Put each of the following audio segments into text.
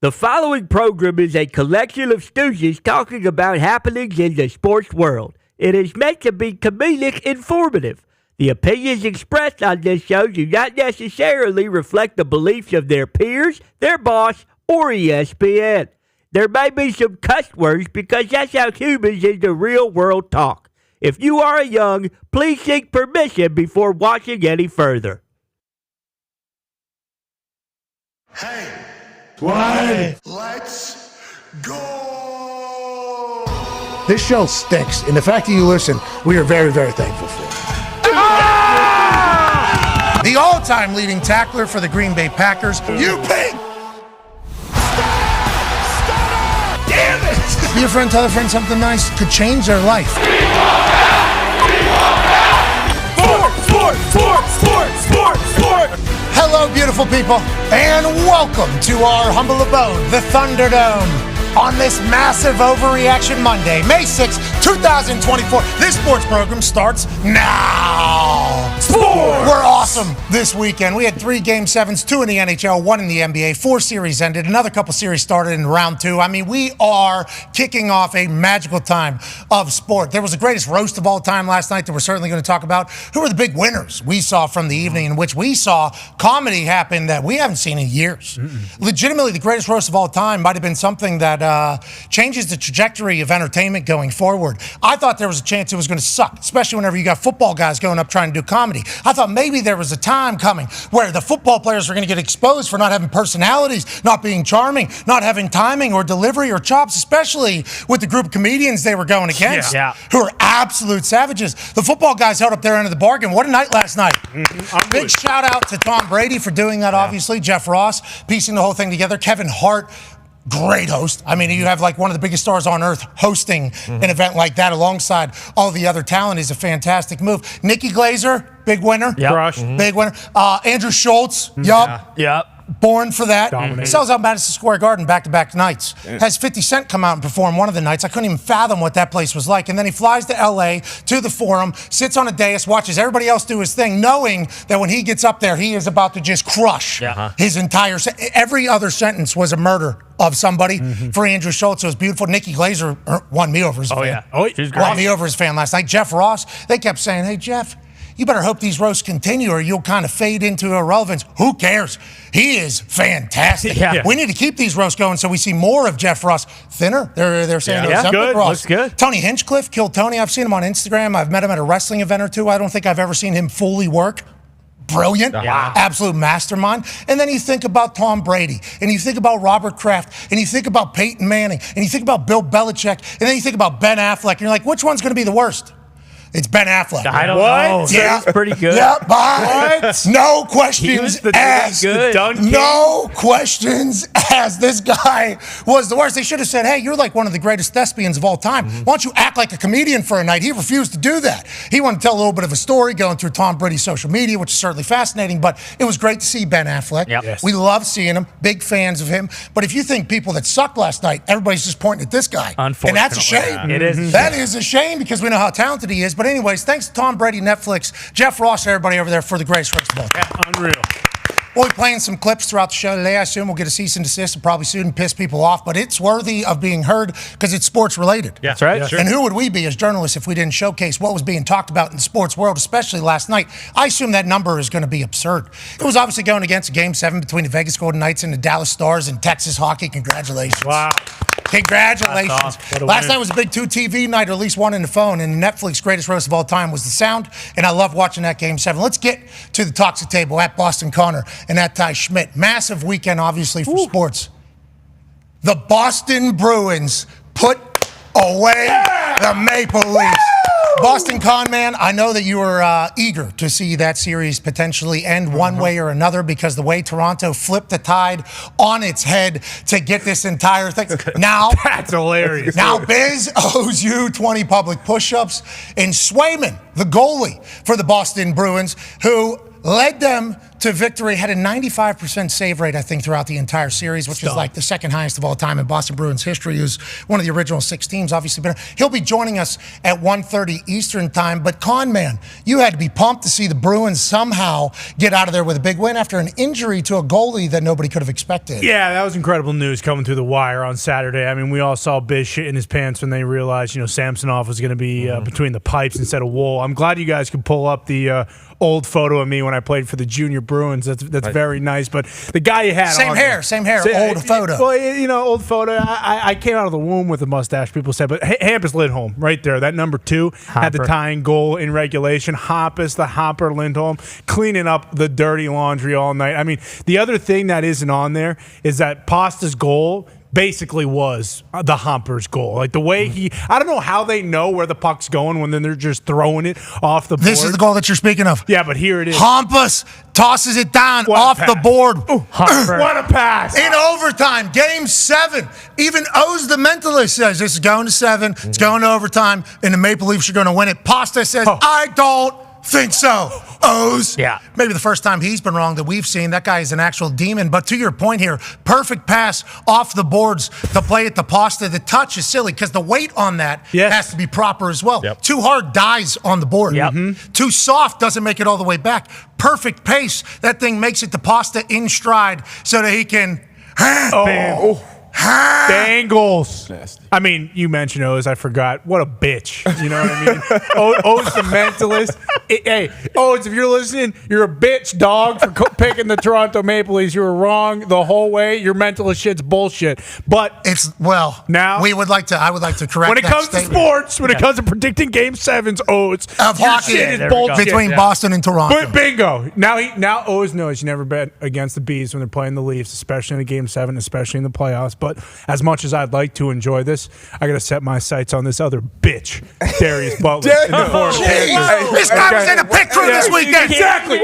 The following program is a collection of stooges talking about happenings in the sports world. It is meant to be comedic informative. The opinions expressed on this show do not necessarily reflect the beliefs of their peers, their boss, or ESPN. There may be some cuss words because that's how humans in the real world talk. If you are young, please seek permission before watching any further. Hey. Why? Let's go! This show stinks, and the fact that you listen, we are very, very thankful for. Ah! The all-time leading tackler for the Green Bay Packers, You pig! Stop! Damn it! Be a friend, tell a friend something nice could change their life. Sport! Hello, beautiful people, and welcome to our humble abode, the Thunderdome. On this massive overreaction Monday, May 6, 2024, this sports program starts now. Sports! We're awesome this weekend. We had 3 Game 7s, 2 in the NHL, 1 in the NBA, 4 series ended, another couple series started in round 2. I mean, we are kicking off a magical time of sport. There was the greatest roast of all time last night that we're certainly going to talk about. Who were the big winners we saw from the evening in which we saw comedy happen that we haven't seen in years? Legitimately, the greatest roast of all time might have been something that changes the trajectory of entertainment going forward. I thought there was a chance it was going to suck, especially whenever you got football guys going up trying to do comedy. I thought maybe there was a time coming where the football players were going to get exposed for not having personalities, not being charming, not having timing or delivery or chops, especially with the group of comedians they were going against, who are absolute savages. The football guys held up their end of the bargain. What a night last night. Big shout out to Tom Brady for doing that, obviously. Jeff Ross piecing the whole thing together. Kevin Hart, great host. I mean, you have like one of the biggest stars on earth hosting an event like that alongside all the other talent is a fantastic move. Nikki Glazer, big winner. Big winner. Andrew Schultz, born for that. Dominated. Sells out Madison Square Garden back-to-back nights. Has 50 Cent come out and perform one of the nights. I couldn't even fathom what that place was like. And then he flies to L.A. to the Forum, sits on a dais, watches everybody else do his thing, knowing that when he gets up there, he is about to just crush his entire every other sentence was a murder of somebody for Andrew Schultz. It was beautiful. Nikki Glazer won me over as a fan. She's great. Won me over as a fan last night. Jeff Ross, they kept saying, hey, Jeff, you better hope these roasts continue or you'll kind of fade into irrelevance. Who cares? He is fantastic. We need to keep these roasts going so we see more of Jeff Ross. Thinner, they're saying good. Ross. Looks good. Tony Hinchcliffe killed Tony. I've seen him on Instagram. I've met him at a wrestling event or two. I don't think I've ever seen him fully work. Brilliant, absolute mastermind. And then you think about Tom Brady, and you think about Robert Kraft, and you think about Peyton Manning, and you think about Bill Belichick, and then you think about Ben Affleck, and you're like, which one's going to be the worst? It's Ben Affleck. I don't know. Yeah, He's pretty good. Yeah, no questions asked. No questions asked. This guy was the worst. They should have said, hey, you're like one of the greatest thespians of all time. Why don't you act like a comedian for a night? He refused to do that. He wanted to tell a little bit of a story going through Tom Brady's social media, which is certainly fascinating, but it was great to see Ben Affleck. Yes. We love seeing him. Big fans of him. But if you think people that sucked last night, everybody's just pointing at this guy. Unfortunately. And that's a shame. It is. That is a shame because we know how talented he is. But anyways, thanks to Tom Brady, Netflix, Jeff Ross, everybody over there for the greatest roast of all time. Unreal. We'll be playing some clips throughout the show today. I assume we'll get a cease and desist and probably soon piss people off, but it's worthy of being heard because it's sports related. That's right. Sure. And who would we be as journalists if we didn't showcase what was being talked about in the sports world, especially last night? I assume that number is going to be absurd. It was obviously going against a Game 7 between the Vegas Golden Knights and the Dallas Stars in Texas hockey. Congratulations. Wow. Congratulations. Awesome. Last night was a big 2 TV night, or at least one in the phone, and Netflix greatest roast of all time was The Sound, and I love watching that Game 7. Let's get to the toxic table at Boston Connor and at Ty Schmidt. Massive weekend, obviously, for sports. The Boston Bruins put away the Maple Leafs. Boston Con Man, I know that you were eager to see that series potentially end one way or another because the way Toronto flipped the tide on its head to get this entire thing. Now, That's hilarious. Now Biz owes you 20 public push-ups. And Swayman, the goalie for the Boston Bruins, who, led them to victory, had a 95% save rate, I think, throughout the entire series, which is like the second highest of all time in Boston Bruins history. He was one of the original 6 teams, obviously. But he'll be joining us at 1:30 Eastern time. But Con Man, you had to be pumped to see the Bruins somehow get out of there with a big win after an injury to a goalie that nobody could have expected. Yeah, that was incredible news coming through the wire on Saturday. I mean, we all saw Biz shit in his pants when they realized, Samsonov was going to be between the pipes instead of Wool. I'm glad you guys could pull up the old photo of me when I played for the Junior Bruins. That's very nice. But the guy you had same hair, old photo. Well, old photo. I came out of the womb with a mustache, people said. But Hampus Lindholm, right there, that number 2, had the tying goal in regulation. Hampus, the Hopper Lindholm, cleaning up the dirty laundry all night. I mean, the other thing that isn't on there is that Pasta's goal basically was the Humper's goal. Like the way I don't know how they know where the puck's going when then they're just throwing it off the board. This is the goal that you're speaking of. Yeah, but here it is. Hampus tosses it down off the board. Ooh, what a pass. In overtime, game 7. Even O's the mentalist says this is going to 7. It's going to overtime, and the Maple Leafs are going to win it. Pasta says, I don't think so. O's. Yeah. Maybe the first time he's been wrong that we've seen. That guy is an actual demon. But to your point here, perfect pass off the boards to play at the Pasta. The touch is silly because the weight on that has to be proper as well. Yep. Too hard dies on the board. Yep. Too soft doesn't make it all the way back. Perfect pace. That thing makes it to Pasta in stride so that he can... Bengals. Nasty. I mean, you mentioned O's. I forgot. What a bitch. You know what I mean? O's the mentalist. Hey, O's, if you're listening, you're a bitch, dog, for picking the Toronto Maple Leafs. You were wrong the whole way. Your mentalist shit's bullshit. But now I would like to correct when it that comes statement. to sports, when it comes to predicting Game 7's, O's of your hockey shit is bullshit. between Boston and Toronto. But bingo. Now O's knows you never bet against the Bees when they're playing the Leafs, especially in a Game 7, especially in the playoffs. But as much as I'd like to enjoy this, I got to set my sights on this other bitch, Darius Butler. In the fourth. This guy was in the pit crew this weekend. Exactly.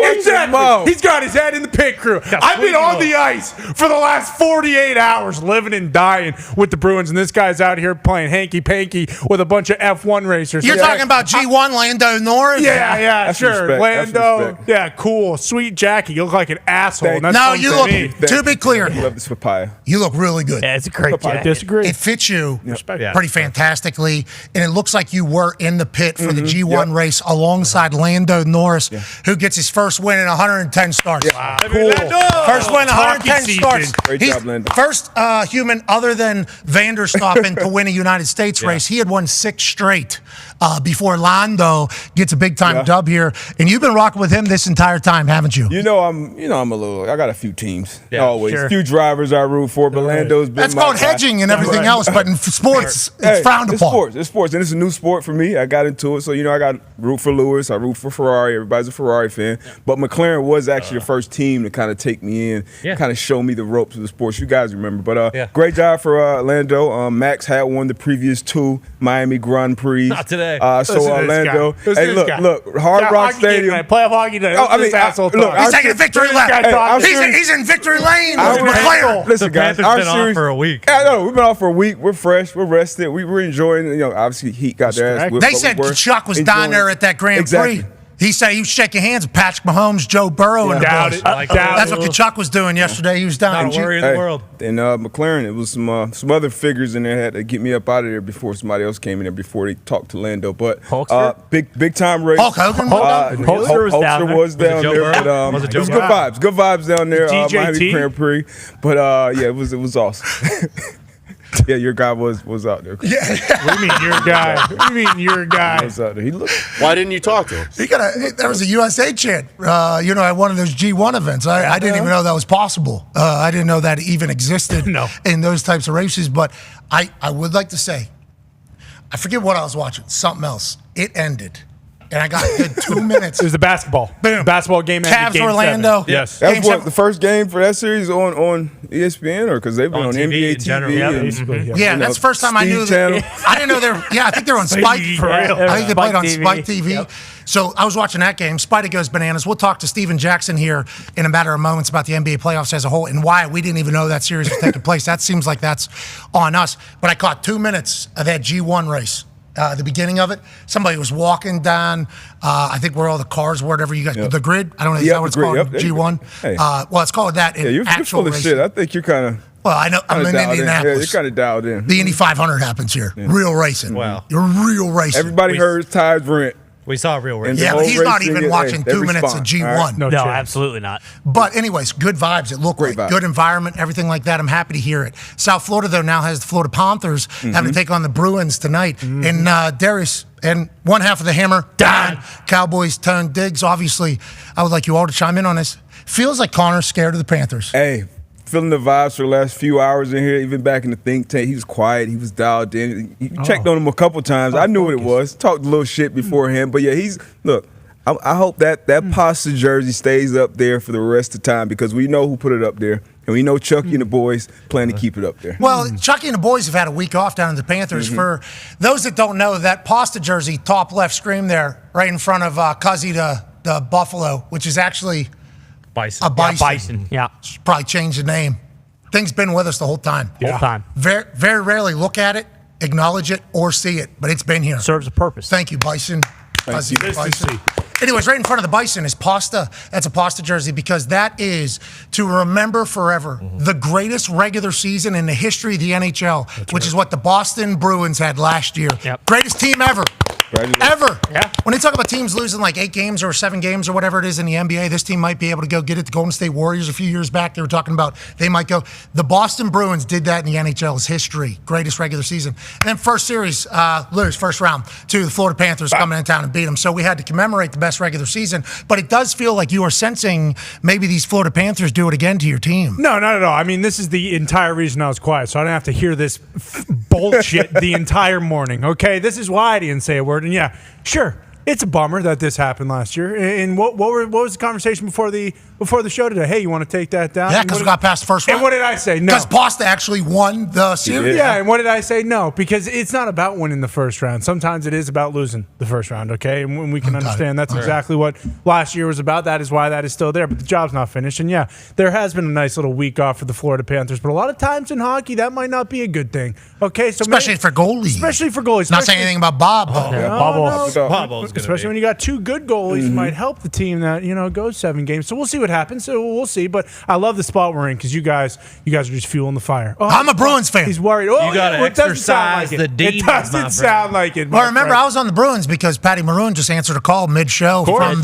He's got his head in the pit crew. I've been on the ice for the last 48 hours, living and dying with the Bruins, and this guy's out here playing hanky-panky with a bunch of F1 racers. You're talking about G1 Lando Norris? Yeah, That's sure. respect. Lando, That's respect. yeah, cool. Sweet Jackie. You look like an asshole. Thank No, you look, to be clear, I love this papaya. you look really good. Yeah, it's a great I jacket. disagree. It fits you Yeah. pretty fantastically, and it looks like you were in the pit for the G1 race alongside Lando Norris, who gets his first win in 110 starts. Wow, cool. First win in 110 Talkie starts. season. Great He's job, Lando. first human other than Vanderstappen to win a United States race. He had won 6 straight before Lando gets a big time dub here, and you've been rocking with him this entire time, haven't you? I got a few teams. Always. sure. A few drivers I root for, but Lando's been That's my called guy. hedging and everything else, but in sports, it's Hey, frowned upon. It's sports, and it's a new sport for me. I got into it, so I got root for Lewis, I root for Ferrari. Everybody's a Ferrari fan, but McLaren was actually the first team to kind of take me in, kind of show me the ropes of the sports. You guys remember, but great job for Lando. Max had won the previous 2 Miami Grand Prix. Not today. Orlando. Hey, look, Hard Rock Stadium. Playoff hockey night. He's taking a victory lap. He's in victory lane. Listen, guys, Panthers our been series off for a week. I know we've been off for a week. We're fresh. We're rested. We're enjoying. Obviously Heat got their ass whipped. They said Chuck was down there at that Grand Prix. He said he was shaking hands with Patrick Mahomes, Joe Burrow, and the boys. That's what Kachuk was doing yesterday. He was down Not a worry in the world. And McLaren, it was some other figures in there had to get me up out of there before somebody else came in there before they talked to Lando. But big time race. Hulk Hogan Hulkster was down Joe there. Burrow? But Was it it was Joe good Burrow? vibes. Good vibes down there. DJT? Miami Grand Prix. But it was awesome. Yeah, your guy was out there. What do you mean your guy? What do you mean your guy? Was out there. He looked. Why didn't you talk to him? There was a USA chant, at one of those G1 events. I didn't even know that was possible. I didn't know that even existed in those types of races. But I would like to say, I forget what I was watching, something else. It ended. And I got a good 2 minutes. It was the basketball. Boom. Basketball game ended Cavs game Orlando. 7. Yes. That Game was what, 7. the first game for that series on ESPN, or because they've been on TV NBA in general. TV. Yeah, and, basically, yeah. Yeah, that's the first time I knew Steve Channel. that. I didn't know they're. Yeah, I think they're on Spike. For real. I think they played on Spike Spike TV. TV. Yep. So I was watching that game. Spidey goes bananas. We'll talk to Steven Jackson here in a matter of moments about the NBA playoffs as a whole and why we didn't even know that series was taking place. That seems like that's on us. But I caught 2 minutes of that G1 race. the beginning of it. Somebody was walking down, I think where all the cars were, whatever you guys, the grid. I don't know, is that what it's called? G1? Hey. Well, it's called that in you're actual full of racing. shit. I think you're kind of. Well, I know I'm in Indianapolis. Yeah, you're kind of dialed in. The Indy 500 happens here. Real racing. Wow. You're real racing. Everybody heard tires rent. We saw a real race. Yeah, but he's not even watching 2 minutes of G1. Right. No, absolutely not. But anyways, good vibes. It looked Great like vibe. good environment, everything like that. I'm happy to hear it. South Florida, though, now has the Florida Panthers having to take on the Bruins tonight. And Darius and one half of the hammer, Dahn. Cowboys turn digs. Obviously, I would like you all to chime in on this. Feels like Connor's scared of the Panthers. Hey, feeling the vibes for the last few hours in here, even back in the think tank. He was quiet. He was dialed in. You checked on him a couple times. I knew what it was. Talked a little shit beforehand. But, yeah, look, I hope that pasta jersey stays up there for the rest of the time because we know who put it up there. And we know Chucky and the boys plan to keep it up there. Well, Chucky and the boys have had a week off down in the Panthers. For those that don't know, that pasta jersey, top left screen there, right in front of Cuzzy the Buffalo, which is actually Bison. a bison. Yeah, bison. Yeah. Should probably change the name. Thing's been with us the whole time. Whole time. Very, very rarely look at it, acknowledge it, or see it, but it's been here. Serves a purpose. Thank you, Bison. Fuzzy you. Bison. Anyways, right in front of the Bison is pasta. That's a pasta jersey because that is to remember forever the greatest regular season in the history of the NHL, which is what the Boston Bruins had last year. Yep. Greatest team ever. Ever. Yeah. When they talk about teams losing like 8 games or 7 games or whatever it is in the NBA, this team might be able to go get it. The Golden State Warriors a few years back, they were talking about they might go. The Boston Bruins did that in the NHL's history. Greatest regular season. And then first series, lose first round to the Florida Panthers coming in town and beat them. So we had to commemorate the best regular season. But it does feel like you are sensing maybe these Florida Panthers do it again to your team. No, not at all. I mean, this is the entire reason I was quiet, so I didn't have to hear this bullshit the entire morning, okay? This is why I didn't say a word. And yeah, sure, it's a bummer that this happened last year. And what was the conversation before the show today? Hey, you want to take that down? Yeah, because we got past the first round. And what did I say? No. Because Pasta actually won the series. Yeah, and what did I say? No, because it's not about winning the first round. Sometimes it is about losing the first round, okay? And when we can understand that's exactly what last year was about. That is why that is still there, but the job's not finished. And yeah, there has been a nice little week off for the Florida Panthers, but a lot of times in hockey, that might not be a good thing, okay? So Especially for goalies. Especially for goalies. Not saying anything about Bob. Especially when you got 2 good goalies, might help the team that goes 7 games. So we'll see what happens. So we'll see. But I love the spot we're in because you guys are just fueling the fire. Oh, I'm a Bruins fan. He's worried. Oh, You gotta it doesn't sound exercise like the it. demons, It my doesn't friend. sound like it. Well, remember, I was on the Bruins because Patty Maroon just answered a call mid-show from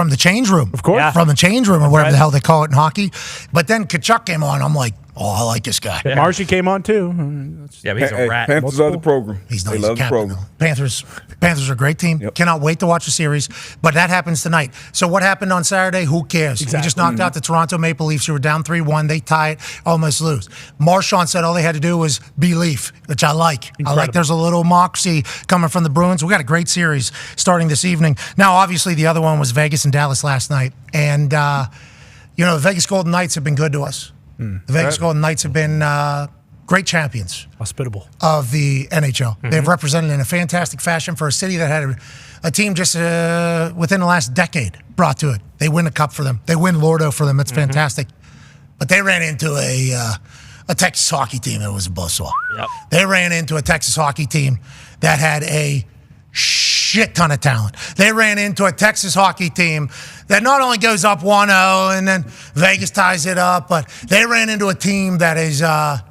the change room. Of course. Yeah. From the change room or whatever the hell they call it in hockey. But then Kachuk came on. I'm like, I like this guy. Yeah. Marshy came on too. Yeah, but he's a rat. Panthers love the program. He's They nice. love the Captain, program. though. Panthers are a great team. Yep. Cannot wait to watch the series. But that happens tonight. So what happened on Saturday? Who cares? We just knocked out the Toronto Maple Leafs, who were down 3-1. They tie it, almost lose. Marchand said all they had to do was believe, which I like. I like there's a little moxie coming from the Bruins. We got a great series starting this evening. Now, obviously, the other one was Vegas and Dallas last night. And, the Vegas Golden Knights have been good to us. The Vegas Golden Knights have been great champions Hospitable. of the NHL. They've represented in a fantastic fashion for a city that had a team just within the last decade brought to it. They win a cup for them. They win Lordo for them. It's fantastic. But they ran into a Texas hockey team that was a buzzsaw. Yep. They ran into a Texas hockey team that had a shit ton of talent. They ran into a Texas hockey team that not only goes up 1-0 and then Vegas ties it up, but they ran into a team that has got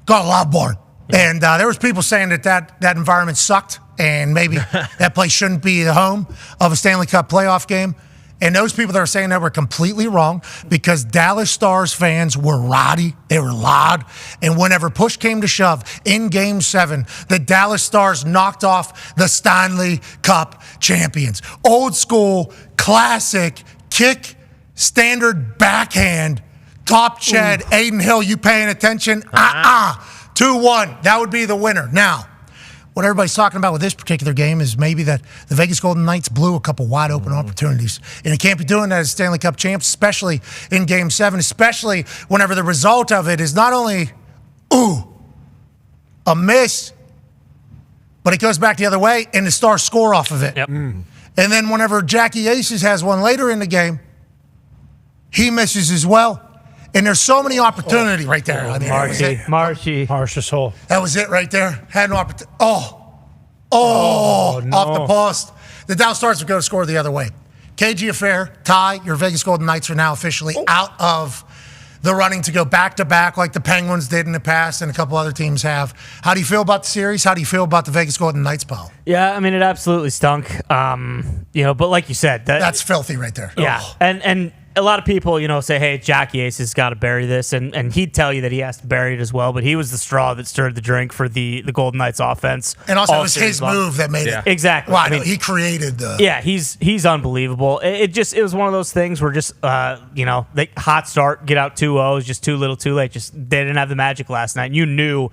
a lot born. And there was people saying that environment sucked and maybe that place shouldn't be the home of a Stanley Cup playoff game. And those people that are saying that were completely wrong because Dallas Stars fans were rowdy. They were loud. And whenever push came to shove in Game 7, the Dallas Stars knocked off the Stanley Cup champions. Old school, classic, kick, standard backhand, top Chad, Aiden Hill, you paying attention? 2-1. That would be the winner. Now, what everybody's talking about with this particular game is maybe that the Vegas Golden Knights blew a couple wide open opportunities. And it can't be doing that as Stanley Cup champs, especially in Game 7, especially whenever the result of it is not only, a miss, but it goes back the other way and the Stars score off of it. Yep. And then whenever Jackie Aces has one later in the game, he misses as well. And there's so many opportunity right there. I mean, that was it. Marshy. Harshest hole. That was it right there. Had an opportunity. Oh, no. off the post. The Dallas Stars are going to score the other way. KG Affair, Ty, your Vegas Golden Knights are now officially out of the running to go back-to-back like the Penguins did in the past and a couple other teams have. How do you feel about the series? How do you feel about the Vegas Golden Knights, Paul? Yeah, I mean, it absolutely stunk. But like you said, that's filthy right there. Yeah, and a lot of people, say, hey, Jackie Ace has got to bury this, and he'd tell you that he has to bury it as well, but he was the straw that stirred the drink for the Golden Knights offense. And also it was his move that made it. Exactly. Well, he created the... Yeah, he's unbelievable. It was one of those things where just, the hot start, get out 2-0, just too little too late. Just they didn't have the magic last night. And you knew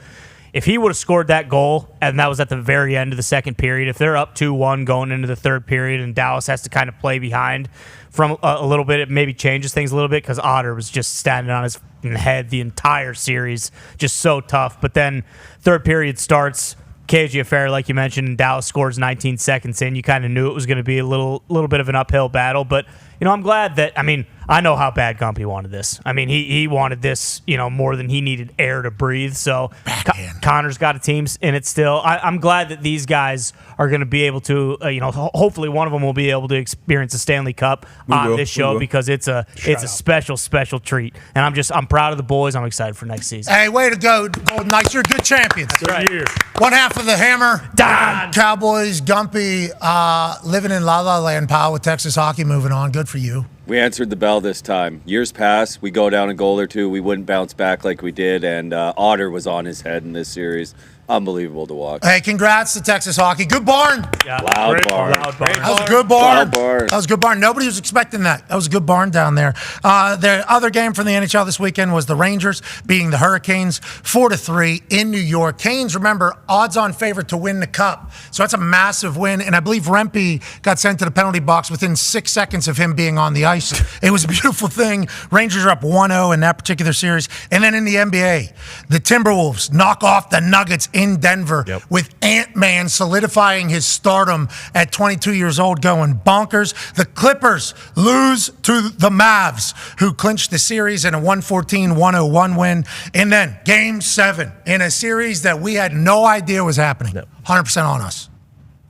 if he would have scored that goal, and that was at the very end of the second period, if they're up 2-1 going into the third period and Dallas has to kind of play behind from a little bit, it maybe changes things a little bit because Otter was just standing on his head the entire series, just so tough. But then third period starts, KG Affair, like you mentioned, and Dallas scores 19 seconds in. You kind of knew it was going to be a little bit of an uphill battle, but I'm glad that, I know how bad Gumpy wanted this. He wanted this, more than he needed air to breathe. So Connor's got a team in it still. I'm glad that these guys are going to be able to, hopefully one of them will be able to experience a Stanley Cup on this show because it's a special, special treat. And I'm proud of the boys. I'm excited for next season. Hey, way to go, Golden Knights. You're good champions. That's right. One half of the Hammer, Dahn. Cowboys, Gumpy, living in La La Land, pal, with Texas hockey moving on. Good for you. We answered the bell this time. Years past, we go down a goal or two, we wouldn't bounce back like we did, and Otter was on his head in this series. Unbelievable to watch. Hey, congrats to Texas hockey. Good barn. Yeah. Loud barn. That was a good barn. Loud barn. That was a good barn. Nobody was expecting that. That was a good barn down there. The other game from the NHL this weekend was the Rangers beating the Hurricanes 4-3 in New York. Canes, remember, odds-on favorite to win the Cup. So that's a massive win. And I believe Rempe got sent to the penalty box within 6 seconds of him being on the ice. It was a beautiful thing. Rangers are up 1-0 in that particular series. And then in the NBA, the Timberwolves knock off the Nuggets in Denver with Ant-Man solidifying his stardom at 22 years old, going bonkers. The Clippers lose to the Mavs, who clinched the series in a 114-101 win. And then Game 7 in a series that we had no idea was happening. 100% on us.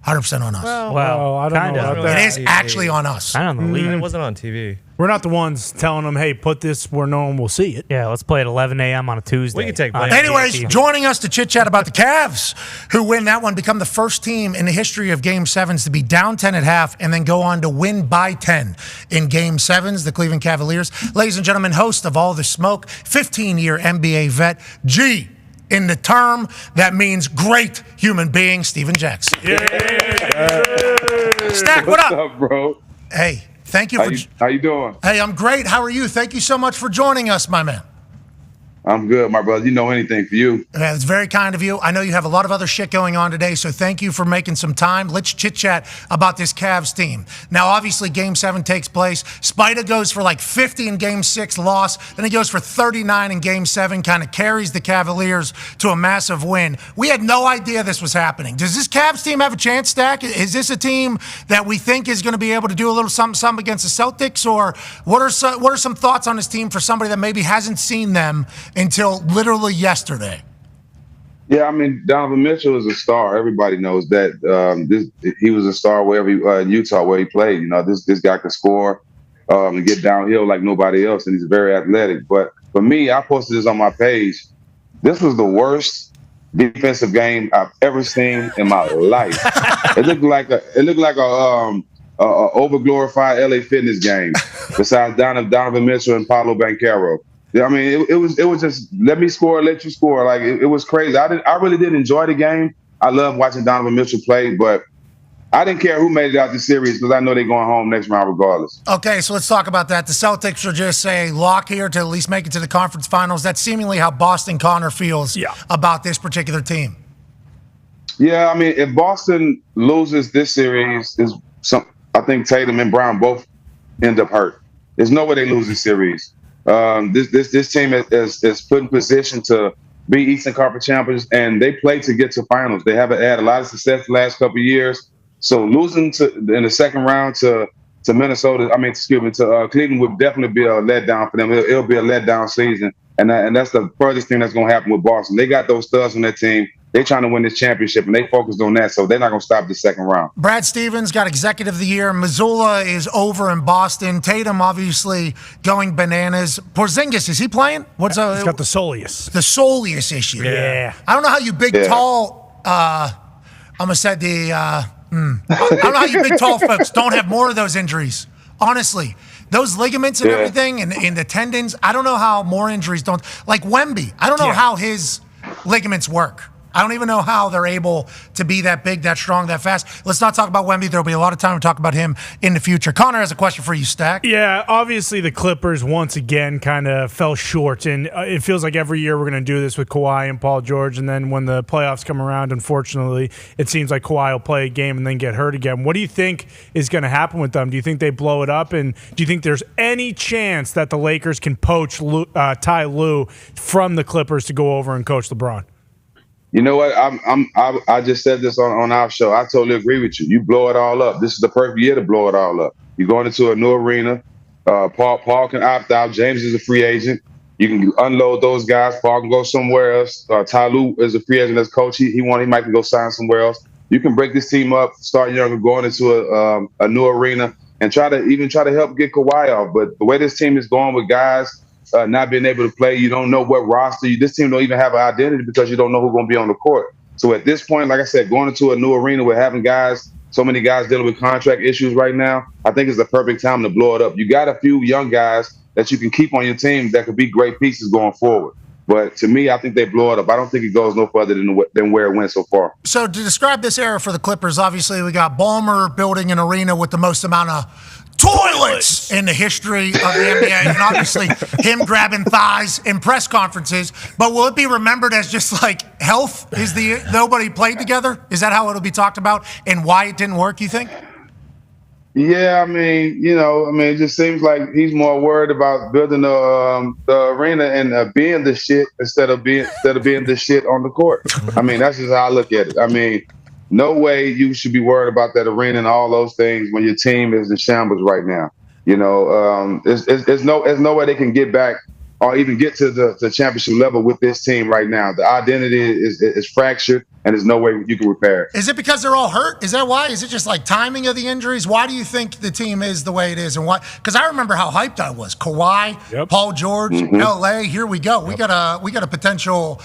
100% on us. Well, I don't know about that. It is actually on us. I don't know. It wasn't on TV. We're not the ones telling them, hey, put this where no one will see it. Yeah, let's play at 11 a.m. on a Tuesday. We can take blame. Anyways, joining us to chit-chat about the Cavs, who win that one, become the first team in the history of Game 7s to be down 10 at half and then go on to win by 10 in Game 7s, the Cleveland Cavaliers. Ladies and gentlemen, host of All the Smoke, 15-year NBA vet, G, in the term that means great human being, Steven Jackson. Stack, what up? What's up, bro? Hey, thank you How you doing? Hey, I'm great. How are you? Thank you so much for joining us, my man. I'm good, my brother. You know anything for you. It's very kind of you. I know you have a lot of other shit going on today, so thank you for making some time. Let's chit-chat about this Cavs team. Now, obviously, Game 7 takes place. Spida goes for like 50 in Game 6, loss. Then he goes for 39 in Game 7, kind of carries the Cavaliers to a massive win. We had no idea this was happening. Does this Cavs team have a chance, Stack? Is this a team that we think is going to be able to do a little something against the Celtics? Or what are some thoughts on this team for somebody that maybe hasn't seen them until literally yesterday? Yeah, I mean, Donovan Mitchell is a star. Everybody knows that. He was a star wherever in Utah where he played. You know, this guy could score and get downhill like nobody else, and he's very athletic. But for me, I posted this on my page. This was the worst defensive game I've ever seen in my life. It looked like a overglorified LA Fitness game. Besides Donovan Mitchell and Paolo Banchero. I mean, it was just let me score, let you score. Like it was crazy. I really did enjoy the game. I love watching Donovan Mitchell play, but I didn't care who made it out the series because I know they're going home next round regardless. Okay, so let's talk about that. The Celtics are just a lock here to at least make it to the conference finals. That's seemingly how Boston Connor feels about this particular team. Yeah, I mean, if Boston loses this series, I think Tatum and Brown both end up hurt. There's no way they lose this series. This team is put in position to be Eastern Conference champions, and they play to get to finals. They haven't had a lot of success the last couple of years. So losing in the second round to Cleveland would definitely be a letdown for them. It'll be a letdown season, and that's the furthest thing that's going to happen with Boston. They got those studs on their team. They're trying to win this championship, and they focused on that, so they're not going to stop the second round. Brad Stevens got Executive of the Year. Missoula is over in Boston. Tatum obviously going bananas. Porzingis, is he playing? He's got the soleus. The soleus issue. Yeah. I don't know how you tall. I'm gonna say I don't know how you big tall folks don't have more of those injuries. Honestly, those ligaments and everything, and the tendons. I don't know how more injuries don't. Like Wemby, I don't know how his ligaments work. I don't even know how they're able to be that big, that strong, that fast. Let's not talk about Wemby. There'll be a lot of time to talk about him in the future. Connor has a question for you, Stack. Yeah, obviously the Clippers once again kind of fell short, and it feels like every year we're going to do this with Kawhi and Paul George, and then when the playoffs come around, unfortunately, it seems like Kawhi will play a game and then get hurt again. What do you think is going to happen with them? Do you think they blow it up, and do you think there's any chance that the Lakers can poach Ty Lue from the Clippers to go over and coach LeBron? You know what? I just said this on our show. I totally agree with you. You blow it all up. This is the perfect year to blow it all up. You're going into a new arena. Paul can opt out. James is a free agent. You can unload those guys. Paul can go somewhere else. Ty Lue is a free agent as coach. He might can go sign somewhere else. You can break this team up, start younger, going into a new arena, and try to help get Kawhi off. But the way this team is going with guys not being able to play, you don't know what roster. This team don't even have an identity because you don't know who's going to be on the court. So at this point, like I said, going into a new arena with having so many guys dealing with contract issues right now, I think it's the perfect time to blow it up. You got a few young guys that you can keep on your team that could be great pieces going forward. But to me, I think they blow it up. I don't think it goes no further than where it went so far. So to describe this era for the Clippers, obviously we got Ballmer building an arena with the most amount of toilets in the history of the NBA, and obviously him grabbing thighs in press conferences. But will it be remembered as just like health? Nobody played together? Is that how it'll be talked about, and why it didn't work, you think? Yeah, it just seems like he's more worried about building the arena and being the shit instead of being the shit on the court. That's just how I look at it. No way you should be worried about that arena and all those things when your team is in shambles right now. There's no way they can get back or even get to the championship level with this team right now. The identity is fractured, and there's no way you can repair it. Is it because they're all hurt? Is that why? Is it just like timing of the injuries? Why do you think the team is the way it is? And why? Because I remember how hyped I was. Kawhi, Paul George, LA, here we go. We got a potential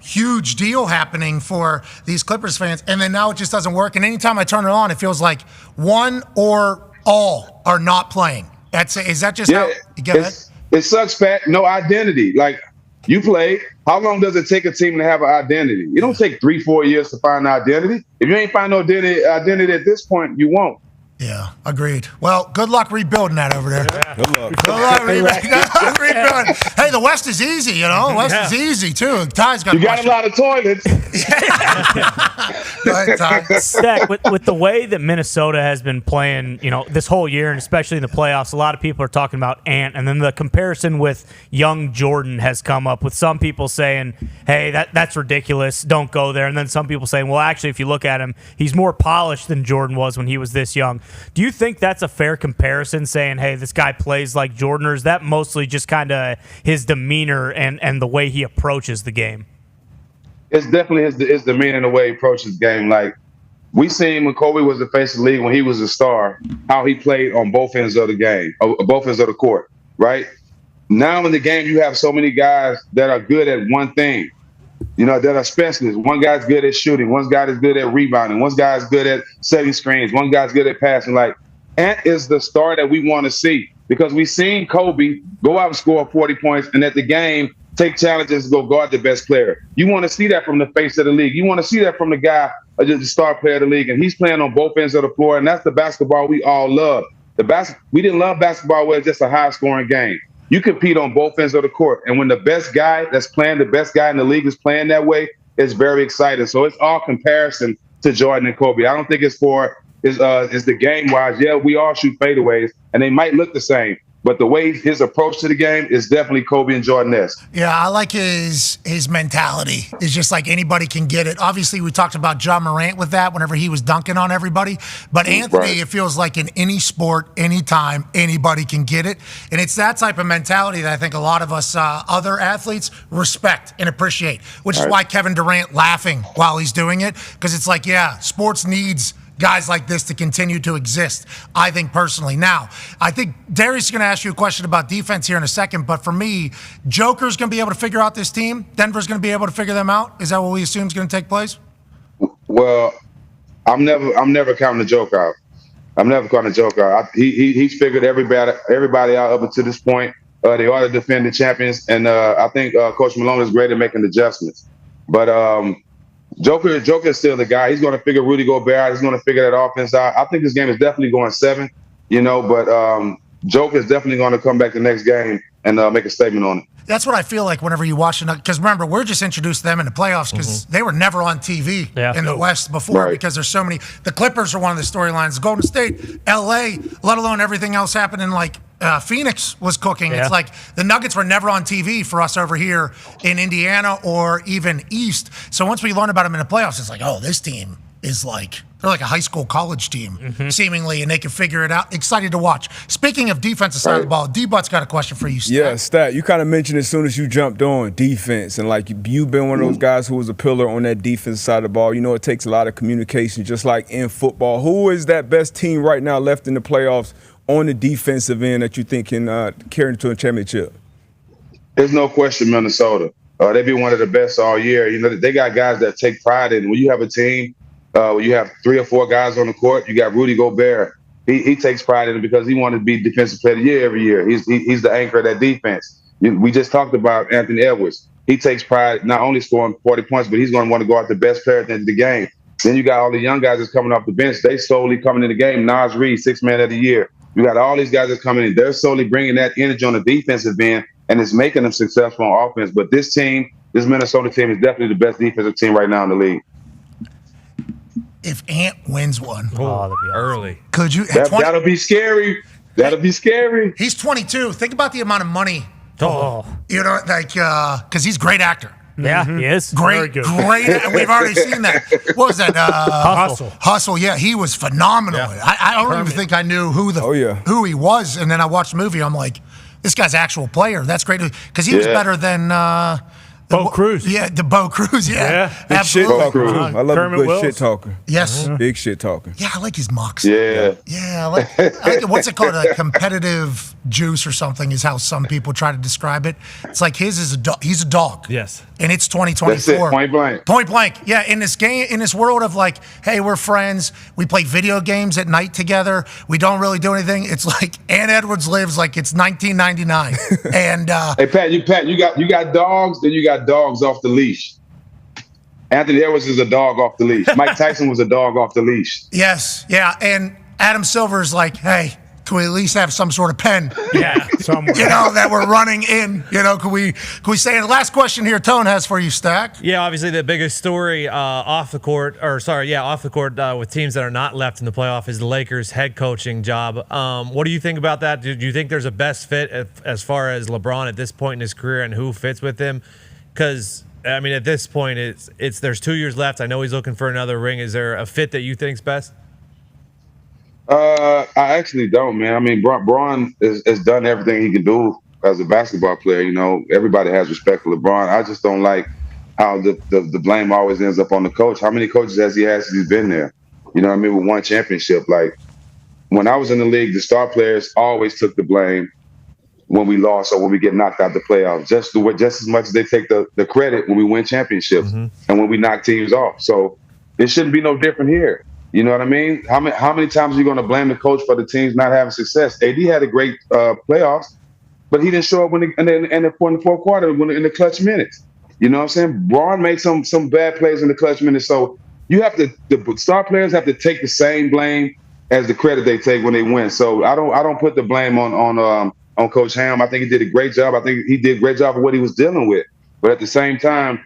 huge deal happening for these Clippers fans, and then now it just doesn't work. And anytime I turn it on, it feels like one or all are not playing. Is that just how you get it? It sucks, Pat. No identity. You play. How long does it take a team to have an identity? You don't take 3-4 years to find an identity. If you ain't find no identity at this point, you won't. Yeah, agreed. Well, good luck rebuilding that over there. Yeah. Good luck. Good luck rebuilding. Hey, the West is easy, The West is easy, too. Ty's got You got a lot of toilets. Go ahead, Ty. Stack, with the way that Minnesota has been playing, this whole year, and especially in the playoffs, a lot of people are talking about Ant, and then the comparison with young Jordan has come up, with some people saying, hey, that's ridiculous, don't go there, and then some people saying, well, actually, if you look at him, he's more polished than Jordan was when he was this young. Do you think that's a fair comparison, saying, hey, this guy plays like Jordan, or is that mostly just kind of his demeanor and the way he approaches the game? It's definitely his demeanor and the way he approaches the game. We seen when Kobe was the face of the league, when he was a star, how he played on both ends of the game, both ends of the court, right? Now in the game, you have so many guys that are good at one thing. That are specialists. One guy's good at shooting. One guy is good at rebounding. One guy's good at setting screens. One guy's good at passing. Ant is the star that we want to see, because we've seen Kobe go out and score 40 points, and at the game, take challenges to go guard the best player. You want to see that from the face of the league. You want to see that from the guy, the star player of the league, and he's playing on both ends of the floor, and that's the basketball we all love. We didn't love basketball where it's just a high-scoring game. You compete on both ends of the court. And when the best guy that's playing, the best guy in the league is playing that way, it's very exciting. So it's all comparison to Jordan and Kobe. I don't think it's the game-wise. Yeah, we all shoot fadeaways, and they might look the same. But the way his approach to the game is definitely Kobe and Jordan-esque. Yeah, I like his mentality. It's just like anybody can get it. Obviously, we talked about John Morant with that whenever he was dunking on everybody. But Anthony, It feels like in any sport, anytime, anybody can get it. And it's that type of mentality that I think a lot of us other athletes respect and appreciate, which is why Kevin Durant laughing while he's doing it. Because it's like, yeah, sports needs guys like this to continue to exist, I think personally. Now, I think Darius is going to ask you a question about defense here in a second, but for me, Joker's going to be able to figure out this team. Denver's going to be able to figure them out. Is that what we assume is going to take place? Well, I'm never counting the Joker out. I'm never counting the Joker out. He's figured everybody out up until this point. They are the defending champions, and I think Coach Malone is great at making adjustments. But Joker is still the guy. He's going to figure Rudy Gobert out. He's going to figure that offense out. I think this game is definitely going 7, but Joker is definitely going to come back the next game and make a statement on it. That's what I feel like whenever you watch it. Because remember, we're just introduced to them in the playoffs because they were never on TV in the West before because there's so many. The Clippers are one of the storylines. Golden State, LA, let alone everything else happening like Phoenix was cooking. It's like the Nuggets were never on TV for us over here in Indiana or even East. So once we learn about them in the playoffs, it's like, oh, this team is like, they're like a high school college team, seemingly, and they can figure it out. Excited to watch. Speaking of defensive side of the ball, D-But's got a question for you, Stat. Yeah, Stat, you kind of mentioned as soon as you jumped on defense, and like you've been one of those guys who was a pillar on that defense side of the ball. You know it takes a lot of communication, just like in football. Who is that best team right now left in the playoffs on the defensive end that you think can carry into a championship? There's no question Minnesota. They be one of the best all year. You know, they got guys that take pride in. When you have a team, when you have 3 or 4 guys on the court, you got Rudy Gobert. He takes pride in it because he wanted to be defensive player of the year every year. He's the anchor of that defense. We just talked about Anthony Edwards. He takes pride not only scoring 40 points, but he's going to want to go out the best player at the end of the game. Then you got all the young guys that's coming off the bench. They slowly coming in the game. Nas Reed, 6th man of the year. You got all these guys that's coming in. They're slowly bringing that energy on the defensive end, and it's making them successful on offense. But this Minnesota team is definitely the best defensive team right now in the league. If Ant wins one, that'd be awesome. Early. Could you? That'll be scary. That'll be scary. He's 22. Think about the amount of money. You know, like because he's a great actor. Yeah, he is. Great. We've already seen that. What was that? Hustle. Yeah, he was phenomenal. Yeah. I don't even think I knew who he was, and then I watched the movie. I'm like, this guy's an actual player. That's great because he was better than. Bo Cruz. Yeah, the Bo Cruz. Yeah. Big shit talker. I love Kermit a good Wills. shit talker. Yes. Big shit talker. Yeah, I like his mocks. Yeah. Yeah, I like it. What's it called? A competitive juice or something is how some people try to describe it. It's like his is he's a dog. Yes. And it's 2024. That's it, point blank. Point blank. Yeah, in this game, in this world of like, hey, we're friends. We play video games at night together. We don't really do anything. It's like Ant Edwards lives like it's 1999. And hey, Pat, you got dogs, then you got dogs off the leash. Anthony Edwards is a dog off the leash. Mike Tyson was a dog off the leash. Yes, yeah. And Adam Silver is like, hey, can we at least have some sort of pen? Yeah, somewhere. That we're running in. Can we say it? The last question here Tone has for you, Stack. Yeah, obviously the biggest story off the court with teams that are not left in the playoff is the Lakers' head coaching job. What do you think about that? Do you think there's a best fit as far as LeBron at this point in his career and who fits with him? Because I mean, at this point, it's there's 2 years left. I know he's looking for another ring. Is there a fit that you think's best? I actually don't, man. I mean, Bron has done everything he can do as a basketball player. Everybody has respect for LeBron. I just don't like how the blame always ends up on the coach. How many coaches has he had since he's been there? You know what I mean? With one championship. Like, when I was in the league, the star players always took the blame when we lost or when we get knocked out the playoffs, just as much as they take the credit when we win championships and when we knock teams off. So it shouldn't be no different here. You know what I mean? How many times are you going to blame the coach for the teams not having success? AD had a great playoffs, but he didn't show up in the fourth quarter in the clutch minutes. You know what I'm saying? Braun made some bad plays in the clutch minutes. So you have to, the star players have to take the same blame as the credit they take when they win. So I don't put the blame on Coach Ham. I think he did a great job. I think he did a great job of what he was dealing with. But at the same time,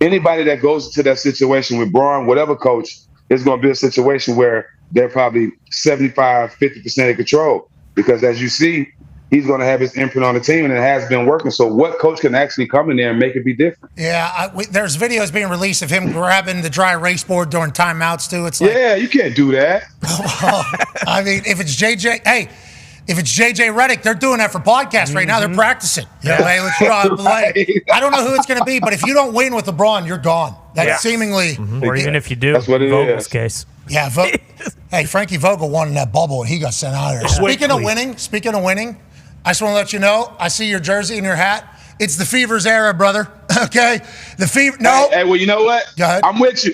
anybody that goes to that situation with Braun, whatever coach, it's going to be a situation where they're probably 75, 50% in control. Because as you see, he's going to have his imprint on the team, and it has been working. So what coach can actually come in there and make it be different? Yeah, there's videos being released of him grabbing the dry erase board during timeouts too. It's like, yeah, you can't do that. Well, I mean, if it's JJ Redick, they're doing that for podcasts right now. They're practicing. You know, hey, let's play. I don't know who it's going to be, but if you don't win with LeBron, you're gone. That's seemingly, or even if you do, that's what it Vogel's is. case. Yeah. Hey, Frankie Vogel won in that bubble, and he got sent out of there. Speaking of winning, I just want to let you know, I see your jersey and your hat. It's the Fever's era, brother. Okay, the Fever. No. Hey, well, you know what? Go ahead. I'm with you.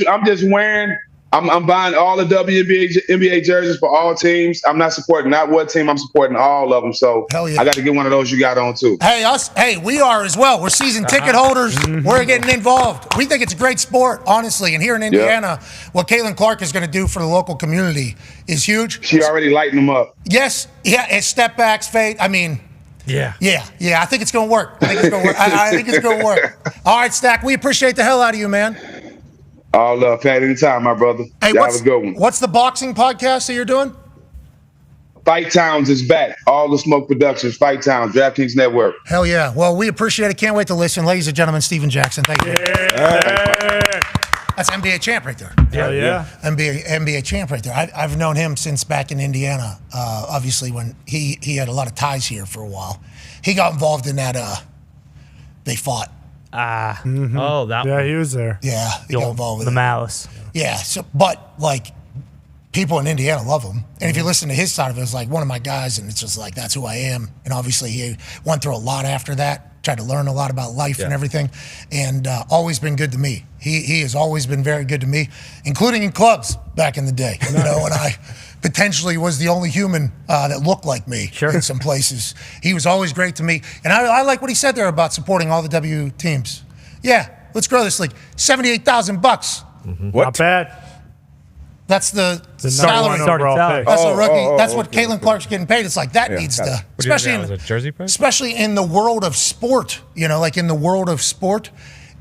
I'm just wearing. I'm buying all the WNBA jerseys for all teams. I'm not supporting not one team. I'm supporting all of them. So Hell yeah. I got to get one of those you got on too. Hey, we are as well. We're season ticket holders. We're getting involved. We think it's a great sport, honestly. And here in Indiana, what Caitlin Clark is going to do for the local community is huge. She already lighting them up. Yes, yeah, it's step backs, fade. I mean, Yeah. I think it's going to work. I think it's going to work. All right, Stack, we appreciate the hell out of you, man. All love, Pat. Anytime, my brother. Hey, Y'all have a good one. what's the boxing podcast that you're doing? Fight Towns is back. All the Smoke Productions, Fight Towns, DraftKings Network. Hell yeah. Well, we appreciate it. Can't wait to listen. Ladies and gentlemen, Steven Jackson. Thank you. That's NBA champ right there. Hell yeah. NBA champ right there. I've known him since back in Indiana. Obviously, when he had a lot of ties here for a while. He got involved in that. They fought. Oh, that Yeah, one. he was there. Yeah, he got involved with The it. malice. Yeah. So, but like, people in Indiana love him, and if you listen to his side of it, it's like one of my guys, and it's just like that's who I am. And obviously, he went through a lot after that. Tried to learn a lot about life and everything, and always been good to me. He has always been very good to me, including in clubs back in the day. You know, when I potentially was the only human that looked like me in some places. He was always great to me, and I like what he said there about supporting all the W teams. Yeah, let's grow this league. $78,000. Not bad. That's the The salary. number one overall pick. That's a rookie. That's what okay, Caitlin Clark's getting paid. It's like that needs to, especially Was it jersey price? especially in the world of sport. You know, like in the world of sport,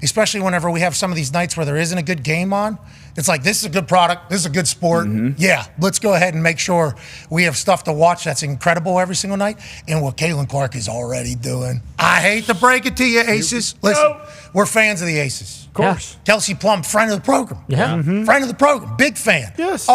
especially whenever we have some of these nights where there isn't a good game on. It's like, this is a good product. This is a good sport. Yeah, let's go ahead and make sure we have stuff to watch that's incredible every single night. And what Caitlin Clark is already doing. I hate to break it to you, Aces. Listen, we're fans of the Aces. Of course. Kelsey Plum, friend of the program. Yeah. Friend of the program. Big fan. Yes.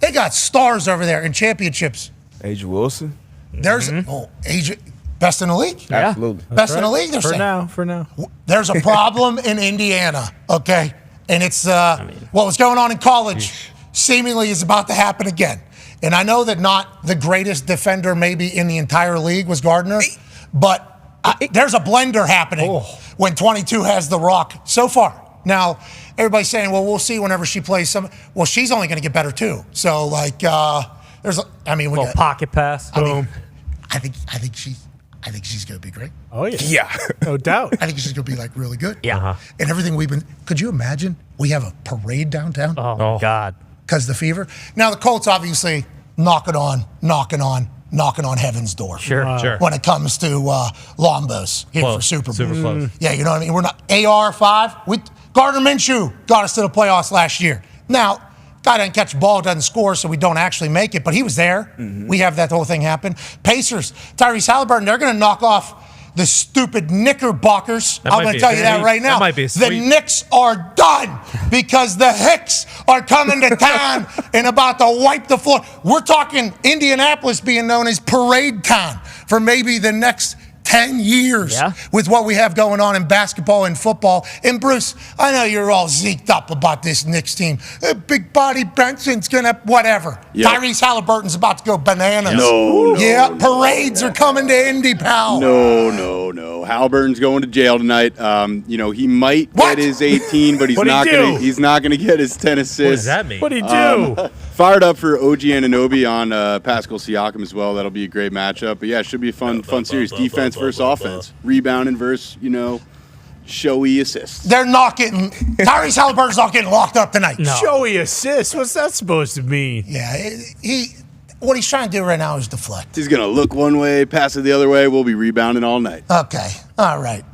They got stars over there in championships. Adrian Wilson. There's Adrian, best in the league. Yeah. Absolutely. Best in the league, they're saying. For now. There's a problem in Indiana, okay? And it's what was going on in college seemingly is about to happen again. And I know that not the greatest defender maybe in the entire league was Gardner, but there's a blender happening when 22 has the rock so far. Now, everybody's saying, well, we'll see whenever she plays some. Well, she's only going to get better too. So, like, there's, I mean, we Little got, pocket pass. I think she's going to be great. Oh, yeah. No doubt. I think she's going to be like really good. Yeah. And everything could you imagine? We have a parade downtown Oh, my God. because the Fever. Now the Colts obviously knocking on heaven's door. Sure. When it comes to Lombos here for Close. Super Bowl. Super close. Yeah, you know what I mean? We're not AR5. Gardner Minshew got us to the playoffs last year. Now, guy doesn't catch the ball, doesn't score, so we don't actually make it, but he was there. We have that whole thing happen. Pacers, Tyrese Halliburton, they're going to knock off the stupid Knickerbockers. That I'm might going be to tell you a that sweep. right now. That might be a The sweep. Knicks are done because the Hicks are coming to town and about to wipe the floor. We're talking Indianapolis being known as Parade Town for maybe the next 10 years with what we have going on in basketball and football. And Bruce, I know you're all zeked up about this Knicks team. Big body Benson's gonna whatever. Yep. Tyrese Halliburton's about to go bananas. No, parades are coming to Indy, pal. No. Halliburton's going to jail tonight. He might get his 18, but he's not gonna get his 10 assists. What does that mean? What'd he do? Fired up for OG Anunoby on Pascal Siakam as well. That'll be a great matchup. But yeah, it should be a fun series. Defense versus offense. Rebounding versus, showy assists. They're not getting Tyrese Halliburton's not getting locked up tonight. No. Showy assist. What's that supposed to mean? Yeah, what he's trying to do right now is deflect. He's gonna look one way, pass it the other way. We'll be rebounding all night. Okay, all right.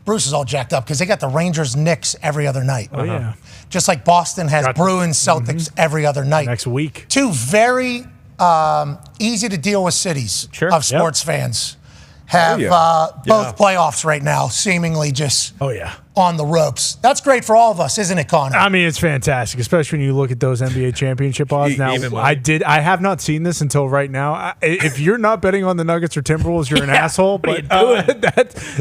Bruce is all jacked up because they got the Rangers Knicks every other night. Oh, yeah. Just like Boston has Bruins Celtics every other night. Next week. Two very easy to deal with cities Sure. of sports fans have both playoffs right now seemingly just on the ropes. That's great for all of us, isn't it, Connor? I mean, it's fantastic, especially when you look at those NBA championship odds. Now, I have not seen this until right now. If you're not betting on the Nuggets or Timberwolves, you're an asshole. But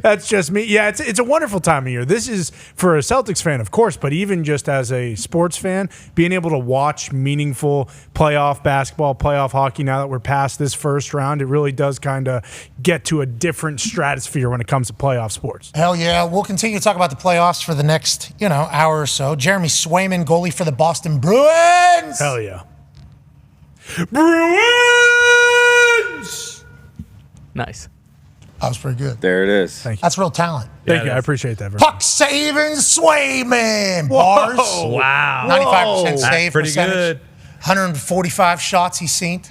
that's just me. Yeah, it's a wonderful time of year. This is for a Celtics fan, of course, but even just as a sports fan, being able to watch meaningful playoff basketball, playoff hockey. Now that we're past this first round, it really does kind of get to a different stratosphere when it comes to playoff sports. Hell yeah. We'll continue to talk about the playoffs for the next, hour or so. Jeremy Swayman, goalie for the Boston Bruins. Hell yeah. Bruins! Nice. That was pretty good. There it is. Thank you. That's real talent. Thank you. I appreciate that very much. Puck saving Swayman. Bars. Wow. 95% save pretty percentage. good. 145 shots he's seen.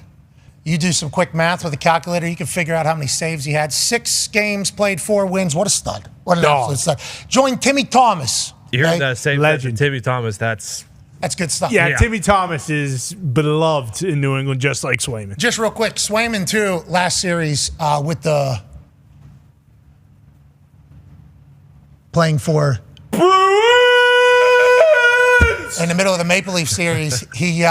You do some quick math with a calculator, you can figure out how many saves he had. 6 games played, 4 wins. What a stud. What an absolute stud. Join Timmy Thomas. You heard that same legend, Timmy Thomas. That's good stuff. Yeah, Timmy Thomas is beloved in New England, just like Swayman. Just real quick, Swayman, too, last series with the playing for Bruins in the middle of the Maple Leaf series. He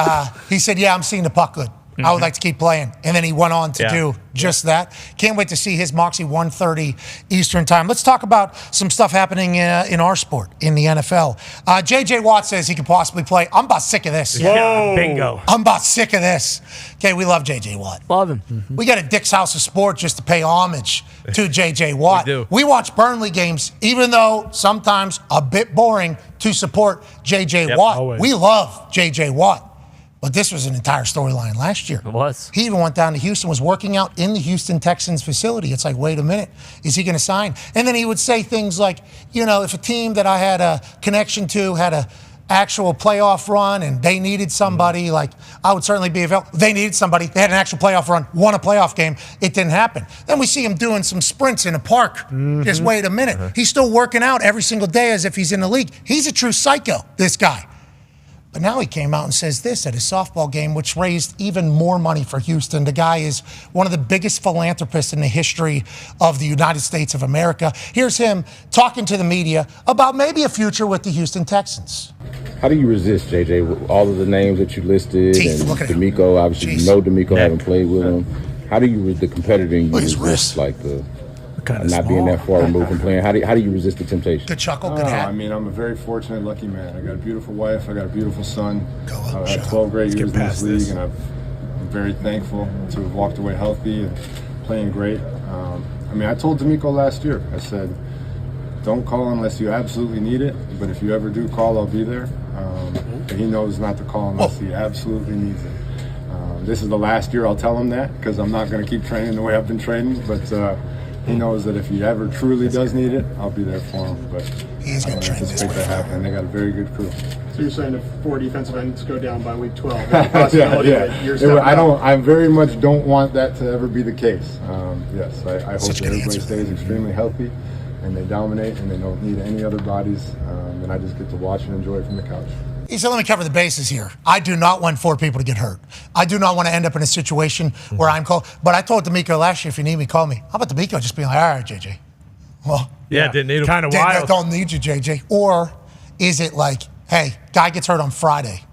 said, "Yeah, I'm seeing the puck good. I would like to keep playing." And then he went on to do just that. Can't wait to see his Moxie 1:30 Eastern time. Let's talk about some stuff happening in our sport, in the NFL. J.J. Watt says he could possibly play. I'm about sick of this. Yeah, bingo. I'm about sick of this. Okay, we love J.J. Watt. Love him. We got a Dick's House of Sport just to pay homage to J.J. Watt. We do. We watch Burnley games, even though sometimes a bit boring, to support J.J. Watt. always. We love J.J. Watt. But this was an entire storyline last year. It was. He even went down to Houston, was working out in the Houston Texans facility. It's like, wait a minute, is he going to sign? And then he would say things like, if a team that I had a connection to had a actual playoff run and they needed somebody, like I would certainly be available. They needed somebody. They had an actual playoff run, won a playoff game. It didn't happen. Then we see him doing some sprints in a park. Just wait a minute. He's still working out every single day as if he's in the league. He's a true psycho, this guy. But now he came out and says this at his softball game, which raised even more money for Houston. The guy is one of the biggest philanthropists in the history of the United States of America. Here's him talking to the media about maybe a future with the Houston Texans. How do you resist, JJ, with all of the names that you listed? Teeth, and look at him. D'Amico, obviously, Jeez. you know D'Amico, Neck. haven't played with him. How do you, the competitor in you, Look at his resist, wrist. like the Kinda not being small. that far removed from playing? How do you resist the temptation? Good chuckle, good hat. I mean, I'm a very fortunate, lucky man. I got a beautiful wife. I got a beautiful son. Go up, I've shut had 12 great Let's years get in this past league, this. and I'm very thankful to have walked away healthy and playing great. I mean, I told D'Amico last year, I said, don't call unless you absolutely need it, but if you ever do call, I'll be there. And he knows not to call unless he absolutely needs it. This is the last year I'll tell him that, because I'm not going to keep training the way I've been training, but he knows that if he ever truly does need it, I'll be there for him. But He's I going don't to train this anticipate way. that happening. They got a very good crew. So you're saying if 4 defensive ends go down by week 12, there's a possibility that you're stepping up? I very much don't want that to ever be the case. Yes, I hope Such a that good everybody answer. stays extremely healthy and they dominate and they don't need any other bodies. And I just get to watch and enjoy it from the couch. He said, let me cover the bases here. I do not want 4 people to get hurt. I do not want to end up in a situation where I'm called. But I told D'Amico last year, if you need me, call me. How about D'Amico just being like, all right, JJ. Well, didn't need him. Kind of wild. don't need you, JJ. Or is it like, hey, guy gets hurt on Friday,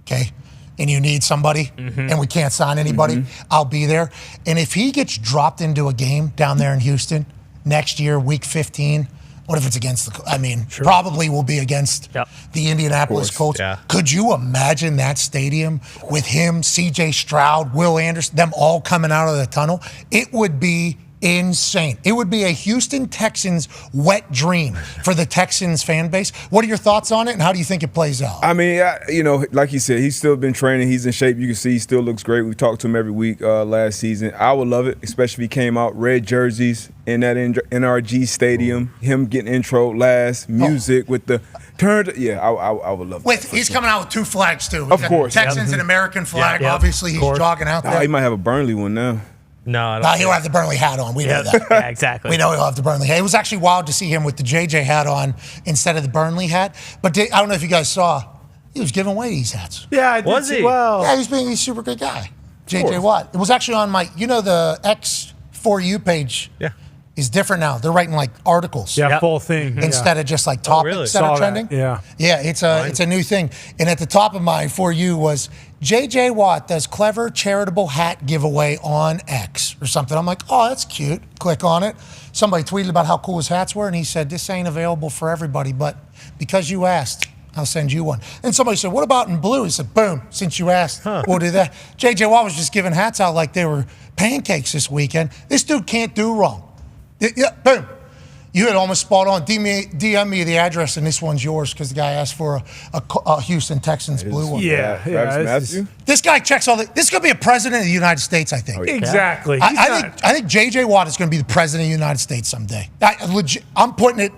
okay, and you need somebody and we can't sign anybody, I'll be there. And if he gets dropped into a game down there in Houston next year, week 15, what if it's against probably will be against the Indianapolis Colts. Yeah. Could you imagine that stadium with him, C.J. Stroud, Will Anderson, them all coming out of the tunnel? It would be insane. It would be a Houston Texans wet dream for the Texans fan base. What are your thoughts on it, and how do you think it plays out? I mean, like you said, he's still been training. He's in shape. You can see he still looks great. We talked to him every week last season. I would love it, especially if he came out red jerseys in that NRG stadium, him getting intro last, music with the turn. I would love it. He's coming out with 2 flags, too. Of course. Texans and American flag. Obviously, he's jogging out there. He might have a Burnley one now. No, I don't. No, he'll have the Burnley hat on. We know that. Yeah, exactly. We know he'll have the Burnley hat. It was actually wild to see him with the JJ hat on instead of the Burnley hat. But I don't know if you guys saw, he was giving away these hats. Yeah, I did Was see- he? Well, Yeah, he's being a super good guy. J.J. Watt. It was actually on my, the X For You page. Yeah. Is different now. They're writing like articles. Yeah, full thing. Instead of just like topics that are trending. Yeah. Yeah, it's a new thing. And at the top of my For You was J.J. Watt does clever charitable hat giveaway on X or something. I'm like, oh, that's cute. Click on it. Somebody tweeted about how cool his hats were, and he said, this ain't available for everybody, but because you asked, I'll send you one. And somebody said, what about in blue? He said, boom, since you asked, we'll do that. J.J. Watt was just giving hats out like they were pancakes this weekend. This dude can't do wrong. Yeah, boom. You had almost spot on. DM me the address, and this one's yours because the guy asked for a Houston Texans blue one. This guy checks all the. This is going to be a president of the United States, I think. Exactly. I think J.J. Watt is going to be the president of the United States someday. I'm putting it.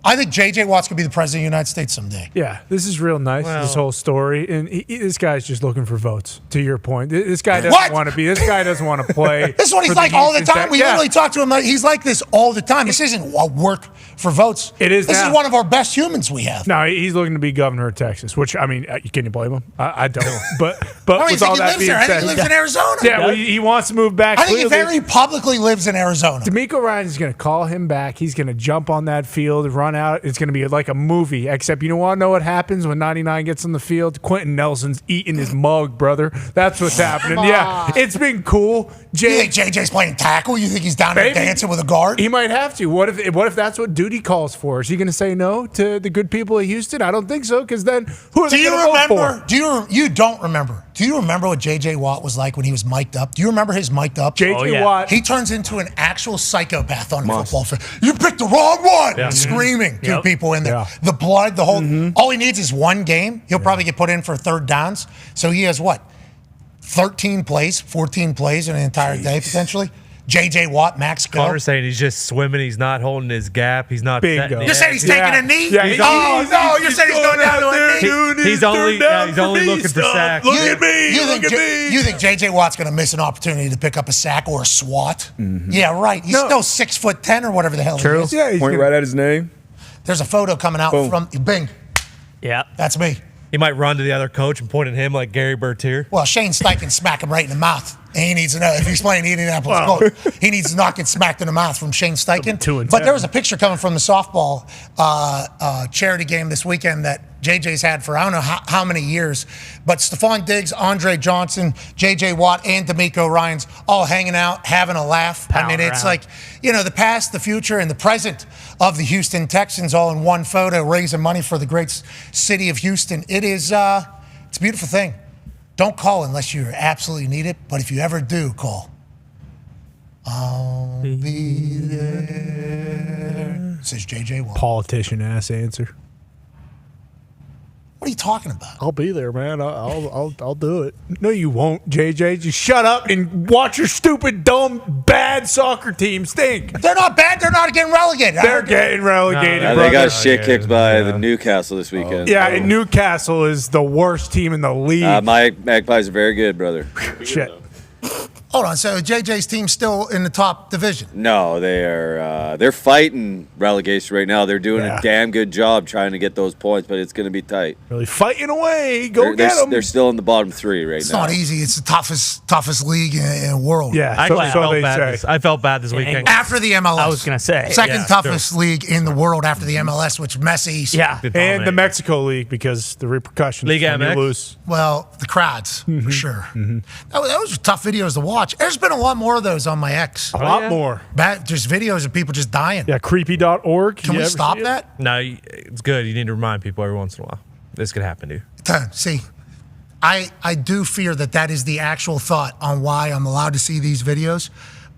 I think J.J. Watt's going to be the president of the United States someday. Yeah, this is real nice, this whole story. And this guy's just looking for votes, to your point. This guy doesn't want to be. This guy doesn't want to play. This is what he's like all the time. We literally talk to him. He's like this all the time. This isn't work for votes. It is. This is one of our best humans we have. No, he's looking to be governor of Texas, which, I mean, can you blame him? I don't. But with all that being said. I think he lives in Arizona. Yeah, well, he wants to move back. I think he very publicly lives in Arizona. D'Amico Ryan is going to call him back. He's going to jump on that field, run out. It's going to be like a movie, except you want to know what happens when 99 gets on the field? Quentin Nelson's eating his mug, brother. That's what's happening. Yeah, it's been cool. You think JJ's playing tackle? You think he's down there dancing with a guard? He might have to. What if that's what duty calls for? Is he going to say no to the good people of Houston? I don't think so, because then who are they going to vote for? You don't remember. Do you remember what J.J. Watt was like when he was mic'd up? Do you remember his mic'd up? J.J. Watt. He turns into an actual psychopath on the football field. You picked the wrong one! Yeah. Screaming to people in there. Yeah. The blood, the whole... All he needs is one game. He'll probably get put in for third downs. So he has what? 13 plays, 14 plays in an entire day, potentially? J.J. Watt, max go. Connor's saying he's just swimming. He's not holding his gap. He's not setting You're saying he's taking a knee? Yeah, you're saying he's going down to a knee? He's only looking for sacks. Look at me. You think J.J. Watt's going to miss an opportunity to pick up a sack or a swat? Yeah, right. He's still 6'10" or whatever the hell he is. Yeah, point right at his name. There's a photo coming out from Bing. Yeah. That's me. He might run to the other coach and point at him like Gary Bertier. Well, Shane Steichen smack him right in the mouth. And he needs to know if he's playing Indianapolis Colts, he needs to not get smacked in the mouth from Shane Steichen. But there was a picture coming from the softball charity game this weekend that JJ's had for I don't know how many years. But Stephon Diggs, Andre Johnson, J.J. Watt, and D'Amico Ryans all hanging out, having a laugh. I mean, it's like, the past, the future, and the present of the Houston Texans all in one photo, raising money for the great city of Houston. It's a beautiful thing. Don't call unless you absolutely need it, but if you ever do call, I'll be there. Says J.J. Watt. Politician-ass answer. What are you talking about? I'll be there, man. I'll do it. No, you won't, JJ. Just shut up and watch your stupid, dumb, bad soccer team stink. They're not bad. They're not getting relegated. They're getting relegated. No, they got shit kicked by the Newcastle this weekend. Yeah, and Newcastle is the worst team in the league. My Magpies are very good, brother. Shit. Hold on. So JJ's team's still in the top division? No, they're fighting relegation right now. They're doing a damn good job trying to get those points, but it's going to be tight. Really fighting away. Get them. They're still in the bottom three right now. It's not easy. It's the toughest league in the world. Yeah, I felt bad this weekend. After the MLS. I was going to say. Second toughest league in the world after the MLS, which Messi. Yeah. And the Mexico League because the repercussions League when MX? you lose. Well, the crowds, for sure. That was tough videos to watch. There's been a lot more of those on my X. A lot more. Just videos of people just dying. Yeah, creepy.org. Can we stop that? No, it's good. You need to remind people every once in a while. This could happen to you. See, I do fear that is the actual thought on why I'm allowed to see these videos,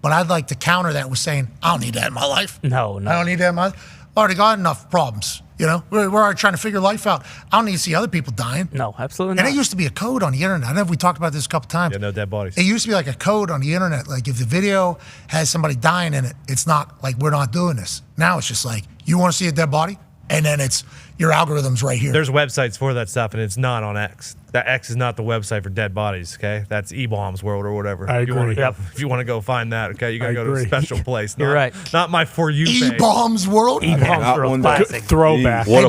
but I'd like to counter that with saying, I don't need that in my life. No. I don't need that in my life. I already got enough problems. We're already trying to figure life out. I don't need to see other people dying. No, absolutely not. And not. it used to be a code on the internet. I don't know if we talked about this a couple times. Yeah, no dead bodies. It used to be like a code on the internet. Like if the video has somebody dying in it, it's not like we're not doing this. Now it's just like, you want to see a dead body? And then it's your algorithm's right here. There's websites for that stuff, and it's not on X. That X is not the website for dead bodies, okay? That's E-Bombs World or whatever. I agree. If you want to go find that, okay, you got to go to a special place. You're right. Not my For You page. E-Bombs World? E-Bombs World. Classic. Throwback. Did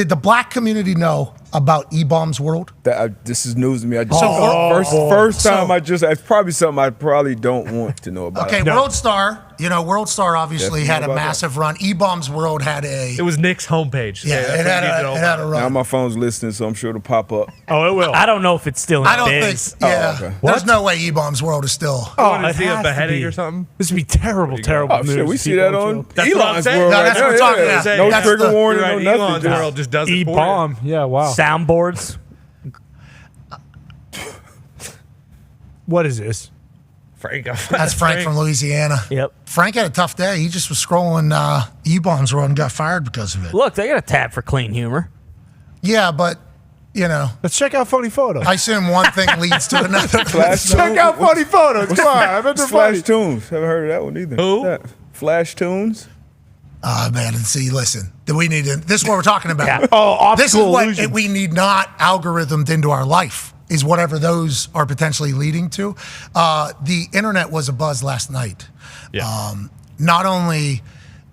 the black community know about E-Bomb's World? This is news to me. First time it's probably something I probably don't want to know about. Okay, World Star, World Star obviously had a massive run. E-Bomb's World had a... It was Nick's homepage. Yeah, it had a run. Now my phone's listening, so I'm sure it'll pop up. Oh, it will. I don't know if it's still in I don't biz. think, okay. There's no way E-Bomb's World is still... Is he a beheading or something? This would be terrible news. Shit, we see that on That's what I'm Elon's saying. World. No, that's what we're talking about. No That's trigger the- warning, Right, no Elon's nothing. World just does it for you. E-bomb. Yeah, wow. Soundboards. What is this? Frank. That's Frank from Louisiana. Yep. Frank had a tough day. He just was scrolling E-Bomb's World and got fired because of it. Look, they got a tab for clean humor. Yeah, but, Let's check out funny photos. I assume one thing leads to another. Check out funny photos. Come on, I bet they're funny. Flash Tunes. Haven't heard of that one either. Who? What's that? Flash Tunes. Man, and see, listen, we need to, this is what we're talking about. Yeah. Oh, This is optical what illusion. we need not algorithmed into our life, is whatever those are potentially leading to. The internet was abuzz last night. Yeah. Not only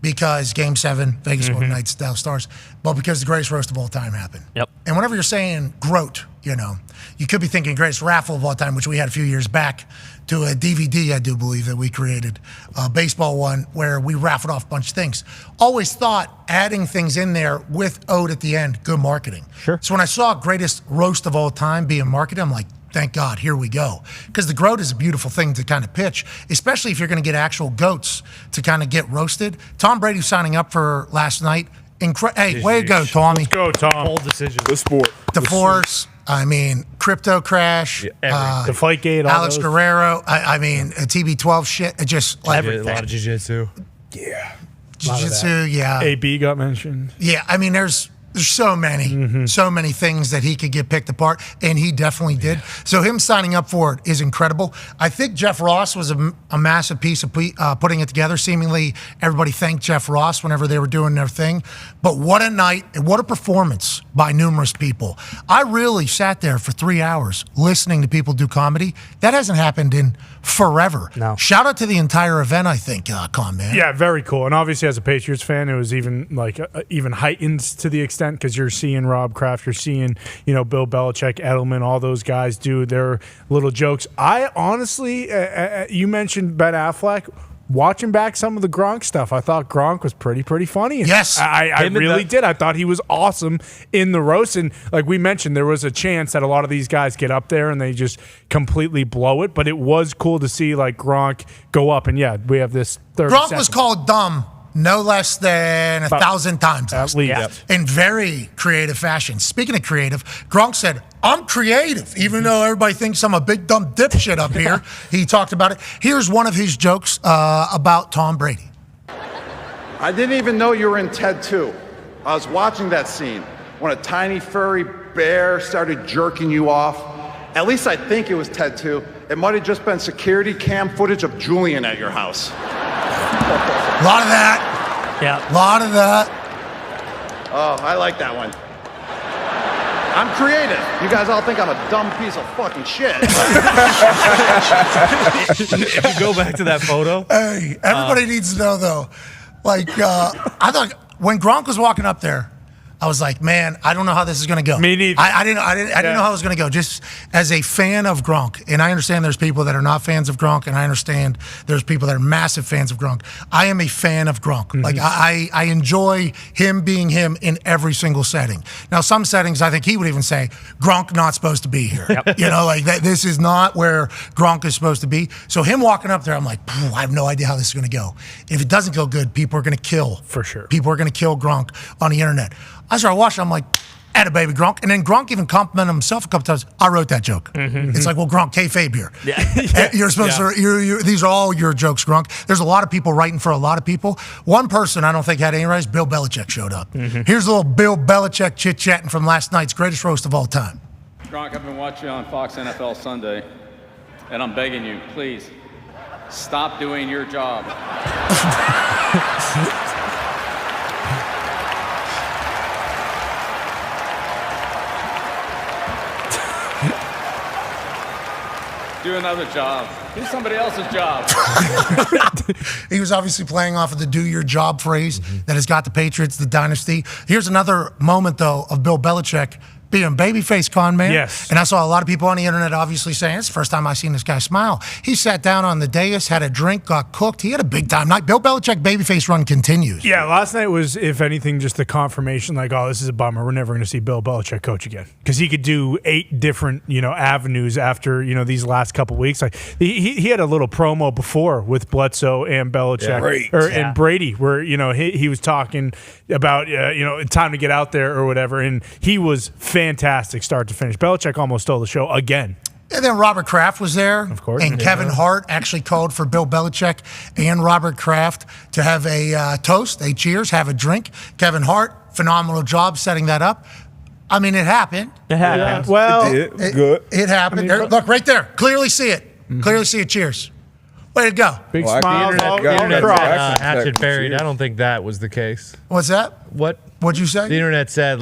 because Game 7, Vegas Golden Knights, Dallas Stars, but because the greatest roast of all time happened. Yep. And whenever you're saying GROAT, you could be thinking greatest raffle of all time, which we had a few years back to a DVD, I do believe, that we created, a baseball one, where we raffled off a bunch of things. Always thought adding things in there with ode at the end, good marketing. Sure. So when I saw greatest roast of all time being marketed, I'm like, thank God, here we go. Because the GROAT is a beautiful thing to kind of pitch, especially if you're going to get actual goats to kind of get roasted. Tom Brady signing up for last night. Hey, way to go, Tommy. Go, Tom. Bold decision. The sport. Divorce. Crypto crash. The Fightgate. Alex Guerrero. TB12 shit. It just like A lot of jiu-jitsu. Yeah. jiu-jitsu. Yeah. AB got mentioned. Yeah. There's so many things that he could get picked apart, and he definitely did. So him signing up for it is incredible. I think Jeff Ross was a massive piece of putting it together. Seemingly, everybody thanked Jeff Ross whenever they were doing their thing. But what a night, and what a performance by numerous people. I really sat there for 3 hours listening to people do comedy. That hasn't happened in forever. No. Shout out to the entire event, I think, Con, man. Yeah, very cool. And obviously, as a Patriots fan, it was even heightened to the extent because you're seeing Rob Kraft, you're seeing Bill Belichick, Edelman, all those guys do their little jokes. I honestly, you mentioned Ben Affleck. Watching back some of the Gronk stuff, I thought Gronk was pretty funny. Yes. I really did. I thought he was awesome in the roast. And like we mentioned, there was a chance that a lot of these guys get up there and they just completely blow it. But it was cool to see like Gronk go up. And yeah, we have this 30 Gronk seconds. was called dumb no less than 1,000 times. At least. In very creative fashion. Speaking of creative, Gronk said, I'm creative, even though everybody thinks I'm a big dumb dipshit up here. He talked about it. Here's one of his jokes about Tom Brady. I didn't even know you were in Ted 2. I was watching that scene when a tiny furry bear started jerking you off. At least I think it was Ted 2. It might have just been security cam footage of Julian at your house. A lot of that. Yeah. A lot of that. Oh, I like that one. I'm creative. You guys all think I'm a dumb piece of fucking shit. If you go back to that photo. Hey, everybody needs to know, though. Like, I thought when Gronk was walking up there, I was like, man, I don't know how this is going to go. Me neither. I didn't know how it was going to go. Just as a fan of Gronk, and I understand there's people that are not fans of Gronk, and I understand there's people that are massive fans of Gronk. I am a fan of Gronk. Mm-hmm. Like, I enjoy him being him in every single setting. Now, some settings, I think he would even say, Gronk not supposed to be here. Yep. This is not where Gronk is supposed to be. So him walking up there, I'm like, I have no idea how this is going to go. If it doesn't go good, people are going to kill. For sure. People are going to kill Gronk on the internet. I started watching, I'm like, atta baby Gronk. And then Gronk even complimented himself a couple times. I wrote that joke. Mm-hmm. It's like, well, Gronk, kayfabe here. Yeah. You're supposed to, these are all your jokes, Gronk. There's a lot of people writing for a lot of people. One person I don't think had any rights, Bill Belichick showed up. Mm-hmm. Here's a little Bill Belichick chit-chatting from last night's greatest roast of all time. Gronk, I've been watching you on Fox NFL Sunday, and I'm begging you, please, stop doing your job. Do another job. Do somebody else's job. He was obviously playing off of the do your job phrase that has got the Patriots, the dynasty. Here's another moment, though, of Bill Belichick being babyface con man. Yes. And I saw a lot of people on the internet obviously saying, it's the first time I've seen this guy smile. He sat down on the dais, had a drink, got cooked. He had a big time night. Bill Belichick babyface run continues. Yeah, last night was, if anything, just the confirmation, like, oh, this is a bummer. We're never going to see Bill Belichick coach again. Because he could do 8 different, avenues after, these last couple weeks. Like he had a little promo before with Bledsoe and Belichick and Brady, where, he was talking about, time to get out there or whatever. And he was fantastic start to finish. Belichick almost stole the show again. And then Robert Kraft was there. Of course. And Kevin Hart actually called for Bill Belichick and Robert Kraft to have a toast, a cheers, have a drink. Kevin Hart, phenomenal job setting that up. I mean, it happened. It happened. Yeah. Well, it did. Good. It happened. Look, right there. Clearly see it. Clearly see it. Cheers. Way to go. Big Well, smiles all The internet across. said, hatchet buried. I don't think that was the case. What's that? What'd you say? The internet said,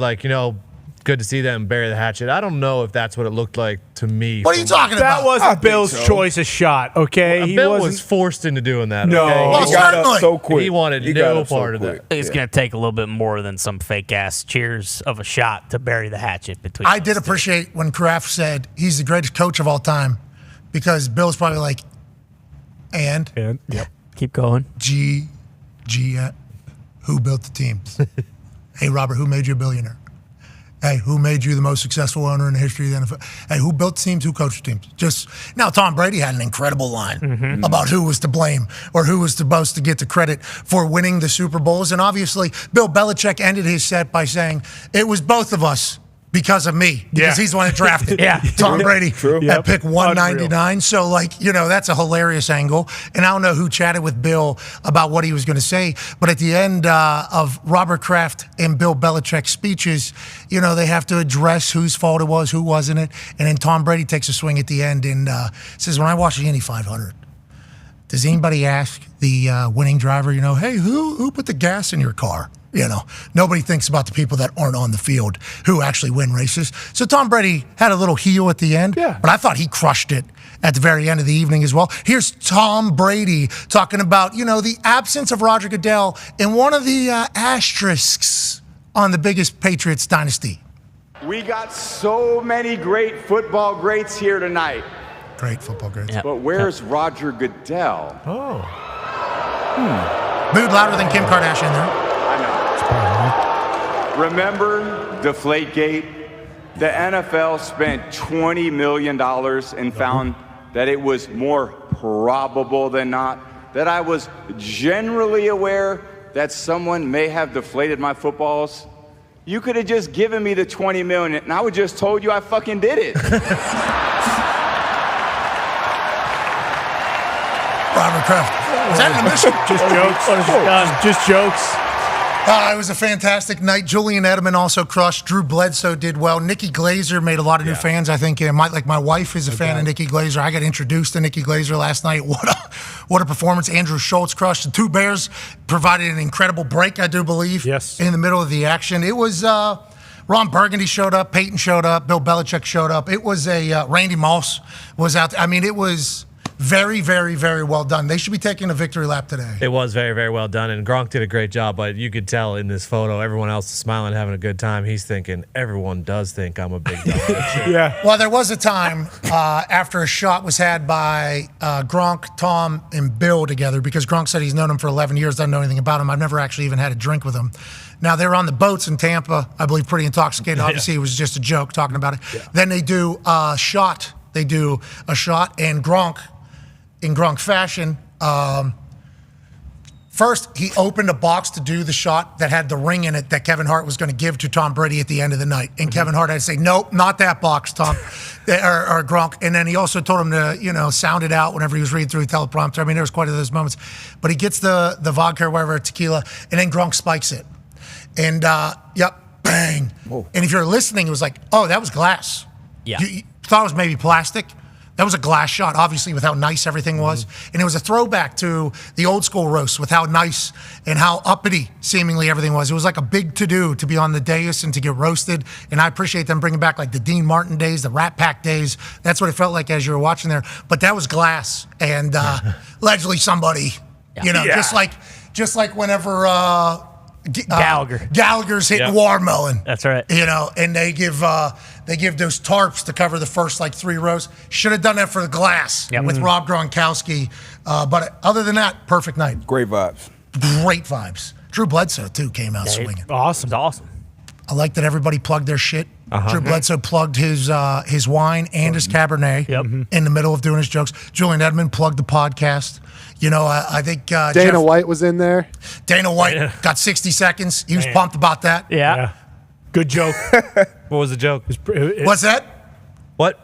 good to see them bury the hatchet. I don't know if that's what it looked like to me. What are you talking That about? wasn't Bill's choice of shot, okay? He Bill wasn't. was forced into doing that. No. okay? Well, He got certainly. up so quick. He wanted got no up so part of quick. that. It's going to take a little bit more than some fake ass cheers of a shot to bury the hatchet between. I those did two. appreciate when Kraft said he's the greatest coach of all time, because Bill's probably like, and Yep. Keep going. who built the teams? Hey, Robert, who made you a billionaire? Hey, who made you the most successful owner in the history of the NFL? Hey, who built teams? Who coached teams? Now, Tom Brady had an incredible line about who was to blame or who was supposed to get the credit for winning the Super Bowls. And obviously, Bill Belichick ended his set by saying, it was both of us because of me, because he's the one that drafted Tom Brady at pick 199. So, that's a hilarious angle. And I don't know who chatted with Bill about what he was going to say, but at the end of Robert Kraft and Bill Belichick's speeches, they have to address whose fault it was, who wasn't it. And then Tom Brady takes a swing at the end and says, when I watch the Indy 500, does anybody ask the winning driver, hey, who put the gas in your car? Nobody thinks about the people that aren't on the field who actually win races. So Tom Brady had a little heel at the end, but I thought he crushed it at the very end of the evening as well. Here's Tom Brady talking about, the absence of Roger Goodell and one of the asterisks on the biggest Patriots dynasty. We got so many great football greats here tonight. Great football greats. But where's Roger Goodell? Booed louder than Kim Kardashian there. Remember Deflategate? The NFL spent $20 million and found that it was more probable than not that I was generally aware that someone may have deflated my footballs. You could have just given me the $20 million and I would just told you I fucking did it. Robert Kraft. Is that an admission? Just jokes. It was a fantastic night. Julian Edelman also crushed. Drew Bledsoe did well. Nikki Glazer made a lot of new fans. I think my wife is a fan of Nikki Glazer. I got introduced to Nikki Glazer last night. What a performance. Andrew Schultz crushed. The two Bears provided an incredible break, I do believe, in the middle of the action. It was Ron Burgundy showed up. Peyton showed up. Bill Belichick showed up. It was Randy Moss was out there. I mean, it was very, very, very well done. They should be taking a victory lap today. It was very, very well done, and Gronk did a great job, but you could tell in this photo, everyone else is smiling, having a good time. He's thinking, everyone does think I'm a big dumb bitch. Well, there was a time after a shot was had by Gronk, Tom, and Bill together, because Gronk said he's known him for 11 years, doesn't know anything about him. I've never actually even had a drink with him. Now, they were on the boats in Tampa, I believe, pretty intoxicated. Obviously, it was just a joke talking about it. Then they do a shot. They do a shot, and Gronk, in Gronk fashion, first he opened a box to do the shot that had the ring in it that Kevin Hart was going to give to Tom Brady at the end of the night. And Kevin Hart had to say, nope, not that box, Tom, or Gronk. And then he also told him to, sound it out whenever he was reading through the teleprompter. I mean, there was quite a those moments. But he gets the vodka or whatever, tequila, and then Gronk spikes it. And, bang. Whoa. And if you're listening, it was like, oh, that was glass. Yeah. You thought it was maybe plastic. That was a glass shot, obviously, with how nice everything was. And it was a throwback to the old school roast with how nice and how uppity seemingly everything was. It was like a big to-do to be on the dais and to get roasted. And I appreciate them bringing back like the Dean Martin days, the Rat Pack days. That's what it felt like as you were watching there. But that was glass. And allegedly somebody, just like whenever Gallagher's hitting watermelon. That's right. You know, and they give those tarps to cover the first like 3 rows. Should have done that for the glass with Rob Gronkowski. But other than that, perfect night. Great vibes. Great vibes. Drew Bledsoe too came out swinging. Awesome. It's awesome. I like that everybody plugged their shit. Drew Bledsoe plugged his wine and his Cabernet in the middle of doing his jokes. Julian Edmond plugged the podcast. You know, I think Dana White was in there. Dana White got 60 seconds. He was pumped about that. Yeah. Good joke. What was the joke? What's that? What?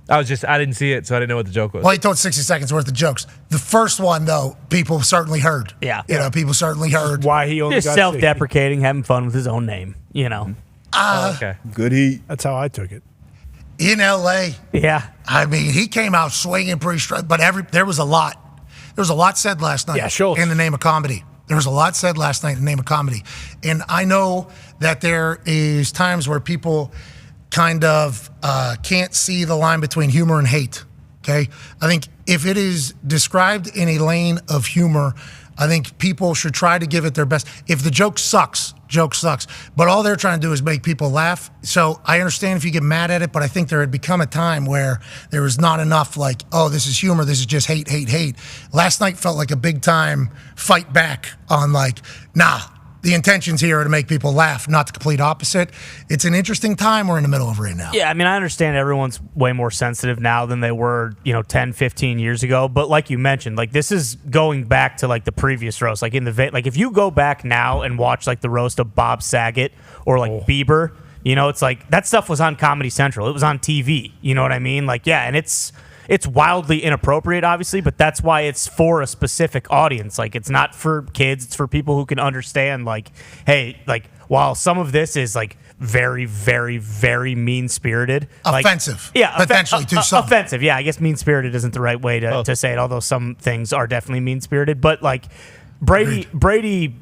I didn't see it, so I didn't know what the joke was. Well, he told 60 seconds worth of jokes. The first one, though, people certainly heard. Yeah. You know, people certainly heard. Why he only Just got self-deprecating, having fun with his own name, you know. Okay. Good heat. That's how I took it. In L.A., Yeah. I mean, he came out swinging pretty straight, but there was a lot. There was a lot said last night in the name of comedy. There was a lot said last night in the name of comedy. And I know that there is times where people kind of can't see the line between humor and hate, okay? I think if it is described in a lane of humor, I think people should try to give it their best. If the joke sucks. But all they're trying to do is make people laugh. So I understand if you get mad at it, but I think there had become a time where there was not enough like, oh, this is humor, this is just hate. Last night felt like a big time fight back on like, nah, the intentions here are to make people laugh, not the complete opposite. It's an interesting time we're in the middle of right now. Yeah, I mean, I understand everyone's way more sensitive now than they were, 10, 15 years ago. But like you mentioned, like this is going back to like the previous roast. Like like if you go back now and watch like the roast of Bob Saget or like Bieber, it's like that stuff was on Comedy Central. It was on TV. You know what I mean? Like, yeah, and it's wildly inappropriate, obviously, but that's why it's for a specific audience. Like, it's not for kids. It's for people who can understand, like, hey, like, while some of this is, like, very, very, very mean-spirited. Offensive. Like, yeah. Potentially, to some. Offensive, yeah. I guess mean-spirited isn't the right way to say it, although some things are definitely mean-spirited. But, like, Brady,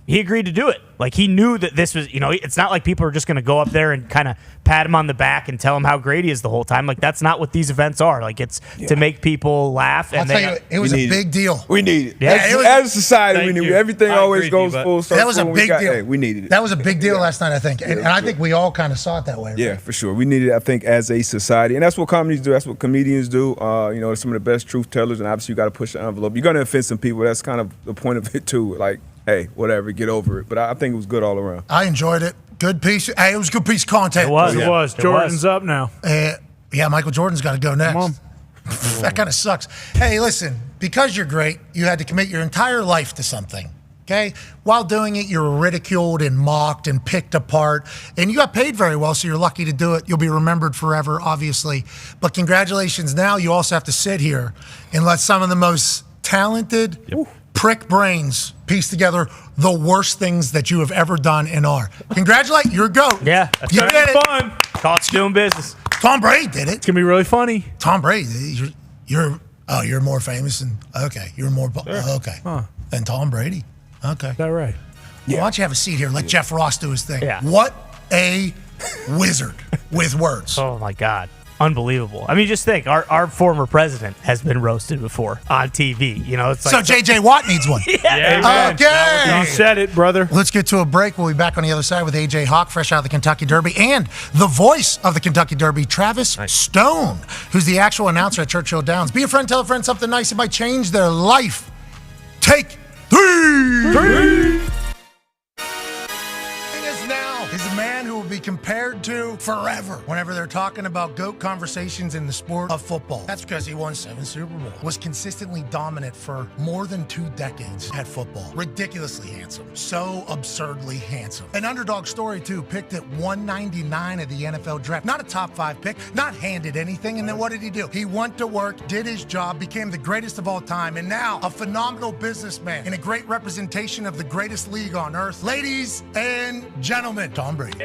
he agreed to do it. Like, he knew that this was, it's not like people are just going to go up there and kind of pat him on the back and tell him how great he is the whole time. Like, that's not what these events are. Like, it's to make people laugh. I'll tell you, it was a big deal. We need it. Yeah, as a society, we need it. Everything always goes full circle. That was a big deal. Hey, we needed it. That was a big deal last night, I think. And I think we all kind of saw it that way. Right? Yeah, for sure. We needed it, I think, as a society. And that's what comedies do. That's what comedians do. Some of the best truth tellers. And obviously, you got to push the envelope. You're going to offend some people. That's kind of the point of it, too. Like, hey, whatever, get over it. But I think it was good all around. I enjoyed it. Good piece. Hey, it was a good piece of content. It was. Jordan's up now. Yeah, Michael Jordan's got to go next. Come on. That kind of sucks. Hey, listen, because you're great, you had to commit your entire life to something, okay? While doing it, you were ridiculed and mocked and picked apart, and you got paid very well, so you're lucky to do it. You'll be remembered forever, obviously. But congratulations. Now you also have to sit here and let some of the most talented prick brains piece together the worst things that you have ever done and are. Congratulate, you're a GOAT. Yeah, that's you did it. Fun. Cost doing business. Tom Brady did it. It's gonna be really funny. Tom Brady, you're more famous and you're more than Tom Brady. Okay, is that right? Yeah. Why don't you have a seat here? Let Jeff Ross do his thing. Yeah. What a wizard with words. Oh my God. Unbelievable. I mean, just think, our former president has been roasted before on TV. It's like so JJ Watt needs one. Yeah. Okay. You said it, brother. Let's get to a break. We'll be back on the other side with AJ Hawk, fresh out of the Kentucky Derby, and the voice of the Kentucky Derby, Travis Stone, who's the actual announcer at Churchill Downs. Be a friend, tell a friend something nice. It might change their life. Take three. Is a man who will be compared to forever whenever they're talking about GOAT conversations in the sport of football. That's because he won 7 Super Bowls, was consistently dominant for more than 2 decades at football. Ridiculously handsome. So absurdly handsome. An underdog story, too, picked at 199 of the NFL draft. Not a top 5 pick, not handed anything. And then what did he do? He went to work, did his job, became the greatest of all time, and now a phenomenal businessman and a great representation of the greatest league on earth. Ladies and gentlemen, Tom Brady.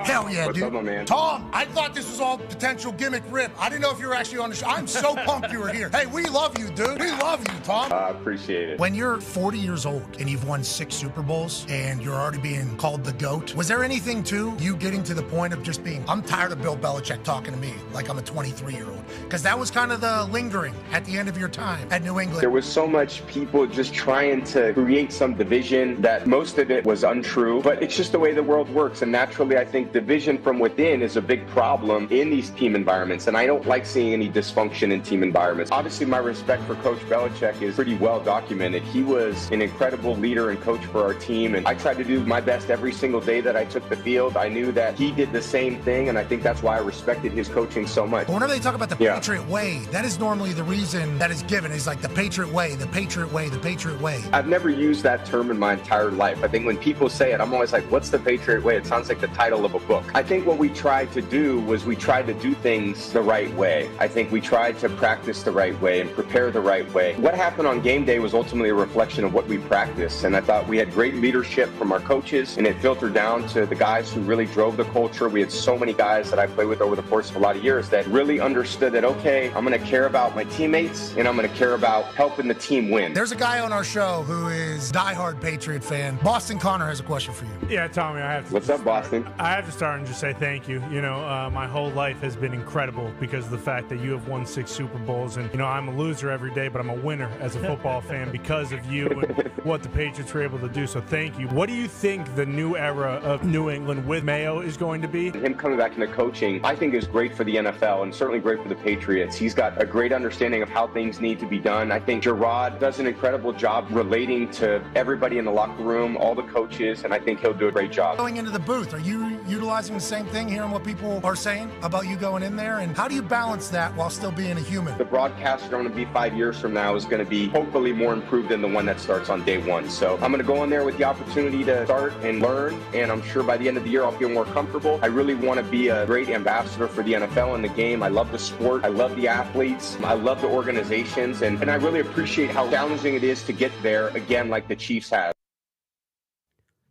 Hell yeah, What's dude. up, my man? Tom, I thought this was all potential gimmick rip. I didn't know if you were actually on the show. I'm so pumped you were here. Hey, we love you, dude. We love you, Tom. I appreciate it. When you're 40 years old and you've won 6 Super Bowls and you're already being called the GOAT, was there anything to you getting to the point of just being, I'm tired of Bill Belichick talking to me like I'm a 23-year-old? Because that was kind of the lingering at the end of your time at New England. There was so much people just trying to create some division that most of it was untrue, but it's just the way the world works. And naturally, I think division from within is a big problem in these team environments. And I don't like seeing any dysfunction in team environments. Obviously, my respect for Coach Belichick is pretty well documented. He was an incredible leader and coach for our team. And I tried to do my best every single day that I took the field. I knew that he did the same thing. And I think that's why I respected his coaching so much. But whenever they talk about the Patriot way, that is normally the reason that is given is like the Patriot way, the Patriot way, the Patriot way. I've never used that term in my entire life. I think when people say it, I'm always like, what's the Patriot way? It sounds like the title of a book. I think what we tried to do was we tried to do things the right way. I think we tried to practice the right way and prepare the right way. What happened on game day was ultimately a reflection of what we practiced. And I thought we had great leadership from our coaches, and it filtered down to the guys who really drove the culture. We had so many guys that I played with over the course of a lot of years that really understood that, okay, I'm going to care about my teammates and I'm going to care about helping the team win. There's a guy on our show who is diehard Patriot fan. Boston Connor has a question for you. Yeah, Tommy, I have to. What's up, Boston? I have to start and just say thank you. You know, my whole life has been incredible because of the fact that you have won 6 Super Bowls. And, you know, I'm a loser every day, but I'm a winner as a football fan because of you and what the Patriots were able to do. So thank you. What do you think the new era of New England with Mayo is going to be? Him coming back into coaching, I think is great for the NFL and certainly great for the Patriots. He's got a great understanding of how things need to be done. I think Gerard does an incredible job relating to everybody in the locker room, all the coaches, and I think he'll do a great job. Going into the booth, are you utilizing the same thing, hearing what people are saying about you going in there? And how do you balance that while still being a human? The broadcast going to be 5 years from now is going to be hopefully more improved than the one that starts on day one. So I'm going to go in there with the opportunity to start and learn, and I'm sure by the end of the year I'll feel more comfortable. I really want to be a great ambassador for the NFL and the game. I love the sport. I love the athletes. I love the organizations, and I really appreciate how challenging it is to get there, again, like the Chiefs have.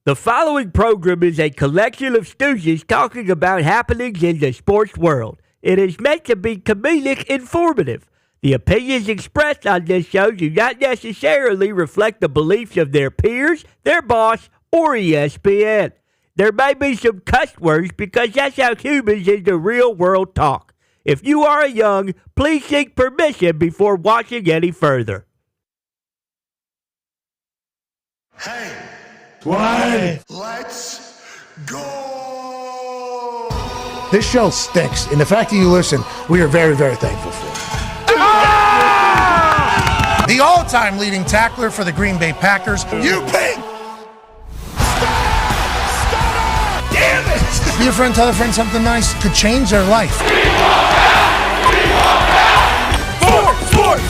The following program is a collection of stooges talking about happenings in the sports world. It is meant to be comedic informative. The opinions expressed on this show do not necessarily reflect the beliefs of their peers, their boss, or ESPN. There may be some cuss words because that's how humans in the real world talk. If you are young, please seek permission before watching any further. Hey, Why? let's go. This show stinks, and the fact that you listen, we are very, very thankful for. The all-time leading tackler for the Green Bay Packers, you pig! Damn it! Be a friend, tell a friend something nice could change their life. Sport!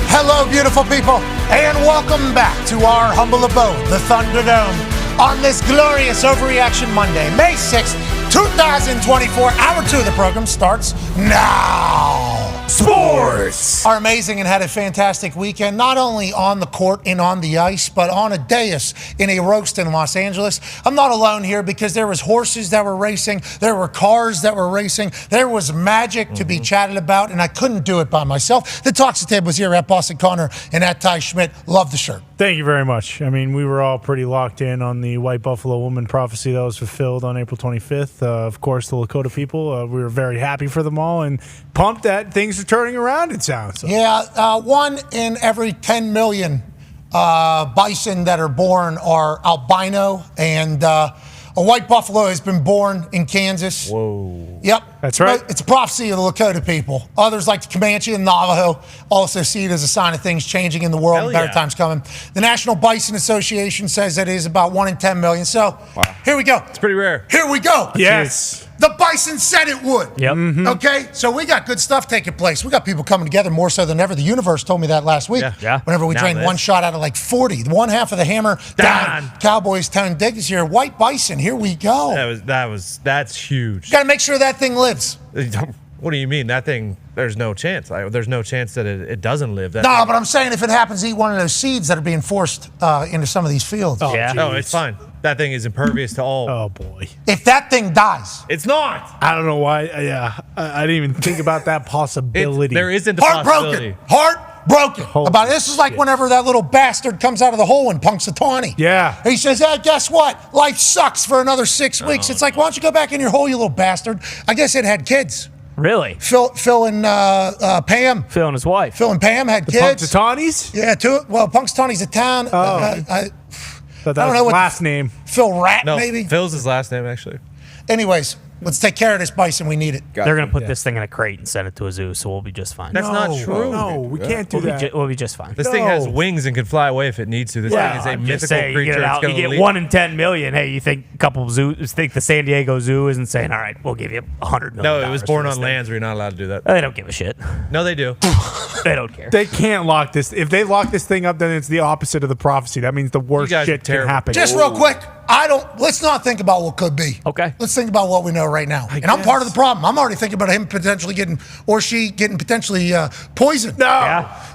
Hello, beautiful people, and welcome back to our humble abode, the Thunderdome, on this glorious Overreaction Monday, May 6th, 2024. Hour 2 of the program starts now. Sports are amazing and had a fantastic weekend, not only on the court and on the ice, but on a dais in a roast in Los Angeles. I'm not alone here because there was horses that were racing, there were cars that were racing, there was magic to be chatted about, and I couldn't do it by myself. The Toxic Tape was here at Boston Connor and at Ty Schmidt. Love the shirt. Thank you very much. I mean, we were all pretty locked in on the White Buffalo Woman prophecy that was fulfilled on April 25th. Of course, the Lakota people, we were very happy for them all and pumped that things are turning around, it sounds. Yeah, 1 in every 10 million bison that are born are albino, and a white buffalo has been born in Kansas. Whoa. Yep. That's right. But it's a prophecy of the Lakota people. Others, like the Comanche and Navajo, also see it as a sign of things changing in the world and better times coming. The National Bison Association says that it is about 1 in 10 million. So here we go. It's pretty rare. Here we go. Yes. The bison said it would. Yep. Mm-hmm. Okay, so we got good stuff taking place. We got people coming together more so than ever. The universe told me that last week. Yeah. Whenever we Now trained this. one shot out of like 40. One half of the hammer Dahn. down. Cowboys tone dig this year. White bison, here we go. That's huge. Got to make sure that thing lives. What do you mean? That thing, there's no chance. There's no chance that it doesn't live. No, but I'm saying if it happens to eat one of those seeds that are being forced into some of these fields. No, it's fine. That thing is impervious to all. Oh boy. If that thing dies, It's not. I don't know why. Yeah, I didn't even think about that possibility. There isn't a possibility. Heartbroken about it. This is like whenever that little bastard comes out of the hole in Punxsutawney. Yeah. He says, hey, guess what? Life sucks for another 6 weeks. It's like, why don't you go back in your hole, you little bastard? I guess it had kids. Really? Phil and Pam. Phil and his wife. Phil and Pam had kids. Punxsutawney's? Yeah, two. Well, Punxsutawney's a town. I But don't know what last name. Phil Rat, No, maybe? Phil's his last name, actually. Anyways, let's take care of this bison. We need it. They're going to put this thing in a crate and send it to a zoo, so we'll be just fine. That's not true. No, we can't do that. We'll be just fine. This thing has wings and can fly away if it needs to. This thing is a I'm just mythical saying, creature. You get, it It's out, gonna you get leap. 1 in 10 million. Hey, you think a couple zoos, think the San Diego Zoo isn't saying, all right, we'll give you $100 million. No, it was born for on this lands where you're not allowed to do that. thing. They don't give a shit. No, they do. They don't care. They can't lock this. If they lock this thing up, then it's the opposite of the prophecy. That means the worst guys shit are can terrible. happen. Just real quick, let's not think about what could be. Okay. Let's think about what we know right now. And I'm part of the problem. I'm already thinking about him potentially getting, or she getting potentially poisoned. No.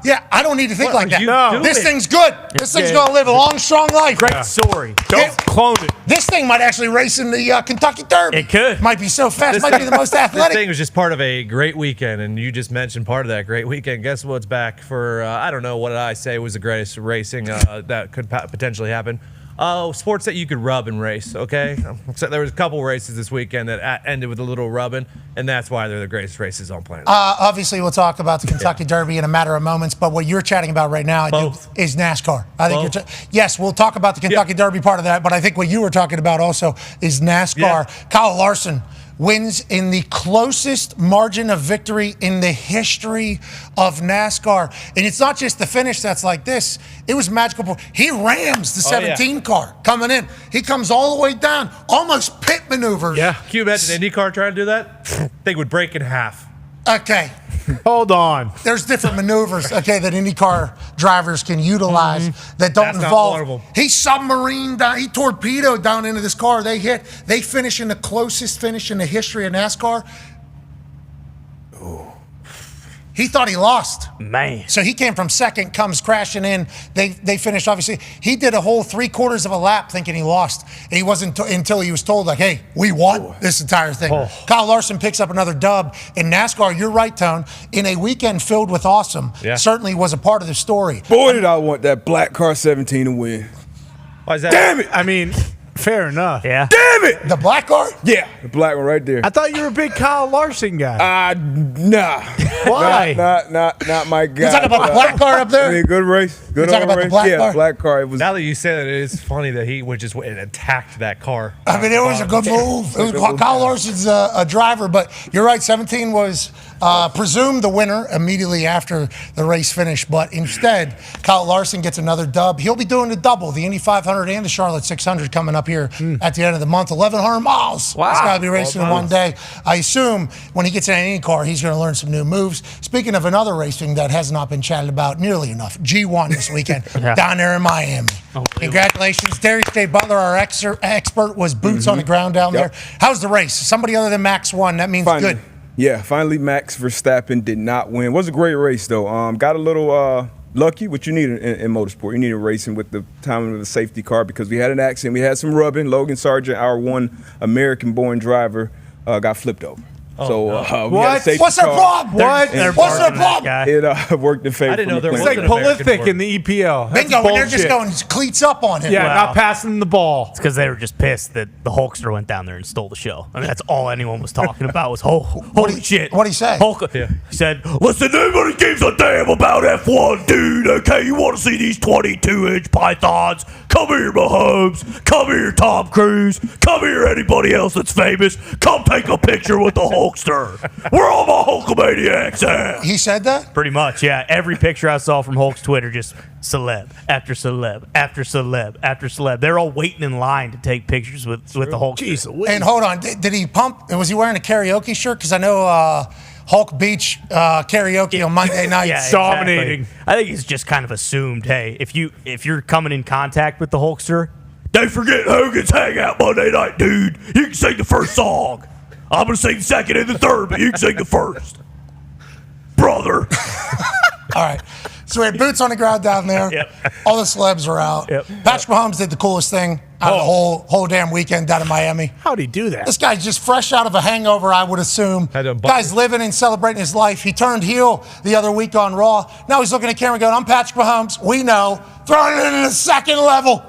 Yeah, I don't need to think What like are that. you This doing? thing's good. This thing's going to live a long, strong life. Great story. Don't clone it. This thing might actually race in the Kentucky Derby. It could. Might be so fast. Might be the most This athletic. thing was just part of a great weekend, and you just mentioned part of that great weekend. Guess what's back for, I don't know what did I say was the greatest racing that could potentially happen. Sports that you could rub and race, okay? So there was a couple races this weekend that ended with a little rubbing, and that's why they're the greatest races on planet. Obviously, we'll talk about the Kentucky Derby in a matter of moments, but what you're chatting about right now is NASCAR. I think yes, we'll talk about the Kentucky Derby part of that, but I think what you were talking about also is NASCAR. Yeah. Kyle Larson wins in the closest margin of victory in the history of NASCAR. And it's not just the finish that's like this. It was magical. He rams the 17 car coming in. He comes all the way down, almost pit maneuvers. Yeah. Can you imagine IndyCar trying to do that? Thing would break in half. Okay. Hold on. There's different maneuvers, that IndyCar drivers can utilize that don't That's not one of involve. them. He submarined down, he torpedoed down into this car. They finish in the closest finish in the history of NASCAR. He thought he lost. Man. So he came from second, comes crashing in. They finished, obviously. He did a whole 3/4 of a lap thinking he lost. And he wasn't until he was told, like, hey, we won this entire thing. Kyle Larson picks up another dub. In NASCAR, you're right, Tone, in a weekend filled with awesome, certainly was a part of the story. Boy, did I want that black car 17 to win. Why is that? Damn it! I mean, fair enough. Yeah. Damn it! The black car? Yeah, the black one right there. I thought you were a big Kyle Larson guy. Nah. Why? Not my guy. You talking about the black car up there? I mean, good race. Good You talking old about the race. black Yeah, car? black car. It was. Now that you say that, it is funny that he would just went and attacked that car. I mean, it was a good move. It was Kyle Larson's a driver, but you're right. 17 was presumed the winner immediately after the race finished, but instead, Kyle Larson gets another dub. He'll be doing the double, the Indy 500 and the Charlotte 600 coming up here at the end of the month. 1,100 miles. Wow. He's got to be racing in one day. I assume when he gets in any car, he's going to learn some new moves. Speaking of another racing that has not been chatted about nearly enough, G1 this weekend down there in Miami. Congratulations. Darius J. Butler, our expert, was boots on the ground down there. How's the race? Somebody other than Max won. That means good. Yeah, finally Max Verstappen did not win. It was a great race, though. Got a little lucky, what you need in motorsport. You need a racing with the timing of the safety car because we had an accident. We had some rubbing. Logan Sargent, our one American-born driver, got flipped over. What? What's their problem? What's their problem? It worked in favor. I didn't know there was It's like prolific in the EPL. That's Bingo, and they're just bullshit. going cleats up on him. Yeah, not passing him the ball. It's because they were just pissed that the Hulkster went down there and stole the show. I mean, that's all anyone was talking about was, holy shit. What'd he say? Hulk, he said, listen, nobody gives a damn about F1, dude, okay? You want to see these 22-inch pythons? Come here, Mahomes. Come here, Tom Cruise. Come here, anybody else that's famous. Come take a picture with the Hulkster. Where all my Hulkamaniacs at? He said that? Pretty much, yeah. Every picture I saw from Hulk's Twitter, just celeb after celeb after celeb after celeb. They're all waiting in line to take pictures with the Hulk. And hold on, did he pump? Was he wearing a karaoke shirt? Because I know Hulk Beach karaoke on Monday nights. Yeah, Dominating. Exactly. I think it's just kind of assumed, hey, if you're coming in contact with the Hulkster, don't forget Hogan's Hangout Monday night, dude. You can sing the first song. I'm going to sing the second and the third, but you can sing the first. Brother. All right. So we had boots on the ground down there. Yep. All the celebs were out. Yep. Patrick Mahomes did the coolest thing out of the whole damn weekend down in Miami. How'd he do that? This guy's just fresh out of a hangover, I would assume. Guy's living and celebrating his life. He turned heel the other week on Raw. Now he's looking at camera going, I'm Patrick Mahomes. We know. Throwing it into the second level.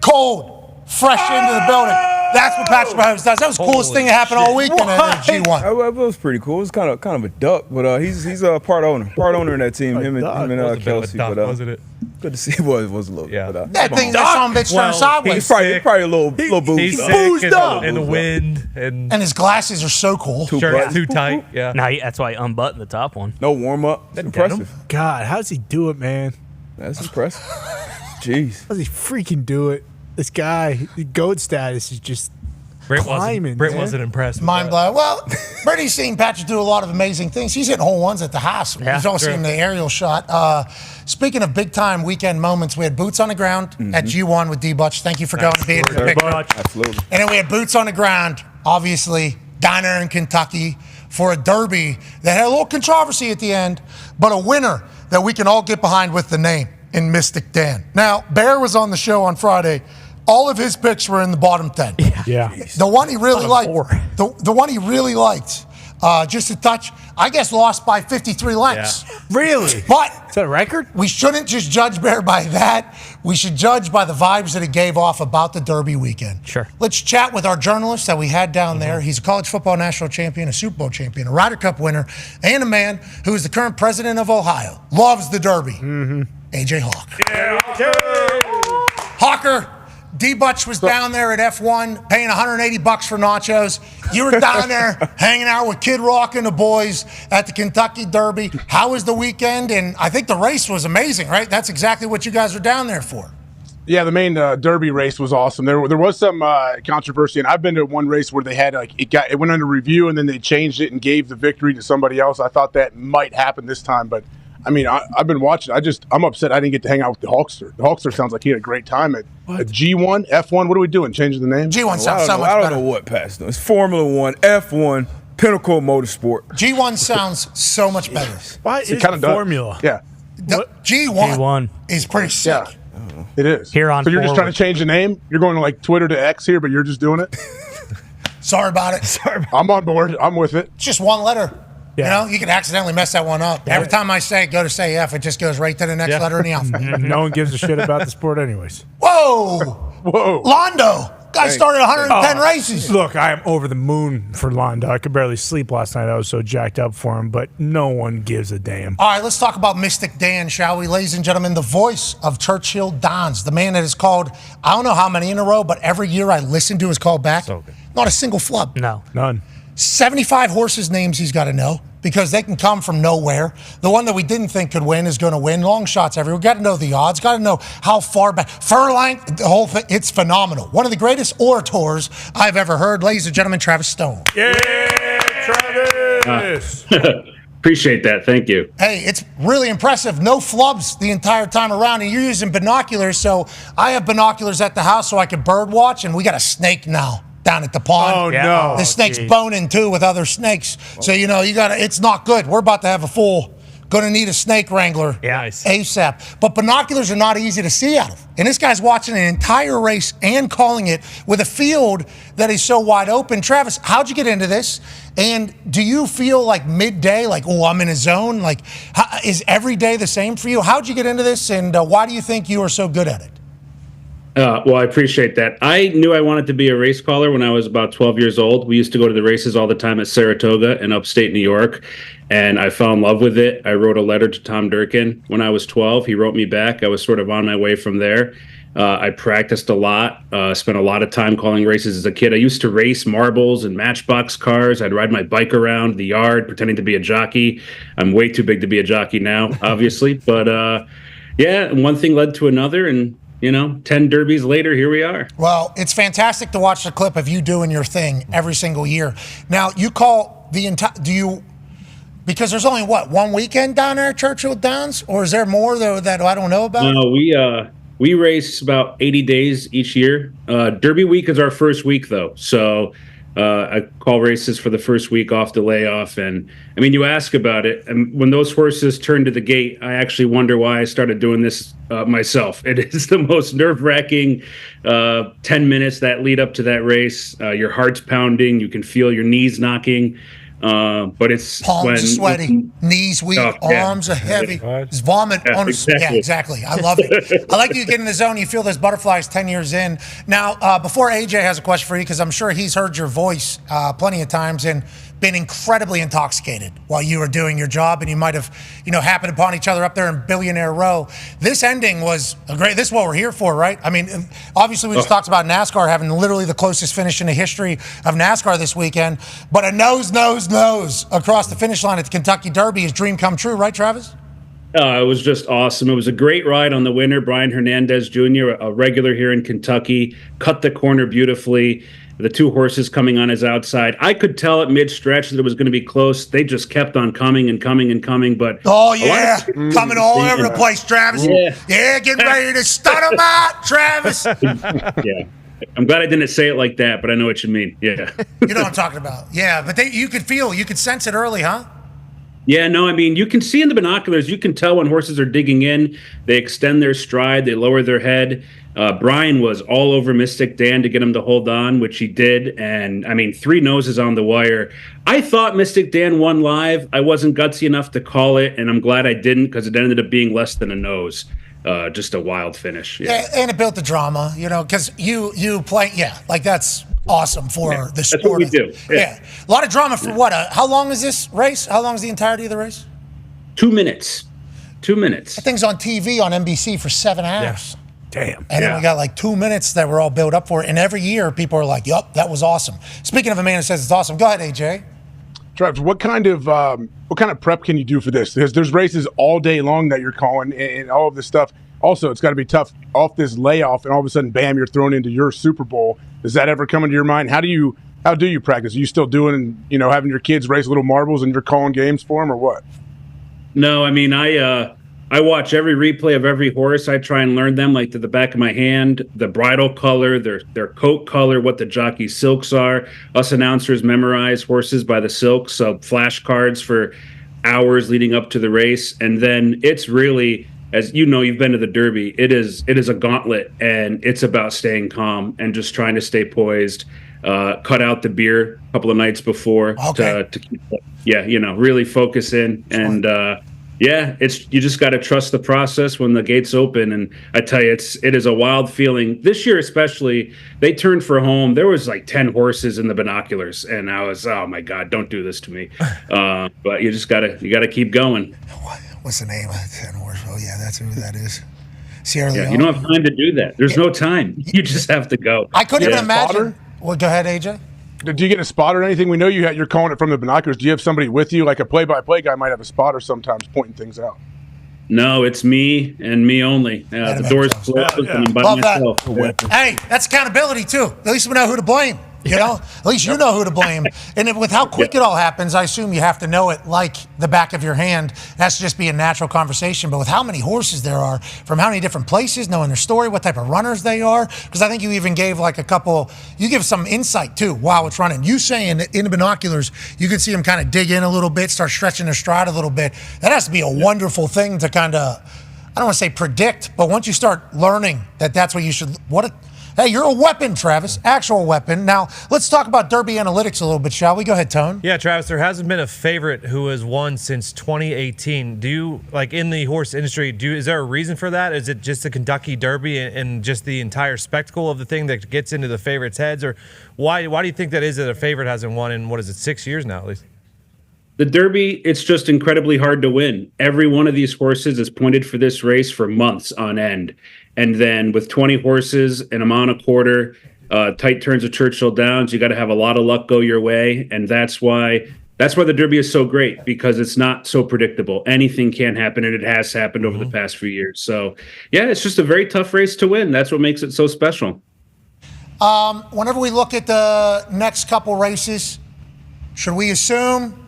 Cold. Fresh into the building. That's what Patrick Mahomes does. That was the coolest thing that happened all weekend in G1. It was pretty cool. It was kind of a duck, but he's a part owner in that team. Him and Kelsey. Wasn't it? Good to see. It was a little. Yeah. But, that thing, that son of a bitch turned sideways. He's probably a little boozed. He's up. boozed up in the wind, and his glasses are so cool. Shirt's too tight. Yeah. Now that's why he unbuttoned the top one. No warm up. That's impressive. God, how does he do it, man? That's impressive. Jeez. How does he freaking do it? This guy, the GOAT status is just climbing. Britt wasn't impressed. Mind blowing. Well, Brittany's seen Patrick do a lot of amazing things. He's hitting hole ones at the house. Yeah, He's also seen the aerial shot. Speaking of big time weekend moments, we had boots on the ground at G1 with D Butch. Thank you for going to be in the picture. Absolutely. And then we had boots on the ground, obviously, down there in Kentucky for a derby that had a little controversy at the end, but a winner that we can all get behind with the name in Mystic Dan. Now, Bear was on the show on Friday. All of his picks were in the bottom 10. Yeah. The one he really liked, the one he really liked, just a touch, I guess lost by 53 lengths. Yeah. Really? But is that a record? We shouldn't just judge Bear by that. We should judge by the vibes that it gave off about the Derby weekend. Sure. Let's chat with our journalist that we had down there. He's a college football national champion, a Super Bowl champion, a Ryder Cup winner, and a man who is the current president of Ohio. Loves the Derby. AJ Hawk. Yeah. Hawker. D-Butch was down there at F1 paying $180 for nachos. You were down there hanging out with Kid Rock and the boys at the Kentucky Derby. How was the weekend? And I think the race was amazing, right? That's exactly what you guys were down there for. Yeah, the main Derby race was awesome. There was some controversy, and I've been to one race where they had it went under review, and then they changed it and gave the victory to somebody else. I thought that might happen this time, but I mean, I've been watching. I'm upset I didn't get to hang out with the Hulkster. The Hulkster sounds like he had a great time at G1, F1. What are we doing? Changing the name? G1 sounds so much better. better. I don't know what past them. It's Formula One, F1, Pinnacle Motorsport. G1 sounds so much better. Why is it kind of formula? Yeah. G1 is pretty sick. Yeah. It is. Here on so you're just trying to change the name? You're going to like Twitter to X here, but you're just doing it? Sorry about it. I'm on board. I'm with it. It's just one letter. Yeah. You know, you can accidentally mess that one up. Every time I go to say F, it just goes right to the next letter in the alphabet. No one gives a shit about the sport anyways. Whoa! Londo! Guy started 110 races. Look, I am over the moon for Londo. I could barely sleep last night. I was so jacked up for him, but no one gives a damn. All right, let's talk about Mystic Dan, shall we? Ladies and gentlemen, the voice of Churchill Dons, the man that has called, I don't know how many in a row, but every year I listen to his call back. So good. Not a single flub. No. None. 75 horses' names he's got to know because they can come from nowhere. The one that we didn't think could win is going to win. Long shots everywhere. Got to know the odds. Got to know how far back. Furlong, the whole thing, it's phenomenal. One of the greatest orators I've ever heard. Ladies and gentlemen, Travis Stone. Yeah, Travis. Appreciate that. Thank you. Hey, it's really impressive. No flubs the entire time around, and you're using binoculars. So I have binoculars at the house so I can bird watch, and we got a snake now down at the pond. Oh, no. The snake's boning, too, with other snakes. So, you got to, it's not good. We're about to have a going to need a snake wrangler ASAP. But binoculars are not easy to see out of. And this guy's watching an entire race and calling it with a field that is so wide open. Travis, how'd you get into this? And do you feel like midday, like, I'm in a zone? Like, is every day the same for you? How'd you get into this, and why do you think you are so good at it? Well, I appreciate that. I knew I wanted to be a race caller when I was about 12 years old. We used to go to the races all the time at Saratoga in upstate New York, and I fell in love with it. I wrote a letter to Tom Durkin when I was 12. He wrote me back. I was sort of on my way from there. I practiced a lot, spent a lot of time calling races as a kid. I used to race marbles and matchbox cars. I'd ride my bike around the yard pretending to be a jockey. I'm way too big to be a jockey now, obviously. But, one thing led to another, and 10 derbies later, here we are. Well, it's fantastic to watch the clip of you doing your thing every single year. Now, you call the entire, because there's only, one weekend down there at Churchill Downs? Or is there more, though, that I don't know about? No, we race about 80 days each year. Derby week is our first week, though. So I call races for the first week off the layoff. And I mean, you ask about it. And when those horses turn to the gate, I actually wonder why I started doing this myself. It is the most nerve-wracking 10 minutes that lead up to that race. Your heart's pounding. You can feel your knees knocking. But it's palms are sweaty, knees weak, arms are heavy. His vomit on his yeah, exactly. I love it. I like you get in the zone. You feel those butterflies 10 years in. Now, before AJ has a question for you, because I'm sure he's heard your voice plenty of times and been incredibly intoxicated while you were doing your job, and you might have, happened upon each other up there in Billionaire Row. This ending was a great. This is what we're here for, right? I mean, obviously we just talked about NASCAR having literally the closest finish in the history of NASCAR this weekend, but a nose across the finish line at the Kentucky Derby is dream come true, right, Travis? It was just awesome. It was a great ride on the winner, Brian Hernandez Jr., a regular here in Kentucky, cut the corner beautifully. The two horses coming on his outside. I could tell at mid-stretch that it was going to be close. They just kept on coming and coming and coming. But coming all over the place, Travis. Yeah, getting ready to stun them out, Travis. Yeah. I'm glad I didn't say it like that, but I know what you mean. Yeah. You know what I'm talking about. Yeah, but you could sense it early, huh? Yeah, no, I mean, you can see in the binoculars, you can tell when horses are digging in. They extend their stride, they lower their head. Brian was all over Mystic Dan to get him to hold on, which he did. And, I mean, 3 noses on the wire. I thought Mystic Dan won live. I wasn't gutsy enough to call it, and I'm glad I didn't because it ended up being less than a nose. Just a wild finish. Yeah, and it built the drama, because you play, like that's awesome for the sport. That's what we do. Yeah. A lot of drama for what? How long is this race? How long is the entirety of the race? 2 minutes. 2 minutes. That thing's on TV on NBC for 7 hours. Yeah. Damn. And then we got like 2 minutes that were all built up for it. And every year people are like, yup, that was awesome. Speaking of a man who says it's awesome, go ahead, AJ. Travis, what kind of prep can you do for this? Because there's races all day long that you're calling and all of this stuff. Also, it's got to be tough off this layoff, and all of a sudden, bam, you're thrown into your Super Bowl. Does that ever come into your mind? How do you practice? Are you still doing, having your kids race little marbles and you're calling games for them, or what? No, I mean, I watch every replay of every horse. I try and learn them like to the back of my hand, the bridle color, their coat color, what the jockey's silks are. Us announcers memorize horses by the silks, so flashcards for hours leading up to the race. And then it's really, as you know, you've been to the Derby, it is a gauntlet, and it's about staying calm and just trying to stay poised. Cut out the beer a couple of nights before to keep, really focus in. And you just got to trust the process when the gates open. And I tell you, it is a wild feeling. This year especially, they turned for home. There was like 10 horses in the binoculars, and I was, oh my God, don't do this to me. But you just gotta keep going. What's the name of that 10 horse? Oh yeah, that's who that is. Sierra Leone. You don't have time to do that. There's no time. You just have to go. I couldn't even imagine. Well, go ahead, AJ. Do you get a spotter or anything? We know you're calling it from the binoculars. Do you have somebody with you? Like a play-by-play guy might have a spotter sometimes pointing things out. No, it's me and me only. The door's closed and I'm by myself. Hey, that's accountability too. At least we know who to blame. At least you know who to blame. And with how quick it all happens, I assume you have to know it like the back of your hand. It has to just be a natural conversation. But with how many horses there are from how many different places, knowing their story, what type of runners they are, because I think you even gave you give some insight too while it's running. You saying that in the binoculars, you can see them kind of dig in a little bit, start stretching their stride a little bit. That has to be a wonderful thing to kind of, I don't want to say predict, but once you start learning that's what you should, hey, you're a weapon, Travis. Actual weapon. Now, let's talk about Derby analytics a little bit, shall we? Go ahead, Tone. Yeah, Travis, there hasn't been a favorite who has won since 2018. Do you, in the horse industry, is there a reason for that? Is it just the Kentucky Derby and just the entire spectacle of the thing that gets into the favorites' heads? Or why do you think that is that a favorite hasn't won in, 6 years now at least? The Derby, it's just incredibly hard to win. Every one of these horses is pointed for this race for months on end. And then with 20 horses and a mile and a quarter, tight turns of Churchill Downs, you got to have a lot of luck go your way. And that's why the Derby is so great, because it's not so predictable. Anything can happen, and it has happened over the past few years. So, yeah, it's just a very tough race to win. That's what makes it so special. Whenever we look at the next couple races, should we assume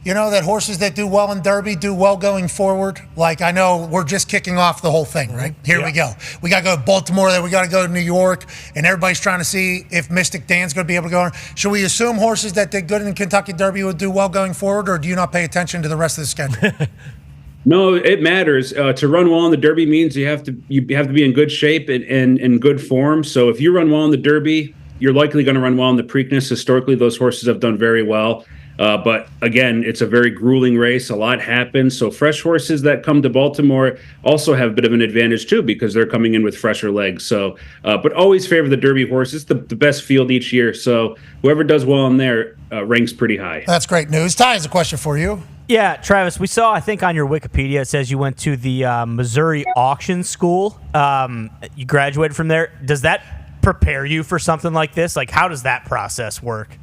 that horses that do well in Derby do well going forward? Like, I know we're just kicking off the whole thing, right? Here we go. We got to go to Baltimore, then we got to go to New York, and everybody's trying to see if Mystic Dan's going to be able to go. Should we assume horses that did good in the Kentucky Derby would do well going forward, or do you not pay attention to the rest of the schedule? No, it matters. To run well in the Derby means you have to be in good shape and in good form. So if you run well in the Derby, you're likely going to run well in the Preakness. Historically, those horses have done very well. But again, it's a very grueling race. A lot happens. So fresh horses that come to Baltimore also have a bit of an advantage too, because they're coming in with fresher legs. So, but always favor the Derby horses, the best field each year. So whoever does well in there ranks pretty high. That's great news. Ty has a question for you. Yeah, Travis, we saw, I think on your Wikipedia, it says you went to the Missouri Auction School. You graduated from there. Does that prepare you for something like this? Like, how does that process work?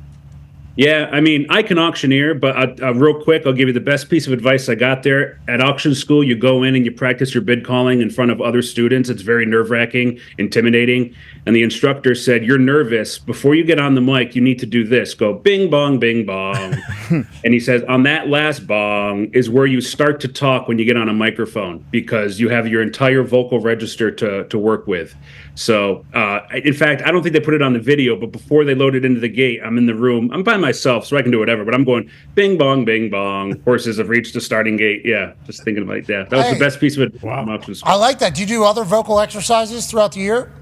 Yeah, I mean, I can auctioneer, but real quick, I'll give you the best piece of advice I got there. At auction school, you go in and you practice your bid calling in front of other students. It's very nerve-wracking, intimidating. And the instructor said, you're nervous. Before you get on the mic, you need to do this. Go bing, bong, bing, bong. And he says, on that last bong is where you start to talk when you get on a microphone, because you have your entire vocal register to work with. So, in fact, I don't think they put it on the video, but before they load it into the gate, I'm in the room. I'm by myself, so I can do whatever, but I'm going bing, bong, bing, bong. Horses have reached the starting gate. Yeah, just thinking about that. That was the best piece of it. Wow. I like that. Do you do other vocal exercises throughout the year?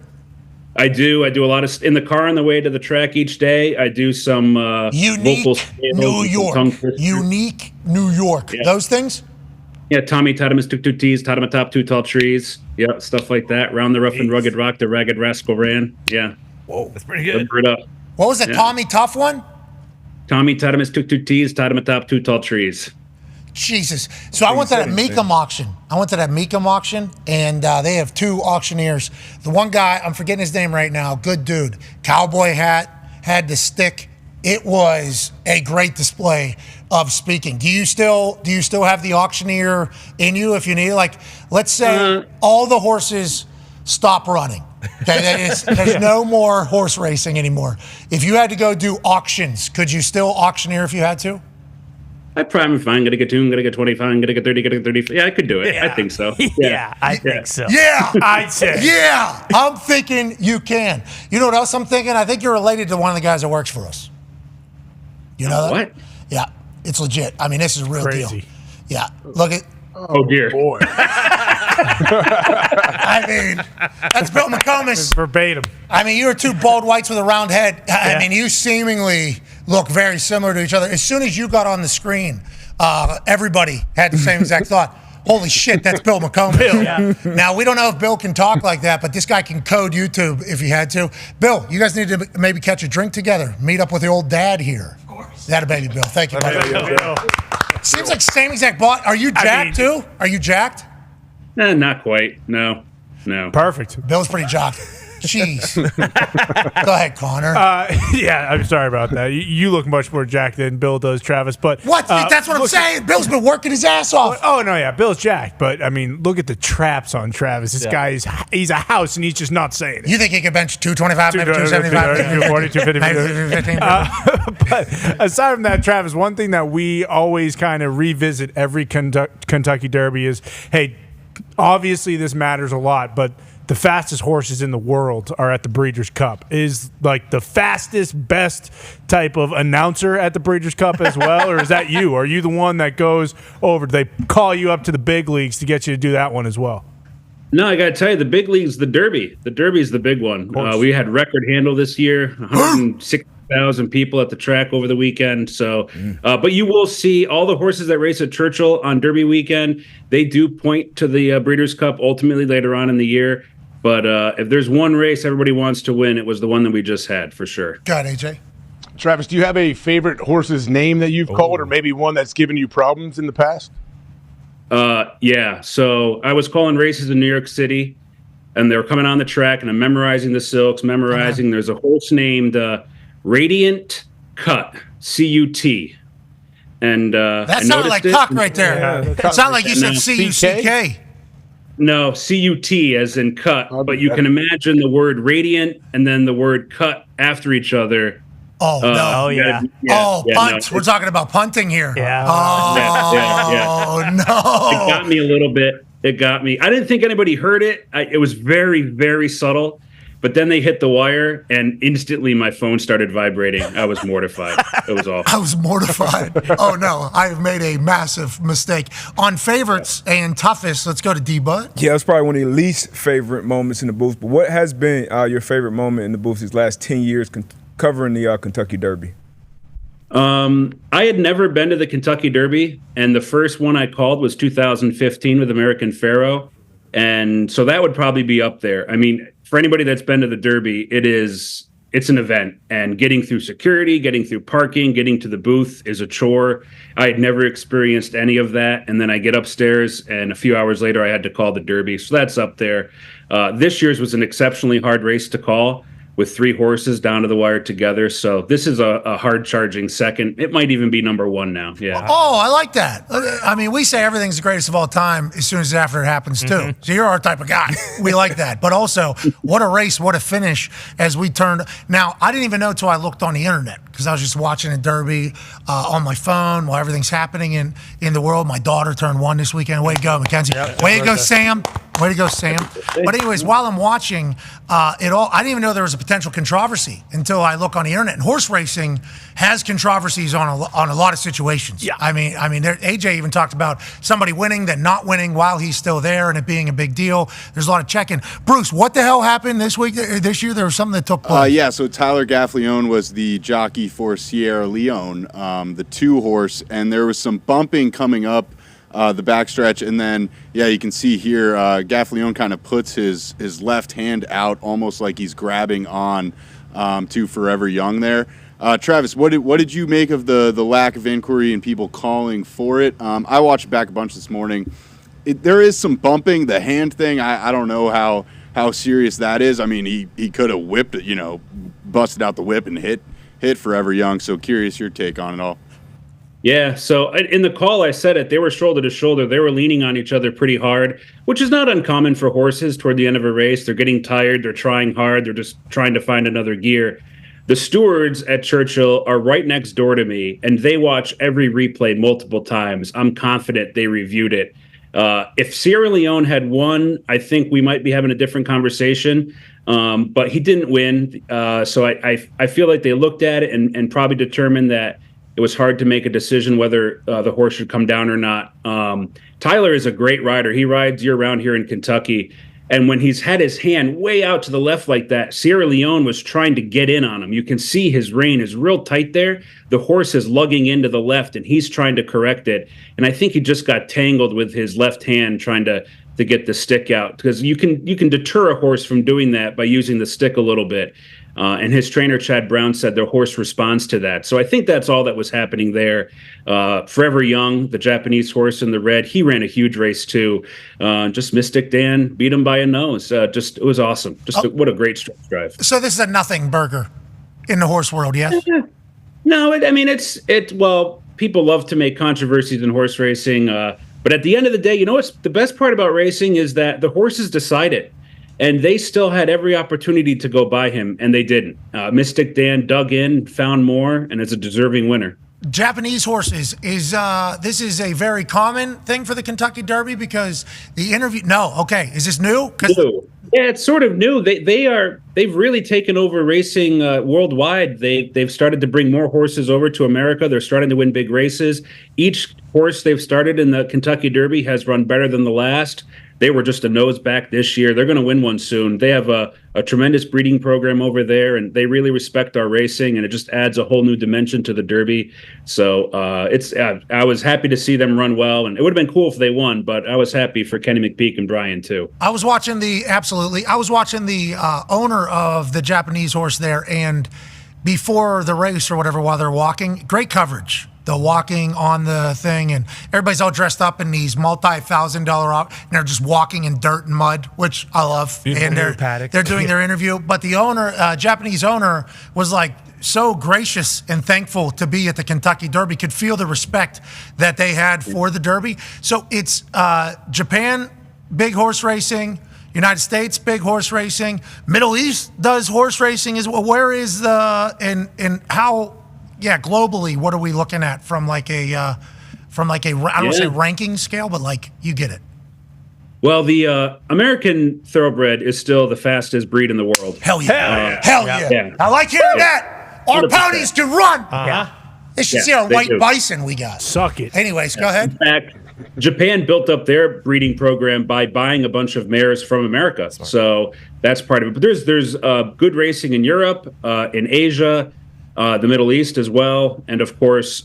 I do a lot of in the car on the way to the track each day. I do some vocal New York. Unique New York. Yeah. Those things? Yeah, Tommy Tatamus took 2 T's, Tatama top 2 tall trees. Yeah, stuff like that. Round the rough and rugged rock, the ragged rascal ran. Yeah. Whoa, that's pretty good. It up. What was the Tommy Tough one? Tommy Tatamus took 2 T's, Tatama top 2 tall trees. Jesus. So I went to that Mecum auction. And they have 2 auctioneers. The one guy, I'm forgetting his name right now, good dude, cowboy hat, had the stick. It was a great display of speaking. Do you still have the auctioneer in you if you need? Like, let's say all the horses stop running. Okay, there's no more horse racing anymore. If you had to go do auctions, could you still auctioneer if you had to? I prime if I'm going to get 2, I'm going to get 25, I'm going to get 30, going to get 35. Yeah, I could do it. Yeah. I think so. Yeah, I think so. Yeah, I'd say. Yeah, I'm thinking you can. You know what else I'm thinking? I think you're related to one of the guys that works for us. You know that? What? Yeah, it's legit. I mean, this is a real deal. Yeah, look at. Oh dear. Boy. I mean, that's Bill McComas. Verbatim. I mean, you're 2 bald whites with a round head. I mean, you seemingly look very similar to each other. As soon as you got on the screen, everybody had the same exact thought. Holy shit, that's Bill McComas. Yeah. Now, we don't know if Bill can talk like that, but this guy can code YouTube if he had to. Bill, you guys need to maybe catch a drink together. Meet up with the old dad here. Of course. That a baby, Bill. Thank you, buddy. Seems like same exact body. Are you jacked too? Are you jacked? Not quite. No. Perfect. Bill's pretty jacked. Jeez. Go ahead, Connor. Yeah, I'm sorry about that. You look much more jacked than Bill does, Travis. But what? That's what I'm saying. Bill's been working his ass off. Oh no, yeah, Bill's jacked. But I mean, look at the traps on Travis. This guy he's a house, and he's just not saying it. You think he can bench 225, maybe 275, 240, 250? But aside from that, Travis, one thing that we always kind of revisit every Kentucky Derby is, hey, obviously this matters a lot, but the fastest horses in the world are at the Breeders' Cup. Is like the fastest, best type of announcer at the Breeders' Cup as well, or is that you? Are you the one that goes over? Do they call you up to the big leagues to get you to do that one as well? No, I got to tell you, the big league's the Derby. The Derby's the big one. We had record handle this year, 160,000 people at the track over the weekend. So, but you will see all the horses that race at Churchill on Derby weekend. They do point to the Breeders' Cup ultimately later on in the year. But if there's one race everybody wants to win, it was the one that we just had, for sure. Go ahead, AJ. Travis, do you have a favorite horse's name that you've called, or maybe one that's given you problems in the past? Yeah. So I was calling races in New York City, and they were coming on the track, and I'm memorizing the silks, There's a horse named Radiant Cut, C-U-T. And that sounded like cuck right there. Yeah. It sounded like you said C-U-C-K. No, C-U-T as in cut, but you can imagine the word radiant and then the word cut after each other, Oh, no. Punt. We're talking about punting here. Yeah. Oh, no. It got me a little bit. It got me. I didn't think anybody heard it. It was very, very subtle. But then they hit the wire, and instantly my phone started vibrating. I was mortified. It was awful. I was mortified. Oh, no. I have made a massive mistake. On favorites and toughest, let's go to D-Bud. Yeah, it's probably one of your least favorite moments in the booth. But what has been your favorite moment in the booth these last 10 years covering the Kentucky Derby? I had never been to the Kentucky Derby, and the first one I called was 2015 with American Pharoah. And so that would probably be up there. I mean, for anybody that's been to the Derby, it's an event, and getting through security, getting through parking, getting to the booth is a chore. I had never experienced any of that. And then I get upstairs, and a few hours later I had to call the Derby. So that's up there. This year's was an exceptionally hard race to call, with 3 horses down to the wire together. So this is a hard charging second. It might even be number 1 now. Yeah. Oh, I like that. I mean, we say everything's the greatest of all time as soon as after it happens, too. So you're our type of guy. We like that. But also, what a race, what a finish as we turned. Now, I didn't even know until I looked on the internet, because I was just watching a Derby on my phone while everything's happening in the world. My daughter turned 1 this weekend. Way to go, Mackenzie. Way to go, Sam. Way to go, Sam. But anyways, while I'm watching it all, I didn't even know there was a potential controversy until I look on the internet. And horse racing has controversies on a lot of situations. Yeah. I mean, AJ even talked about somebody winning, then not winning while he's still there, and it being a big deal. There's a lot of check-in. Bruce, what the hell happened this year? There was something that took place. So Tyler Gaffalione was the jockey for Sierra Leone, the 2 horse, and there was some bumping coming up the backstretch, and then you can see here Gaffalione kind of puts his left hand out almost like he's grabbing on to Forever Young there. Travis, what did you make of the lack of inquiry and people calling for it? I watched back a bunch this morning. There is some bumping. The hand thing, I don't know how serious that is. I mean, he could have whipped it, busted out the whip and hit Forever Young. So curious your take on it all. Yeah, so in the call, I said it. They were shoulder to shoulder. They were leaning on each other pretty hard, which is not uncommon for horses toward the end of a race. They're getting tired. They're trying hard. They're just trying to find another gear. The stewards at Churchill are right next door to me, and they watch every replay multiple times. I'm confident they reviewed it. If Sierra Leone had won, I think we might be having a different conversation. But he didn't win. So I feel like they looked at it and probably determined that it was hard to make a decision whether the horse should come down or not. Tyler is a great rider. He rides year-round here in Kentucky. And when he's had his hand way out to the left like that, Sierra Leone was trying to get in on him. You can see his rein is real tight there. The horse is lugging into the left, and he's trying to correct it. And I think he just got tangled with his left hand trying to get the stick out, because you can deter a horse from doing that by using the stick a little bit. And his trainer, Chad Brown, said the horse responds to that. So I think that's all that was happening there. Forever Young, the Japanese horse in the red, he ran a huge race too. Just Mystic Dan beat him by a nose. It was awesome. What a great stretch drive. So this is a nothing burger in the horse world, yes? No, well, people love to make controversies in horse racing. But at the end of the day, what's the best part about racing is that the horses decide it. And they still had every opportunity to go by him, and they didn't. Mystic Dan dug in, found more, and is a deserving winner. Japanese horses, this is a very common thing for the Kentucky Derby, because the interview. No, okay, is this new? New. Yeah, it's sort of new. They've really taken over racing worldwide. They've started to bring more horses over to America. They're starting to win big races. Each horse they've started in the Kentucky Derby has run better than the last. They were just a nose back this year. They're going to win one soon. They have a tremendous breeding program over there, and they really respect our racing, and it just adds a whole new dimension to the Derby. So I was happy to see them run well, and it would have been cool if they won, but I was happy for Kenny McPeek and Brian too. I was watching the owner of the Japanese horse there, and before the race or whatever, while they're walking, great coverage. The walking on the thing, and everybody's all dressed up in these multi-$1,000 and they're just walking in dirt and mud, which I love. Beautiful, and they're doing their interview. But the owner, Japanese owner, was like so gracious and thankful to be at the Kentucky Derby, could feel the respect that they had for the Derby. So it's Japan, big horse racing. United States, big horse racing. Middle East does horse racing as well. Where is the and how? Yeah, globally, what are we looking at from like a I don't want to say ranking scale, but like you get it. Well, the American thoroughbred is still the fastest breed in the world. Hell yeah! Hell yeah! I like hearing that. Our 100%. ponies can run. They should see our they white do. bison we got. Suck it. Anyways, go ahead. In fact, Japan built up their breeding program by buying a bunch of mares from America. So that's part of it. But there's good racing in Europe, in Asia, the Middle East as well, and of course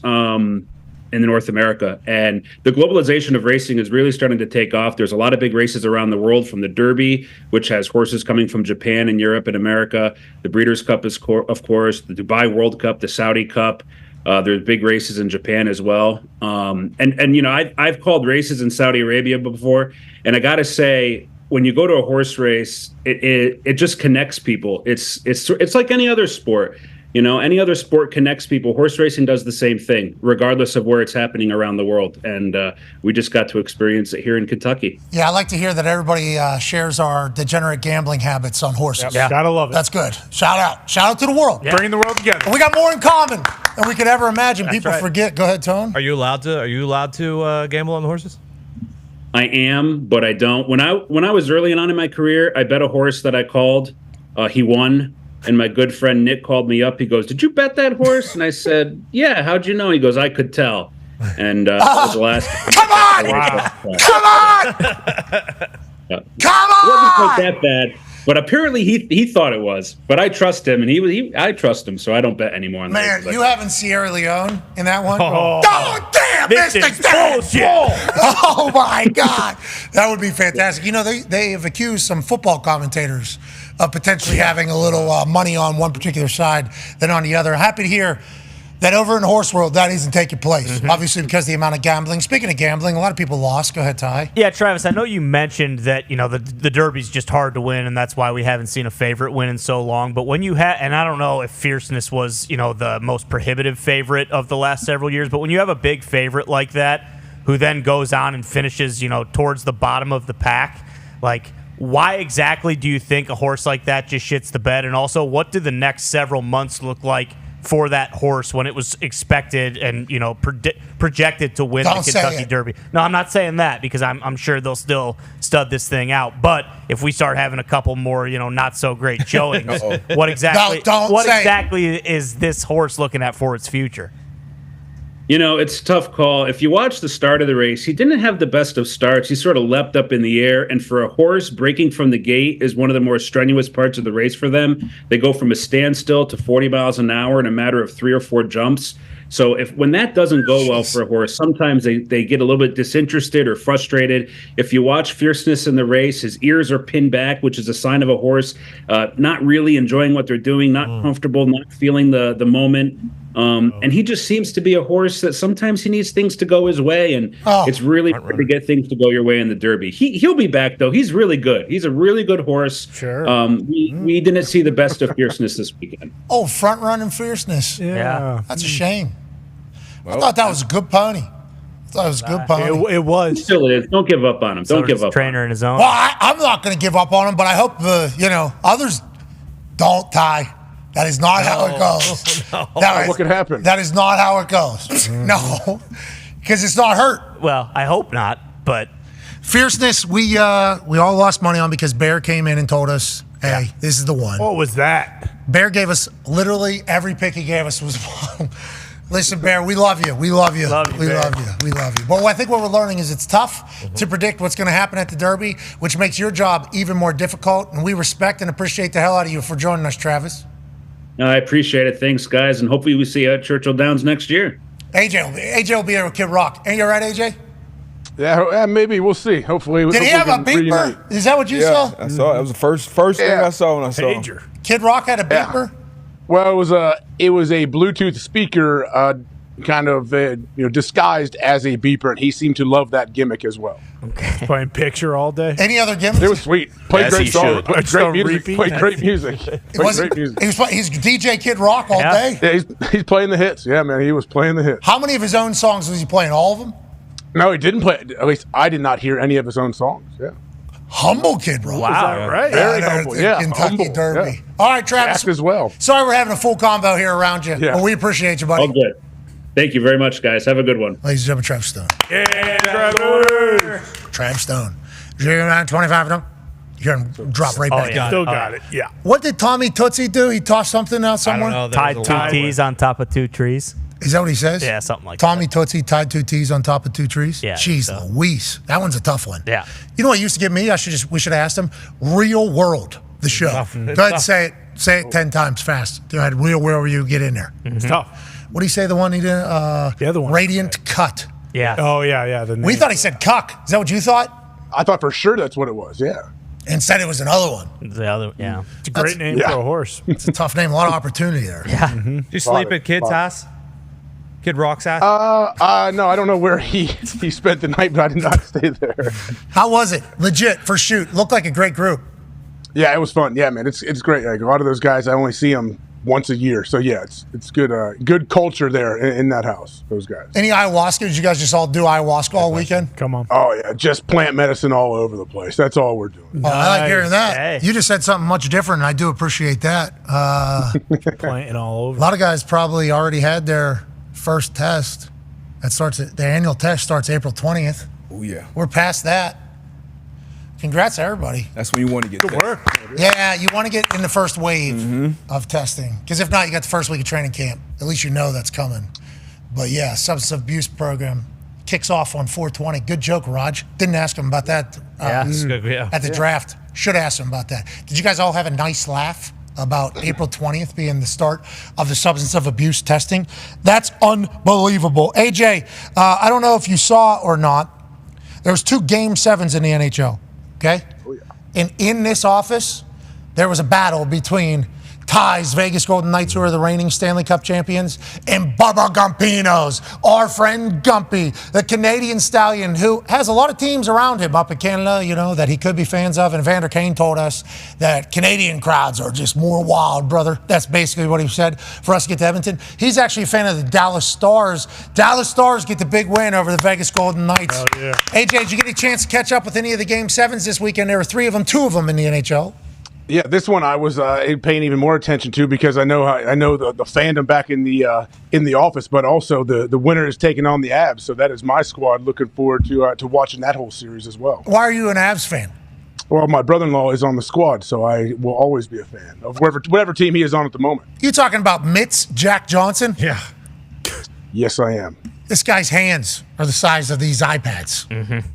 in North America. And the globalization of racing is really starting to take off. There's a lot of big races around the world, from the Derby, which has horses coming from Japan and Europe and America. The Breeders' Cup is, of course, the Dubai World Cup, the Saudi Cup. There's big races in Japan as well. And you know, I've called races in Saudi Arabia before, and I got to say, when you go to a horse race, it just connects people. It's like any other sport. You know, any other sport connects people. Horse racing does the same thing, regardless of where it's happening around the world. And we just got to experience it here in Kentucky. Yeah, I like to hear that everybody shares our degenerate gambling habits on horses. Yeah. Gotta love it. That's good. Shout out to the world. Yeah. Bringing the world together. We got more in common than we could ever imagine. That's People right. forget. Go ahead, Tone. Are you allowed to gamble on the horses? I am, but I don't. When I was early on in my career, I bet a horse that I called. He won. And my good friend Nick called me up. He goes, "Did you bet that horse?" And I said, "Yeah, how'd you know?" He goes, "I could tell." And that was the last. Come on! Come on! Yeah. Come It wasn't on! quite that bad, but apparently he thought it was. But I trust him, and I trust him, so I don't bet anymore. On the Man, races. you having Sierra Leone in that one? Oh. Damn! This This is thing's dead. bullshit. Oh my God, that would be fantastic. You know, they have accused some football commentators of potentially having a little money on one particular side than on the other. Happy to hear that over in the horse world that isn't taking place. Obviously, because of the amount of gambling. Speaking of gambling, a lot of people lost. Go ahead, Ty. Yeah, Travis, I know you mentioned that, you know, the Derby's just hard to win, and that's why we haven't seen a favorite win in so long. But when you have, and I don't know if Fierceness was, you know, the most prohibitive favorite of the last several years, but when you have a big favorite like that who then goes on and finishes, you know, towards the bottom of the pack, like, why exactly do you think a horse like that just shits the bed? And also, what do the next several months look like for that horse when it was expected and, you know, projected to win the Kentucky Derby? No, I'm not saying that, because I'm sure they'll still stud this thing out. But if we start having a couple more, you know, not so great showings, what exactly is this horse looking at for its future? You know, it's a tough call. If you watch the start of the race, he didn't have the best of starts. He sort of leapt up in the air. And for a horse, breaking from the gate is one of the more strenuous parts of the race for them. They go from a standstill to 40 miles an hour in a matter of 3 or 4 jumps. So when that doesn't go well for a horse, sometimes they get a little bit disinterested or frustrated. If you watch Fierceness in the race, his ears are pinned back, which is a sign of a horse not really enjoying what they're doing, not comfortable, not feeling the moment. And he just seems to be a horse that sometimes he needs things to go his way, and it's really hard to get things to go your way in the Derby. He'll be back, though. He's really good. He's a really good horse. Sure. We didn't see the best of Fierceness this weekend. Oh, front running Fierceness. Yeah. That's a shame. I thought that was a good pony. I thought it was a good pony. It was. It still is. Don't give up on him. Don't give up. Trainer in his own. Well, I'm not going to give up on him, but I hope others don't, Ty. That is not how it goes. What could happen? That is not how it goes. No, because it's not hurt. Well, I hope not, but Fierceness, we all lost money on because Bear came in and told us, hey, this is the one. What was that? Bear gave us literally every pick he gave us was one. Listen, Bear, we love you. We love you. We love you. We love you. But I think what we're learning is it's tough to predict what's going to happen at the Derby, which makes your job even more difficult. And we respect and appreciate the hell out of you for joining us, Travis. I appreciate it. Thanks, guys. And hopefully we see you at Churchill Downs next year. AJ will be here with Kid Rock. Ain't you all right, AJ? Yeah, maybe. We'll see. Hopefully. Did he have a beeper? Reunite. Is that what you saw? I saw it. That was the first thing I saw when I saw him. Kid Rock had a beeper? Well, it was a Bluetooth speaker kind of disguised as a beeper, and he seemed to love that gimmick as well. Okay. Playing picture all day. Any other gimmicks? It was sweet. Played great songs. Played great music. Played great music. He's DJ Kid Rock all day? Yeah, he's playing the hits. Yeah, man, he was playing the hits. How many of his own songs was he playing? All of them? No, he didn't play. At least I did not hear any of his own songs. Yeah. Humble kid, bro. Wow. Is that right? Very there humble. at the Yeah, Kentucky humble. Derby. Yeah. All right, Travis. Jacked as well. Sorry we're having a full convo here around you. Yeah. But we appreciate you, buddy. All good. Thank you very much, guys. Have a good one. Ladies and gentlemen, Travis Stone. Yeah, Trevor. Travis Stone. 25 no? You hear him drop right back. Yeah. Still got it. Yeah. What did Tommy Tootsie do? He tossed something out I somewhere? don't know. Tied two T's on top of two trees. Is that what he says? Yeah, something like Tommy Tootsie tied 2 T's on top of 2 trees? Yeah, I Jeez think so. Louise. That one's a tough one. Yeah. You know what used to get me? We should have asked him. Real World, the show. tough. Go It's ahead and tough. say it 10 times fast. Go ahead. Real World, you get in there. It's tough. What do you say the one he did? The other one. Radiant Cut. Yeah. Oh, yeah. We thought he said cuck. Is that what you thought? I thought for sure that's what it was. Yeah. And said it was another one. The other, yeah. It's a great name yeah. for a horse. It's a tough name. A lot of opportunity there. Yeah. Do you sleep at Kid's house? Kid Rock's house? No, I don't know where he spent the night, but I did not stay there. How was it? Legit, for shoot. Looked like a great group. Yeah, it was fun. Yeah, man, it's great. Like a lot of those guys, I only see them once a year. So yeah, it's good good culture there in that house. Those guys. Any ayahuasca? Did you guys just all do ayahuasca all weekend? Come on. Oh yeah, just plant medicine all over the place. That's all we're doing. Oh, I like hearing that. Hey. You just said something much different, and I do appreciate that. Planting all A over. lot of guys probably already had their first test. Their annual test starts April 20th. Oh yeah, We're past that. Congrats to everybody. that's when you want to get Good work. Yeah, you want to get in the first wave of testing. Because if not, you got the first week of training camp. At least you know that's coming. But yeah, substance abuse program kicks off on 420. Good joke, Raj. Didn't ask him about that That's good, yeah. at the draft. Should ask him about that. Did you guys all have a nice laugh about April 20th being the start of the substance of abuse testing? That's unbelievable. AJ, I don't know if you saw or not. There was 2 Game 7s in the NHL, okay? Oh, yeah. And in this office, there was a battle between Ty's Vegas Golden Knights, who are the reigning Stanley Cup champions, and Bubba Gumpino's, our friend Gumpy, the Canadian stallion, who has a lot of teams around him up in Canada, you know, that he could be fans of. And Evander Kane told us that Canadian crowds are just more wild, brother. That's basically what he said for us to get to Edmonton. He's actually a fan of the Dallas Stars. Dallas Stars get the big win over the Vegas Golden Knights. Hell yeah. AJ, did you get a chance to catch up with any of the Game 7s this weekend? There were 3 of them, 2 of them in the NHL. Yeah, this one I was paying even more attention to because I know the fandom back in the office, but also the winner is taking on the Avs, so that is my squad. Looking forward to watching that whole series as well. Why are you an Avs fan? Well, my brother-in-law is on the squad, so I will always be a fan of whatever team he is on at the moment. You talking about Mitts, Jack Johnson? Yeah. Yes, I am. This guy's hands are the size of these iPads.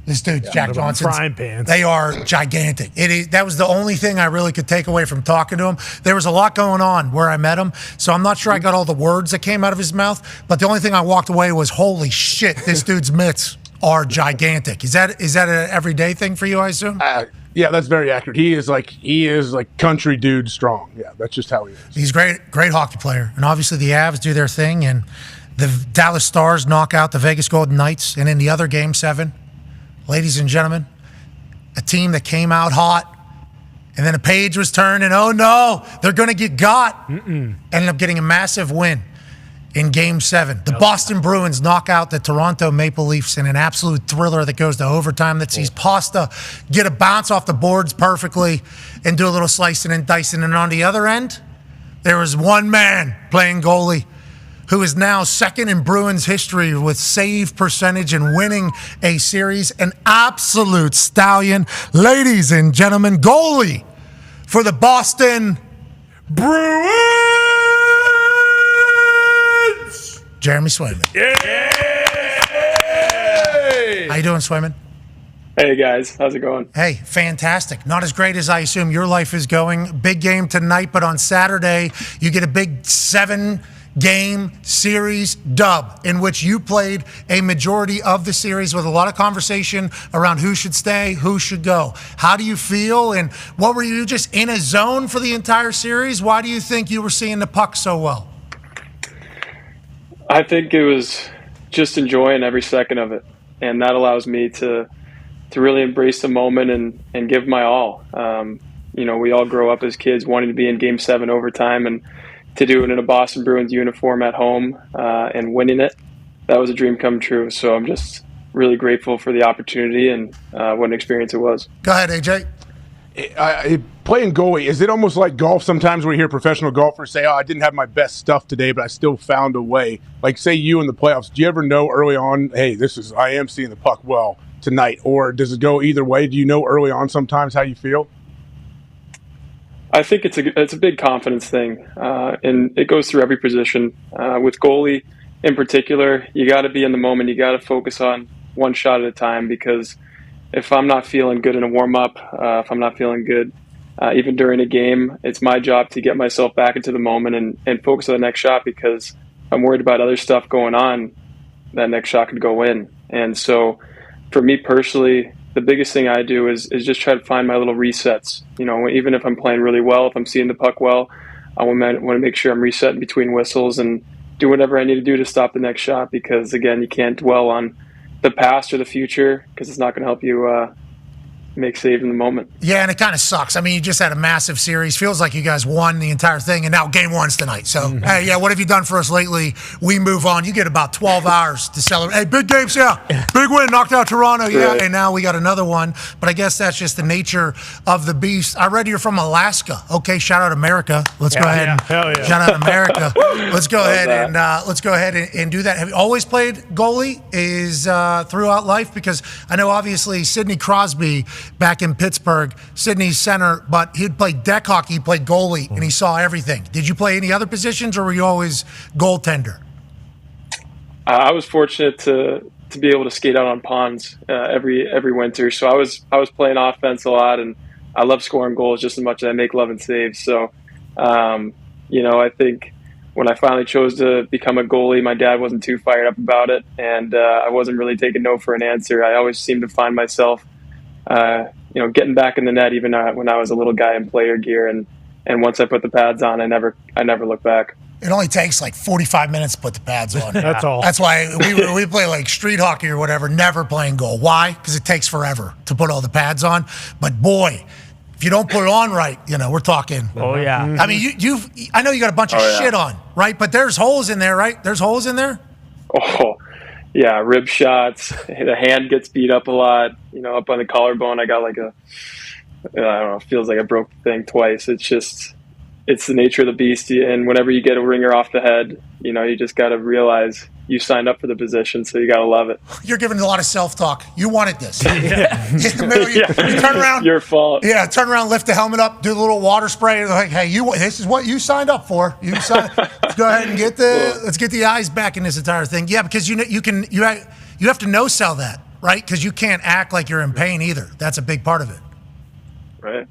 This dude, Jack Johnson. frying pans. They are gigantic. That was the only thing I really could take away from talking to him. There was a lot going on where I met him, so I'm not sure I got all the words that came out of his mouth, but the only thing I walked away was, holy shit, this dude's mitts are gigantic. Is that an everyday thing for you, I assume? Yeah, that's very accurate. He is like country dude strong. Yeah, that's just how he is. He's great hockey player. And obviously the Avs do their thing, and the Dallas Stars knock out the Vegas Golden Knights. And in the other Game 7, ladies and gentlemen, a team that came out hot, and then a page was turned, and oh no, they're going to get got. Ended up getting a massive win in Game 7. The Boston Bruins knock out the Toronto Maple Leafs in an absolute thriller that goes to overtime that sees Pasta get a bounce off the boards perfectly and do a little slicing and dicing. And on the other end, there was one man playing goalie who is now second in Bruins history with save percentage and winning a series. An absolute stallion. Ladies and gentlemen, goalie for the Boston Bruins, Jeremy Swayman. How you doing, Swayman? Hey, guys. How's it going? Hey, fantastic. Not as great as I assume your life is going. Big game tonight, but on Saturday, you get a big 7-game series dub in which you played a majority of the series with a lot of conversation around who should stay, who should go. How do you feel, and what were you just in a zone for the entire series? Why do you think you were seeing the puck so well? I think it was just enjoying every second of it, and that allows me to really embrace the moment and give my all. We all grow up as kids wanting to be in Game 7 overtime, and to do it in a Boston Bruins uniform at home and winning it, that was a dream come true. So I'm just really grateful for the opportunity and what an experience it was. Go ahead, AJ. Playing goalie, is it almost like golf sometimes where you hear professional golfers say, I didn't have my best stuff today, but I still found a way? Like, say you in the playoffs, do you ever know early on, hey, I am seeing the puck well tonight? Or does it go either way? Do you know early on sometimes how you feel? I think it's a big confidence thing, and it goes through every position. With goalie in particular, you got to be in the moment. You got to focus on one shot at a time, because if I'm not feeling good in a warm-up, if I'm not feeling good even during a game, it's my job to get myself back into the moment and focus on the next shot, because I'm worried about other stuff going on. That next shot could go in. And so for me personally, the biggest thing I do is just try to find my little resets. You know, even if I'm playing really well, if I'm seeing the puck well, I want to make sure I'm resetting between whistles and do whatever I need to do to stop the next shot, because, again, you can't dwell on the past or the future, because it's not going to help you make save in the moment. Yeah, and it kind of sucks. I mean, you just had a massive series. Feels like you guys won the entire thing, and now game one's tonight. So, hey, yeah, what have you done for us lately? We move on. You get about 12 hours to celebrate. Hey, big games, yeah. Big win, knocked out Toronto, yeah. Right. And now we got another one. But I guess that's just the nature of the beast. I read you're from Alaska. Okay, shout out America. Let's go ahead and shout out America. Let's go ahead and do that. Have you always played goalie throughout life? Because I know obviously Sidney Crosby back in Pittsburgh, Sydney's center, but he'd play deck hockey, he played goalie, and he saw everything. Did you play any other positions, or were you always goaltender? I was fortunate to be able to skate out on ponds every winter, so I was playing offense a lot, and I love scoring goals just as much as I make love and saves. So, I think when I finally chose to become a goalie, my dad wasn't too fired up about it, and I wasn't really taking no for an answer. I always seemed to find myself getting back in the net, even when I was a little guy in player gear. And once I put the pads on, I never looked back. It only takes like 45 minutes to put the pads on. That's all. That's why we play like street hockey or whatever, never playing goal. Why? Because it takes forever to put all the pads on. But boy, if you don't put it on right, we're talking. Oh, yeah. I mean, I know you got a bunch of shit on, right? But there's holes in there, right? There's holes in there? Oh, yeah, rib shots. The hand gets beat up a lot. Up on the collarbone, I got like I don't know, feels like I broke the thing twice. It's the nature of the beast. And whenever you get a ringer off the head, you just got to realize you signed up for the position, so you got to love it. You're giving a lot of self-talk. You wanted this. You turn around. Your fault. Yeah, turn around, lift the helmet up, do the little water spray. Like, hey, this is what you signed up for. Let's go ahead and let's get the eyes back in this entire thing. Yeah, because you have to no-sell that, right? Because you can't act like you're in pain either. That's a big part of it. Right.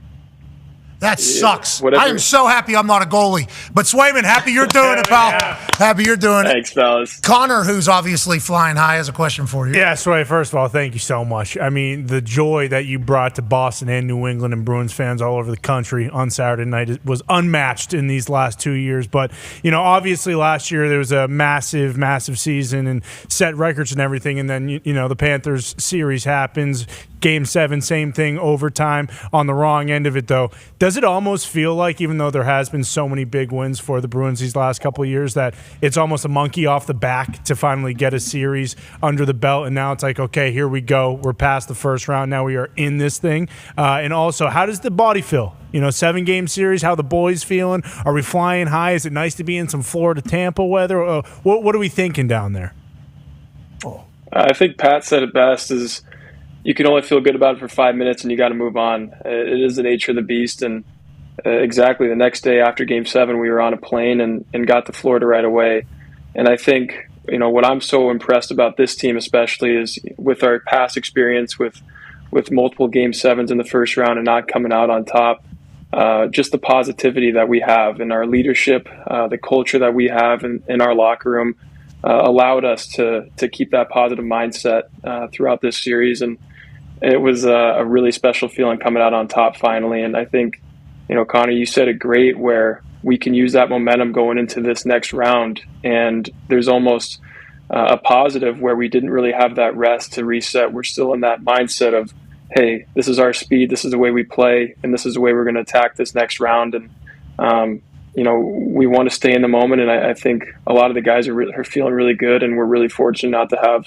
That sucks. I am so happy I'm not a goalie. But Swayman, happy you're doing it, pal. Happy you're doing it. Thanks, fellas. Connor, who's obviously flying high, has a question for you. Yeah, Sway, first of all, thank you so much. I mean, the joy that you brought to Boston and New England and Bruins fans all over the country on Saturday night was unmatched in these last 2 years. But, obviously last year there was a massive, massive season and set records and everything. And then, the Panthers series happens. Game 7, same thing, overtime. On the wrong end of it, though, does it almost feel like, even though there has been so many big wins for the Bruins these last couple of years, that it's almost a monkey off the back to finally get a series under the belt? And now it's like, okay, here we go. We're past the first round. Now we are in this thing. And also, how does the body feel? 7-game series, how the boys feeling? Are we flying high? Is it nice to be in some Florida, Tampa weather? What are we thinking down there? I think Pat said it best, is you can only feel good about it for 5 minutes and you got to move on. It is the nature of the beast. And exactly the next day after Game 7, we were on a plane and got to Florida right away. And I think, what I'm so impressed about this team especially is with our past experience with multiple Game 7s in the first round and not coming out on top, just the positivity that we have in our leadership, the culture that we have in our locker room allowed us to keep that positive mindset throughout this series. And it was a really special feeling coming out on top finally. And I think, Connor, you said it great, where we can use that momentum going into this next round. And there's almost a positive where we didn't really have that rest to reset. We're still in that mindset of, hey, this is our speed, this is the way we play, and this is the way we're going to attack this next round. And, we want to stay in the moment. And I think a lot of the guys are feeling really good, and we're really fortunate not to have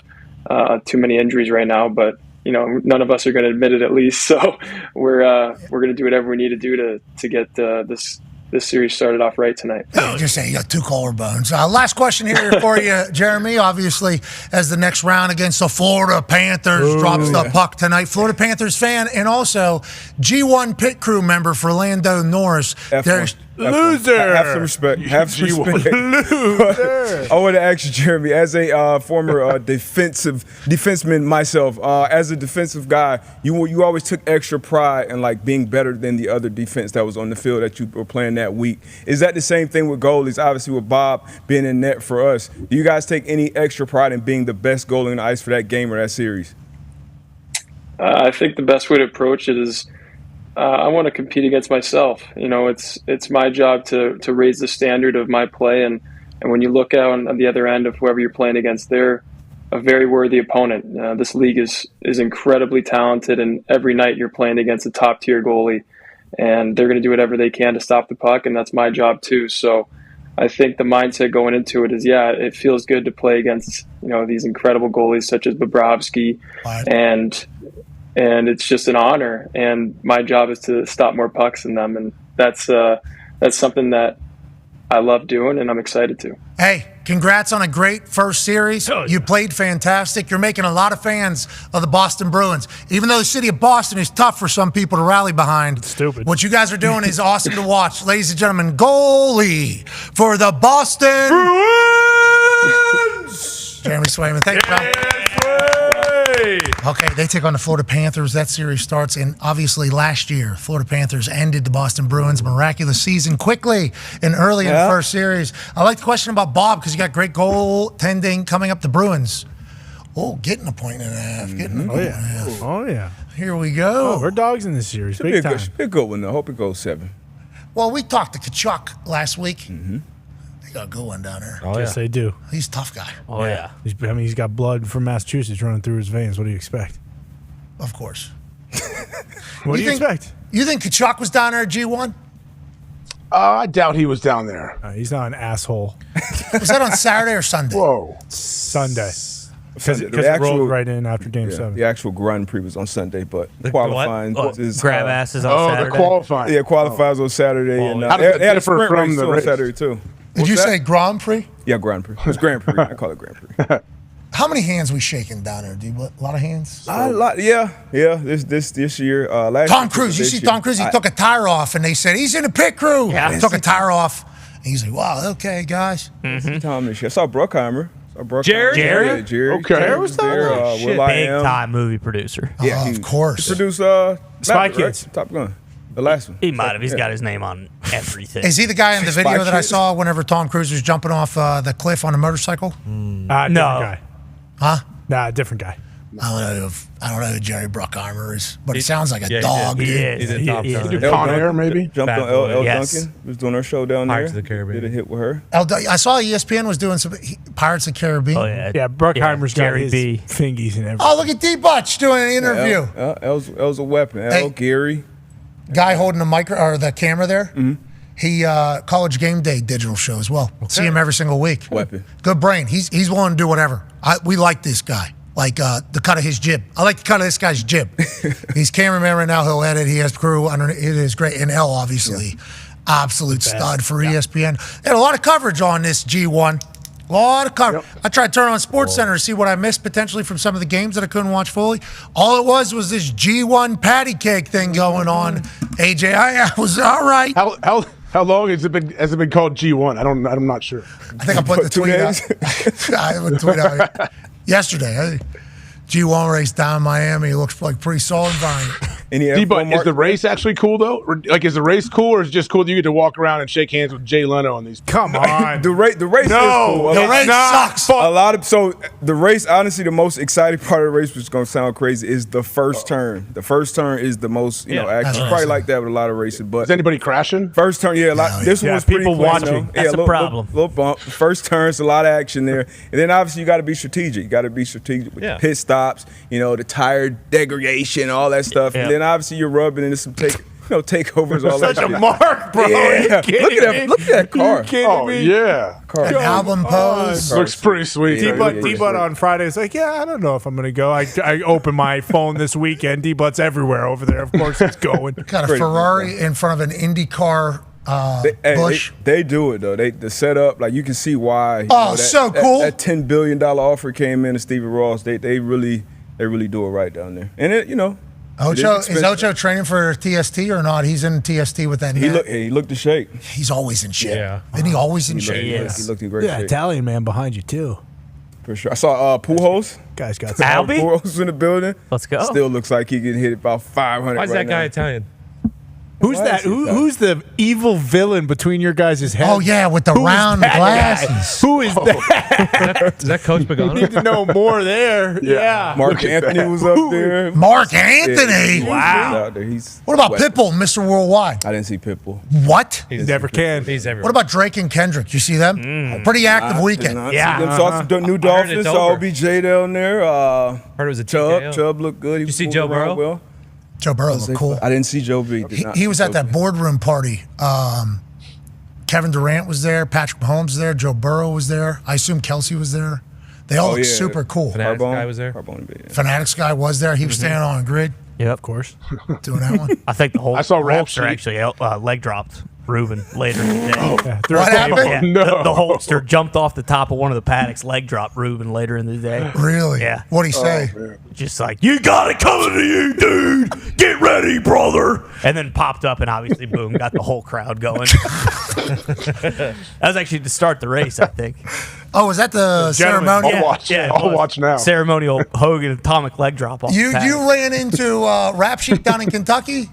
too many injuries right now, but none of us are going to admit it, at least. So we're going to do whatever we need to do to get this series started off right tonight. Just say you got 2 collarbones. Last question here for you, Jeremy. Obviously, as the next round against the Florida Panthers drops the puck tonight. Florida Panthers fan and also G1 pit crew member for Lando Norris. There's loser. Have some respect. Have some respect. Loser. I want to ask you, Jeremy, as a former defenseman myself, as a defensive guy, you always took extra pride in like being better than the other defense that was on the field that you were playing that week. Is that the same thing with goalies? Obviously, with Bob being in net for us, do you guys take any extra pride in being the best goalie on the ice for that game or that series? I think the best way to approach it is I want to compete against myself. It's my job to raise the standard of my play, and when you look out on the other end of whoever you're playing against, they're a very worthy opponent. This league is incredibly talented, and every night you're playing against a top tier goalie, and they're going to do whatever they can to stop the puck, and that's my job too. So I think the mindset going into it is, it feels good to play against these incredible goalies such as Bobrovsky, and it's just an honor. And my job is to stop more pucks than them, and that's something that I love doing, and I'm excited to. Hey, congrats on a great first series. You played fantastic. You're making a lot of fans of the Boston Bruins. Even though the city of Boston is tough for some people to rally behind. It's stupid. What you guys are doing is awesome to watch. Ladies and gentlemen, goalie for the Boston Bruins, Jeremy Swayman. Thank you, pal. Okay, they take on the Florida Panthers. That series starts, and obviously last year, Florida Panthers ended the Boston Bruins' miraculous season quickly and early in the first series. I like the question about Bob because you got great goaltending coming up the Bruins. Oh, getting a point and a half. Getting a point and a half. Oh, yeah. Here we go. We're dogs in this series. Big time. Be a good one, though. I hope it goes 7. Well, we talked to Kachuk last week. Mm-hmm. They got a good one down there. Oh, yes, they do. He's a tough guy. Oh, yeah. He's got blood from Massachusetts running through his veins. What do you expect? Of course. What do you expect? You think Kachuk was down there at G1? I doubt he was down there. He's not an asshole. Was that on Saturday or Sunday? Whoa. Sunday. Because it rolled right in after Game 7. The actual Grand Prix was on Sunday, but qualifying is grab asses on Saturday. The qualifying. Yeah, qualifies on Saturday, and they had a sprint race from the on race. Saturday too. Did you say Grand Prix? Yeah, Grand Prix. It's Grand Prix. I call it Grand Prix. How many hands we shaking down there? A lot of hands? A lot. Yeah. This year. Tom Cruise. You see Tom Cruise? He took a tire off, and they said he's in the pit crew. Yeah. He took a tire off. And he's like, "Wow, okay, guys." Mm-hmm. Tom this year. I saw Bruckheimer. Jerry? Yeah, Jerry. Okay. Jerry was there. Big time movie producer. Yeah, of course. He produced Spy Kids. Right? Top Gun. The last one. He might have. He's got his name on everything. Is he the guy in the video that I saw whenever Tom Cruise was jumping off the cliff on a motorcycle? Different guy. Huh? Nah, different guy. I don't know who Jerry Bruckheimer is, but he sounds like a dog, he dude. He's a top He did Con Air, maybe? Jumped on Elle Duncan. Was doing her show down there. Pirates of the Caribbean. Did a hit with her. I saw ESPN was doing some Pirates of the Caribbean. Oh, yeah. Yeah, Bruckheimer's got Jerry his B. fingies and everything. Oh, look at D-Butch doing an interview. Elle's a weapon. Elle, Gary. Guy holding the camera there. Mm-hmm. He College Game Day digital show as well. See him every single week. Weapon. Good brain. He's willing to do whatever. We like this guy. Like the cut of his jib. I like the cut of this guy's jib. He's cameraman right now. He'll edit. He has crew underneath. It is great. And L, obviously, absolute stud for ESPN. They had a lot of coverage on this G1. A lot of coverage. Yep. I tried to turn on SportsCenter to see what I missed potentially from some of the games that I couldn't watch fully. All it was this G1 patty cake thing going on. AJ, I was all right. How long has it been called G1? I'm not sure. I think I put the tweet out. I put the tweet out yesterday. G1 race down in Miami. It looks like a pretty solid environment. Is the race actually cool though? Like, is the race cool, or is it just cool that you get to walk around and shake hands with Jay Leno on these? Come on, the race is cool. The race sucks. The race. Honestly, the most exciting part of the race, which is going to sound crazy, is the first turn. The first turn is the most, action. Probably like that with a lot of races. But is anybody crashing? First turn, yeah. This one was pretty people clean, watching. That's a problem. Little bump. First turns, a lot of action there, and then obviously you got to be strategic. You got to be strategic with your pit stops. The tire degradation, all that stuff, and then obviously you're rubbing into some takeovers. All Such that a shit. mark, bro. Yeah. You Look at that car. kidding me? Yeah. An album pose. Looks pretty sweet. D-Butt on Friday is like, yeah, I don't know if I'm going to go. I open my phone this weekend. D-Butt's everywhere over there. Of course he's going. Got a Ferrari in front of an IndyCar Bush. They do it though. The setup, like you can see why. So cool. That $10 billion offer came in to Stevie Ross. They really do it right down there. And it, Is Ocho training for TST or not? He's in TST with that. He looked the shape. He's always in shape. Yeah. Isn't he always in shape? He looked in great Yeah, shape. Italian man behind you too. For sure. I saw Pujols. Guy's got some. Albie? Pujols in the building. Let's go. Still looks like he can hit about 500. Why is that guy Italian? Who's Why that? is he Italian? Who's the evil villain between your guys' heads? Oh yeah, with the Who is round that glasses. guy? Who is that? Is that Coach You Pagano? need to know more there. Yeah. Mark Anthony was up there. Mark Anthony. Wow. Out there. He's What about sweating. Pitbull, Mr. Worldwide? I didn't see Pitbull. What? He never can. He's everywhere. What about Drake and Kendrick? You see them? Pretty active weekend. Yeah. Saw some new Dolphins. Saw OBJ down there. Heard it was a TKO. Chubb looked good. He You see was Joe moving around Burrow? well. Joe Burrow looked cool. I didn't see Joe B. He was at that boardroom party. Kevin Durant was there. Patrick Mahomes was there. Joe Burrow was there. I assume Kelsey was there. They all look super cool. Fanatics guy was there. Fanatics guy was there. He was standing on a grid Yep. Of course. doing that one. I think the whole I saw Holster Rhapsody. actually leg dropped Ruben later in the day. What happened? Yeah, No. the Holster jumped off the top of one of the paddocks, leg dropped Ruben later in the day. Really? Yeah. What'd he say? Just like, you got it coming to you, dude. Get ready, brother. And then popped up and obviously, boom, got the whole crowd going. That was actually to start the race, I think. Oh, was that the ceremony? I'll watch. Yeah, it I'll was. watch now. Ceremonial Hogan atomic leg drop off the You paddock. ran into Rap Sheet down in Kentucky?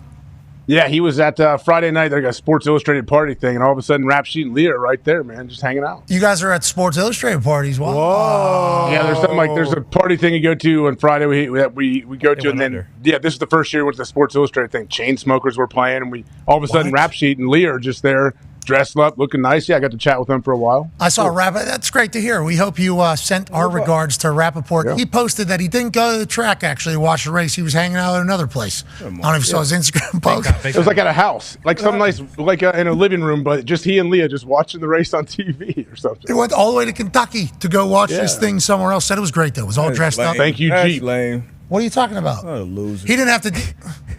Yeah, he was at Friday night. They got a Sports Illustrated party thing, and all of a sudden, Rap Sheet and Leah are right there, man, just hanging out. You guys are at Sports Illustrated parties. Wow. Whoa. Yeah, there's something like there's a party thing you go to on Friday. We go to, and then under. this is the first year with the Sports Illustrated thing. Chainsmokers were playing, and we all of a sudden Rap Sheet and Leah are just there, dressed up, looking nice. Yeah, I got to chat with them for a while. I saw Rap. That's great to hear. We hope you sent our regards to Rappaport. Yeah. He posted that he didn't go to the track actually to watch the race. He was hanging out at another place. I don't know if you saw his Instagram post. It was like at a house, like some nice, like in a living room, but just he and Leah just watching the race on TV or something. He went all the way to Kentucky to go watch this thing somewhere else. Said it was great though. It was all dressed up. Thank you, That's Jeep. lame. What are you talking about? What a loser. He didn't have to.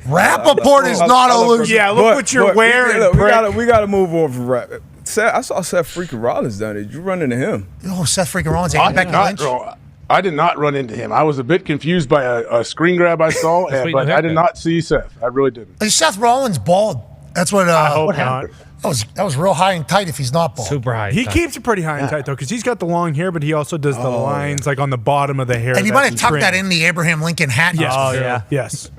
Rappaport is not a loser. Yeah, look what you're wearing. We gotta move on from rap. I saw Seth freaking Rollins down there. Did you run into him? Oh, Seth freaking Rollins ate Becky Lynch. I did not run into him. I was a bit confused by a screen grab I saw, but I did not see Seth. I really didn't. Is Seth Rollins bald? That's what. I hope what not. happened. That was real high and tight. If he's not bald, Super high. He keeps it pretty high and tight though, because he's got the long hair, but he also does the lines like on the bottom of the hair. and he that might have he tucked that trimmed. in the Abraham Lincoln hat. Yes. Oh, yeah. Yes.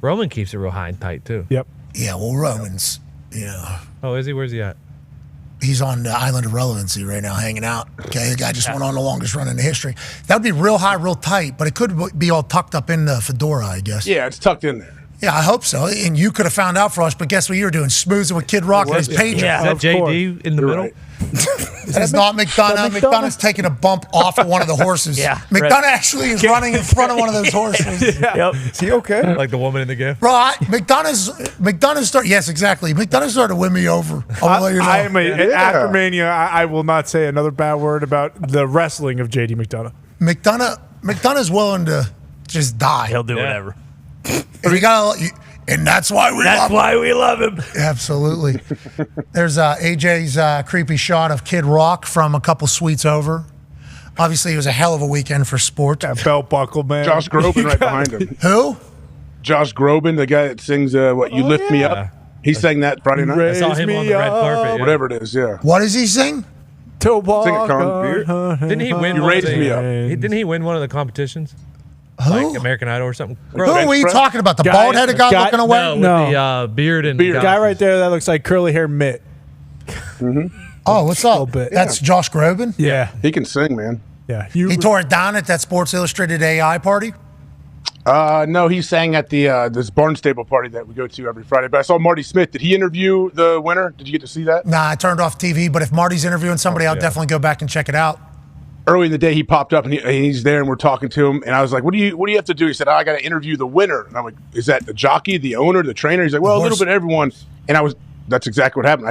Roman keeps it real high and tight too. Yep. Yeah. Well, Romans. Yeah. Oh, is he? Where's he at? He's on the island of relevancy right now, hanging out. Okay, the guy just went on the longest run in the history. That would be real high, real tight, but it could be all tucked up in the fedora, I guess. Yeah, it's tucked in there. Yeah, I hope so. And you could have found out for us, but guess what you were doing? Smoozing with Kid Rock and his pager. Yeah, is that JD in the middle? Right. This is not McDonough. McDonough's taking a bump off of one of the horses. Yeah, McDonough actually is running in front of one of those horses. Yep. Is he okay? Like the woman in the gift? Right. McDonough started, yes, exactly. McDonough started to win me over. I will let you know. I am after Mania. I will not say another bad word about the wrestling of JD McDonough. McDonough's willing to just die. He'll do whatever. And you gotta, and that's why we love him. Absolutely. There's AJ's creepy shot of Kid Rock from a couple suites over. Obviously, it was a hell of a weekend for sport. That belt buckle, man. Josh Groban right behind him. Who? Josh Groban, the guy that sings "What You Lift Me Up." He sang that Friday night. I saw him on the red carpet. Yeah. Whatever it is, yeah. What does he sing? Sing it, Con. Didn't he win? You one of raised the- me up. Didn't he win one of the competitions? Who? Like American Idol or something? Who are we talking about? The Guy- bald-headed guy guy- looking away? No, with the beard and The guy right there that looks like curly hair mitt. Oh, what's up? little bit. That's Josh Groban? Yeah. He can sing, man. Yeah. He tore it down at that Sports Illustrated AI party? No, he sang at the this Barnstable party that we go to every Friday. But I saw Marty Smith. Did he interview the winner? Did you get to see that? Nah, I turned off TV, but if Marty's interviewing somebody, I'll definitely go back and check it out. early in the day, he popped up and he's there, and we're talking to him. And I was like, "What do you have to do?" He said, "I got to interview the winner." And I'm like, "Is that the jockey, the owner, the trainer?" He's like, "Well, a little bit of everyone." And that's exactly what happened.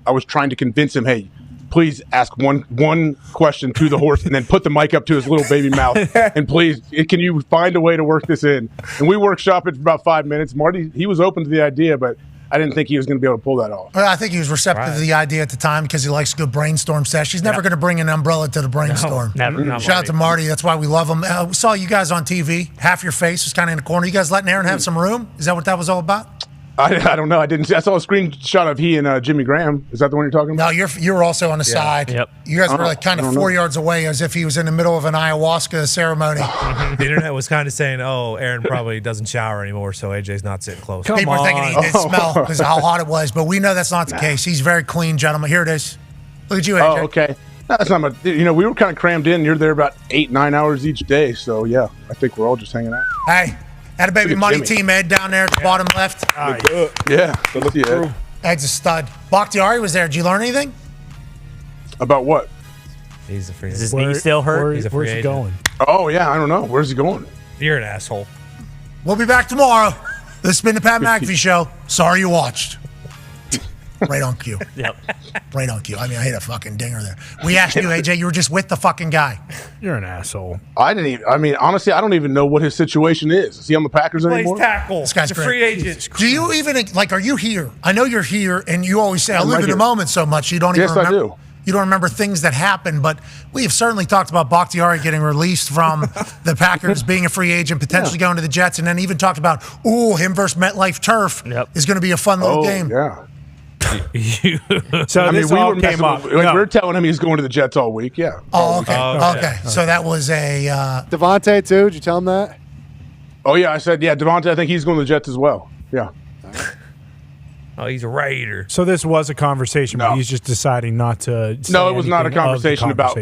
I was trying to convince him, "Hey, please ask one question to the horse, and then put the mic up to his little baby mouth, and please, can you find a way to work this in?" And we workshopped it for about 5 minutes. Marty, he was open to the idea, but I didn't think he was going to be able to pull that off. Well, I think he was receptive to the idea at the time because he likes a good brainstorm session. He's never going to bring an umbrella to the brainstorm. Never. Shout out to Marty. That's why we love him. We saw you guys on TV. Half your face was kind of in the corner. You guys letting Aaron have some room? Is that what that was all about? I don't know. I didn't see. I saw a screenshot of he and Jimmy Graham. Is that the one you're talking about? No, you were also on the side. Yep. You guys were like kind of 4 yards away, as if he was in the middle of an ayahuasca ceremony. The internet was kind of saying, "Oh, Aaron probably doesn't shower anymore, so AJ's not sitting close." People are thinking he did smell because of how hot it was, but we know that's not the case. He's very clean, gentlemen. Here it is. Look at you, AJ. Oh, okay. No, that's not much. We were kind of crammed in. You're there about 8-9 hours each day, so yeah, I think we're all just hanging out. Hey. Had a baby money Jimmy. team, Ed, down there at the bottom left. Yeah. Good Ed. Ed's a stud. Bakhtiari was there. Did you learn anything? About what? He's a free Is agent. his knee still hurt? He's a free Where's he agent. going? Oh, yeah. I don't know. Where's he going? You're an asshole. We'll be back tomorrow. This has been the Pat McAfee Show. Sorry you watched. Right on cue. Yep. Right on cue. I mean, I hit a fucking dinger there. We asked you, AJ. You were just with the fucking guy. You're an asshole. Honestly, I don't even know what his situation is. Is he on the Packers Plays anymore? tackle. This guy's He's a great. free agent. Do you even, are you here? I know you're here, and you always say, I live in the moment so much, you don't even remember. Yes, I do. You don't remember things that happen, but we have certainly talked about Bakhtiari getting released from the Packers, being a free agent, potentially going to the Jets, and then even talked about, him versus MetLife Turf is going to be a fun little game. Yeah. So this all came up. We were telling him he's going to the Jets all week. Yeah. Oh, okay. Okay. So that was a Devontae too. Did you tell him that? Oh yeah, I said Devontae. I think he's going to the Jets as well. Yeah. Oh, he's a Raider. So this was a conversation, but he's just deciding not to. No, it was not a conversation about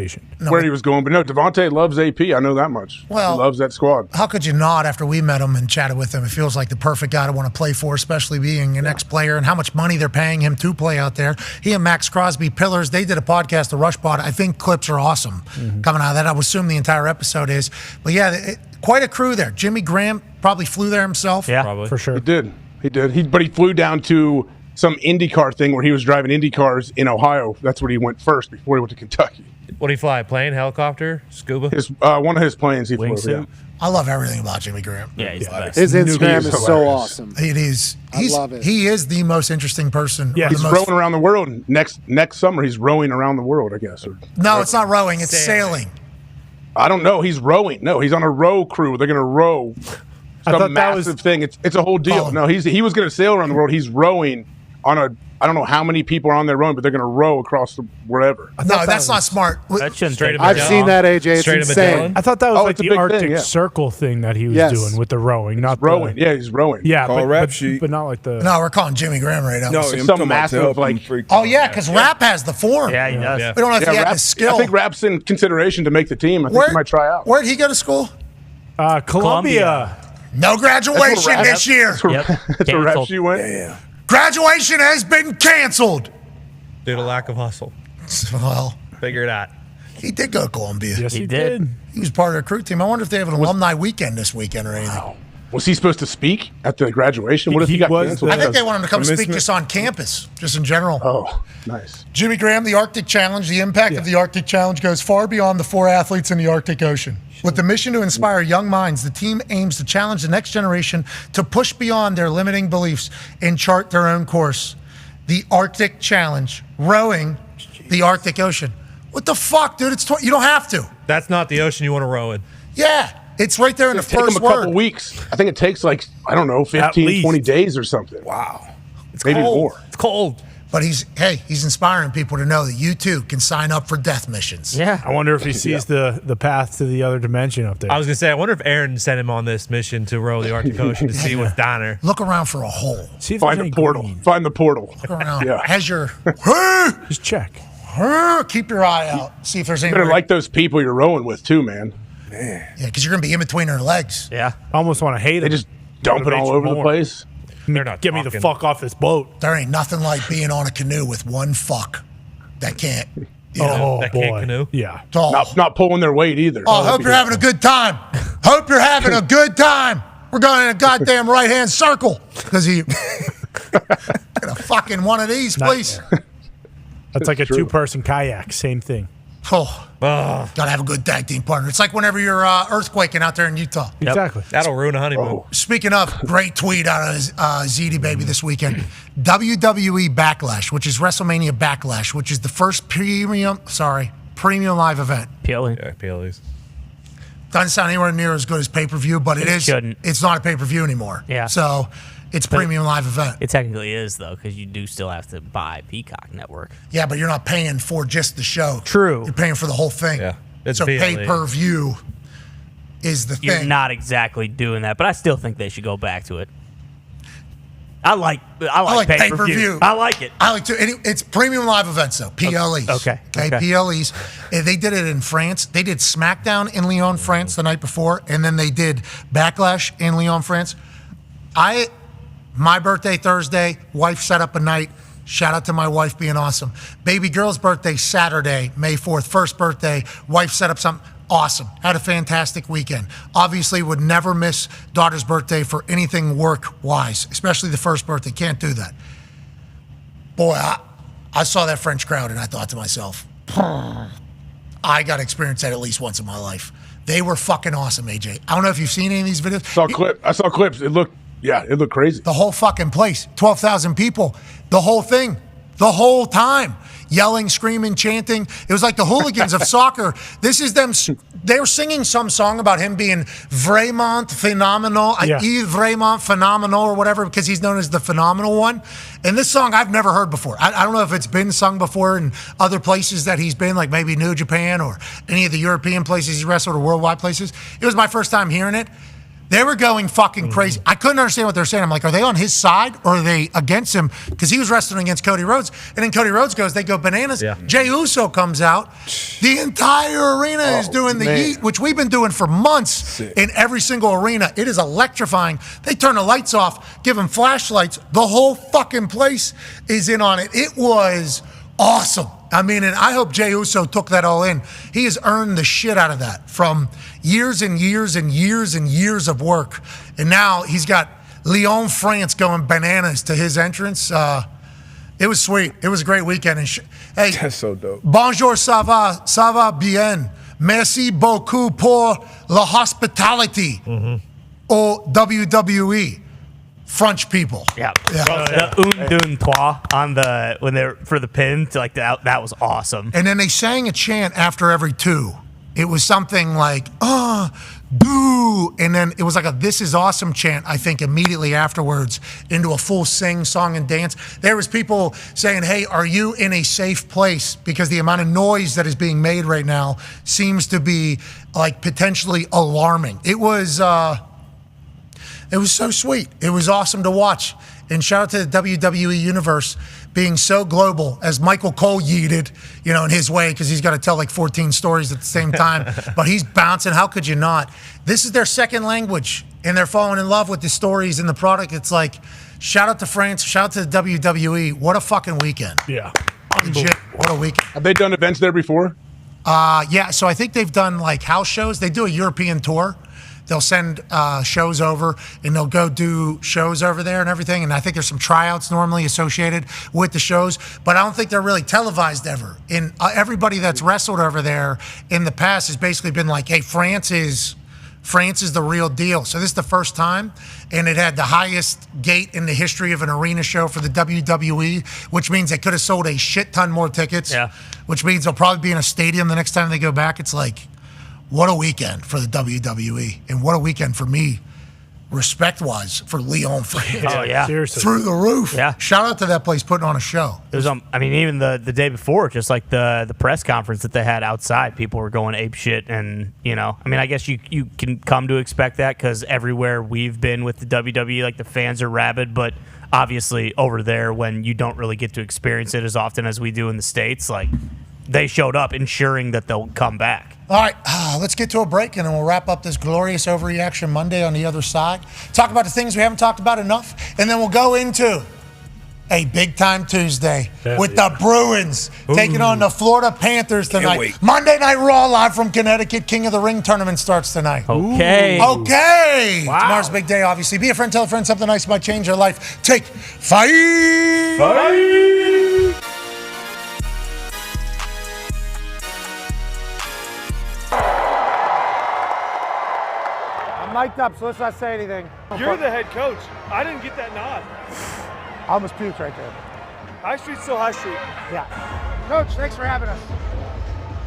where he was going. But no, Devontae loves AP. I know that much. Well, he loves that squad. How could you not after we met him and chatted with him? It feels like the perfect guy to want to play for, especially being an ex-player and how much money they're paying him to play out there. He and Max Crosby, Pillars, they did a podcast, the Rush Pod. I think clips are awesome coming out of that. I would assume the entire episode is. But yeah, quite a crew there. Jimmy Graham probably flew there himself. Yeah, probably. for sure. He did. But he flew down to some IndyCar thing where he was driving Indy cars in Ohio. That's where he went first before he went to Kentucky. What did he fly? Plane, helicopter, scuba? One of his planes he flew. Yeah. I love everything about Jimmy Graham. Yeah, he's the best. His Instagram is so awesome. It is. I love it. He is the most interesting person. Yeah, he's rowing around the world. Next summer, he's rowing around the world, I guess. No, it's not rowing. It's sailing. I don't know. He's rowing. No, he's on a row crew. They're going to row some massive thing. It's a whole deal. No, he was going to sail around the world. He's rowing on a, I don't know how many people are on there rowing, but they're going to row across wherever. No, that's not smart. That shouldn't take I've seen that, AJ. It's insane. I thought that was like it's a the big Arctic thing, yeah. Circle thing that he was doing with the rowing, not rowing. The, yeah, he's rowing. Yeah, Call rap sheet. but not like the. No, we're calling Jimmy Graham right now. No, It's I'm some talking about to massive help him like. freak. Oh yeah, because Rap has the form. Yeah, he does. We don't know if he had the Rap, skill. I think Rap's in consideration to make the team. I think he might try out. Where'd he go to school? Columbia. No graduation this year. That's where Rap sheet went. Yeah. Graduation has been canceled. Due to lack of hustle. Well, Figure it out. he did go to Columbia. Yes, he did. He was part of the recruit team. I wonder if they have an alumni weekend this weekend or anything. Was he supposed to speak at the graduation? What if he got canceled? I think they want him to come speak just on campus, just in general. Oh, nice. Jimmy Graham, the Arctic Challenge. The impact of the Arctic Challenge goes far beyond the 4 athletes in the Arctic Ocean. With the mission to inspire young minds, the team aims to challenge the next generation to push beyond their limiting beliefs and chart their own course. The Arctic Challenge, rowing the Arctic Ocean. What the fuck, dude? You don't have to. That's not the ocean you want to row in. Yeah, it's right there in the Take first him a couple weeks. I think it takes 15, 20 days or something. Wow. It's Maybe cold. more. It's cold. But he's inspiring people to know that you too can sign up for death missions. Yeah. I wonder if he sees the path to the other dimension up there. I was going to say, I wonder if Aaron sent him on this mission to row the Arctic Ocean to see what's down there. Look around for a hole. See if Find there's a any portal. green. Find the portal. Look around. Yeah. As you're, Just check. keep your eye out. See if there's You any. better like those people you're rowing with too, man. Yeah, because you're gonna be in between their legs. Yeah. I almost want to hate They him. just dump it all over the place. They're not Get me the talking. fuck off this boat. There ain't nothing like being on a canoe with one fuck that can't Oh, boy. Canoe. Yeah. Not pulling their weight either. Oh, I hope you're having a good time. Hope you're having a good time. We're going in a goddamn right-hand circle. Because get a fucking one of these, please. That's like a two-person kayak. Same thing. Oh, gotta have a good tag team partner. It's like whenever you're earthquaking out there in Utah. Exactly. That'll ruin a honeymoon. Speaking of, great tweet out of ZD Baby this weekend. WWE Backlash, which is WrestleMania Backlash, which is the first premium live event. PLE. Yeah, PLEs. Doesn't sound anywhere near as good as pay-per-view, but it is. Shouldn't. It's not a pay-per-view anymore. Yeah. So it's premium live event. It technically is, though, because you do still have to buy Peacock Network. Yeah, but you're not paying for just the show. True. You're paying for the whole thing. Yeah. It's so PLE. pay-per-view is the You're thing. not exactly doing that, but I still think they should go back to it. I like pay-per-view. I like it. I like to. It's premium live events though. PLEs. Okay. PLEs. They did it in France. They did SmackDown in Lyon, France the night before, and then they did Backlash in Lyon, France. My birthday Thursday. Wife set up a night. Shout out to my wife being awesome. Baby girl's birthday Saturday, May 4th. First birthday. Wife set up something. Awesome. Had a fantastic weekend. Obviously would never miss daughter's birthday for anything work-wise, especially the first birthday. Can't do that. Boy, I saw that French crowd and I thought to myself, I got to experience that at least once in my life. They were fucking awesome, AJ. I don't know if you've seen any of these videos. I saw clips. It looked crazy. The whole fucking place, 12,000 people, the whole thing, the whole time. Yelling, screaming, chanting. It was like the hooligans of soccer. This is them. They were singing some song about him being vraiment phenomenal, vraiment phenomenal or whatever, because he's known as the phenomenal one. And this song I've never heard before. I don't know if it's been sung before in other places that he's been, like maybe New Japan or any of the European places he's wrestled or worldwide places. It was my first time hearing it. They were going fucking crazy. I couldn't understand what they're saying. I'm like, are they on his side or are they against him? Because he was wrestling against Cody Rhodes. And then Cody Rhodes goes, they go bananas. Yeah. Jey Uso comes out. The entire arena is doing the yeet, which we've been doing for months in every single arena. It is electrifying. They turn the lights off, give them flashlights. The whole fucking place is in on it. It was awesome. I mean, and I hope Jey Uso took that all in. He has earned the shit out of that from years and years and years and years of work. And now he's got Lyon, France going bananas to his entrance. It was sweet. It was a great weekend. And hey, that's so dope. Bonjour, ça va bien. Merci beaucoup pour la hospitality. Au WWE. French people. Yeah. The un, deux, trois on the when they're for the pin to like that was awesome. And then they sang a chant after every two. It was something like do, and then it was like a "This is awesome" chant. I think immediately afterwards into a full sing, song, and dance. There was people saying, "Hey, are you in a safe place?" Because the amount of noise that is being made right now seems to be like potentially alarming. It was so sweet. It was awesome to watch. And shout out to the WWE Universe being so global, as Michael Cole yeeted, in his way, because he's got to tell like 14 stories at the same time. But he's bouncing. How could you not? This is their second language, and they're falling in love with the stories and the product. It's like, shout out to France. Shout out to the WWE. What a fucking weekend. Yeah. Legit. What a weekend. Have they done events there before? Yeah. So I think they've done like house shows. They do a European tour. They'll send shows over, and they'll go do shows over there and everything. And I think there's some tryouts normally associated with the shows, but I don't think they're really televised ever. And everybody that's wrestled over there in the past has basically been like, hey, France is the real deal. So this is the first time, and it had the highest gate in the history of an arena show for the WWE, which means they could have sold a shit ton more tickets, which means they'll probably be in a stadium the next time they go back. It's like, what a weekend for the WWE, and what a weekend for me, respect-wise, for Lyon. Oh, yeah. Seriously. Through the roof. Yeah. Shout out to that place putting on a show. It was, even the day before, just like the press conference that they had outside, people were going ape shit, and, I guess you can come to expect that because everywhere we've been with the WWE, like the fans are rabid, but obviously over there when you don't really get to experience it as often as we do in the States, like they showed up ensuring that they'll come back. All right, let's get to a break, and then we'll wrap up this glorious Overreaction Monday on the other side. Talk about the things we haven't talked about enough, and then we'll go into A big-time Tuesday Hell with yeah. the Bruins taking on the Florida Panthers tonight. wait. Monday Night Raw live from Connecticut. King of the Ring tournament starts tonight. Okay. Okay. Wow. Tomorrow's a big day, obviously. Be a friend, tell a friend something nice might change your life. Take 5. I'm mic'd up, so let's not say anything. You're the head coach. I didn't get that nod. I almost puked right there. High Street's still High Street. Yeah. Coach, thanks for having us.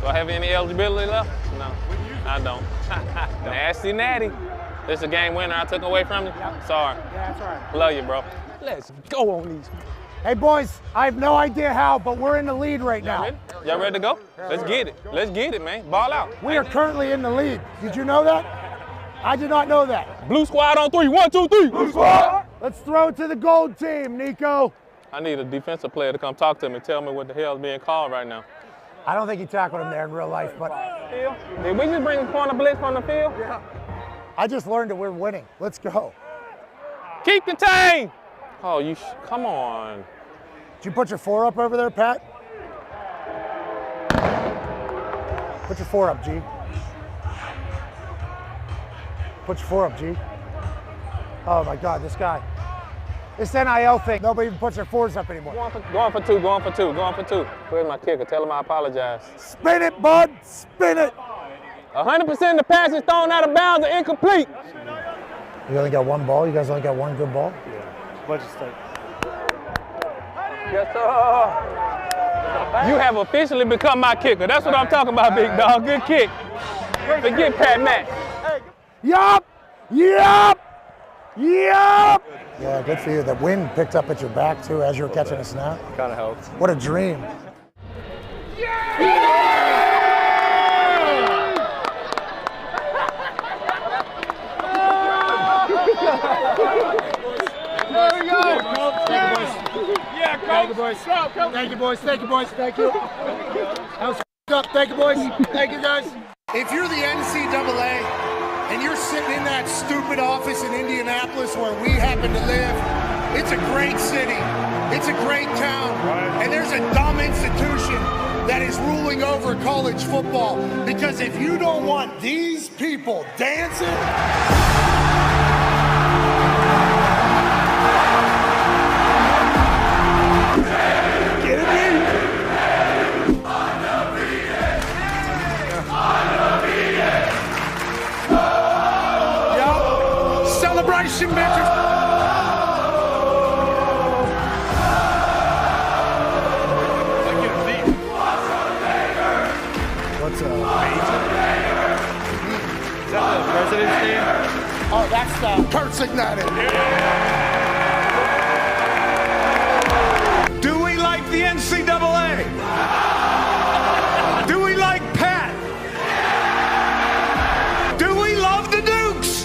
Do I have any eligibility left? No, I don't. Nasty natty. This is a game winner I took away from you? Sorry. Yeah, that's all right. Love you, bro. Let's go on these. Hey, boys, I have no idea how, but we're in the lead right now. Y'all ready to go? Let's get it. Let's get it, man. Ball out. We are currently in the lead. Did you know that? I did not know that. Blue squad on 3. 1, 2, 3. Blue squad. Let's throw it to the gold team, Nico. I need a defensive player to come talk to me, tell me what the hell is being called right now. I don't think he tackled him there in real life, but. Did we just bring a corner blitz from the field? Yeah. I just learned that we're winning. Let's go. Keep contained. Oh, come on. Did you put your 4 up over there, Pat? Put your 4 up, G. Put your 4 up, G. Oh my God, this guy. This NIL thing, nobody even puts their 4s up anymore. Going for 2, going for 2, going for 2. Where's my kicker? Tell him I apologize. Spin it, bud, spin it. 100% of the passes thrown out of bounds are incomplete. You only got one ball? You guys only got one good ball? Yeah, budget's tight. Yes, sir. You have officially become my kicker. That's what I'm talking about, big dog. Good kick. Forget Pat Matt. Yup! Yup! Yup! Yeah, good for you. The wind picked up at your back, too, as you were catching a snap. Kind of helps. What a dream. There we go. Yeah, coach. Thank you, boys. Thank you, boys. Thank you, boys. Thank you. That was up. Thank you, boys. Thank you, guys. If you're the NCAA and you're sitting in that stupid office in Indianapolis where we happen to live, it's a great city. It's a great town. And there's a dumb institution that is ruling over college football. Because if you don't want these people dancing, get it in. Celebration, bitches. What's up? Is that the president's name? Oh, that's the Kurt Signated. Do we like the NCAA? Do we like Pat? Do we love the Dukes?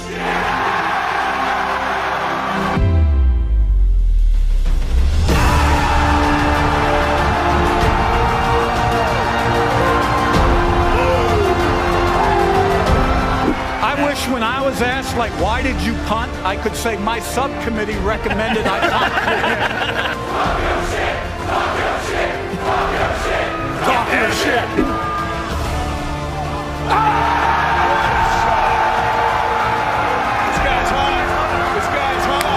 I wish when I was asked, like, why did you punt? I could say my subcommittee recommended I punt. Talk your shit. This guy's hot. This guy's hot.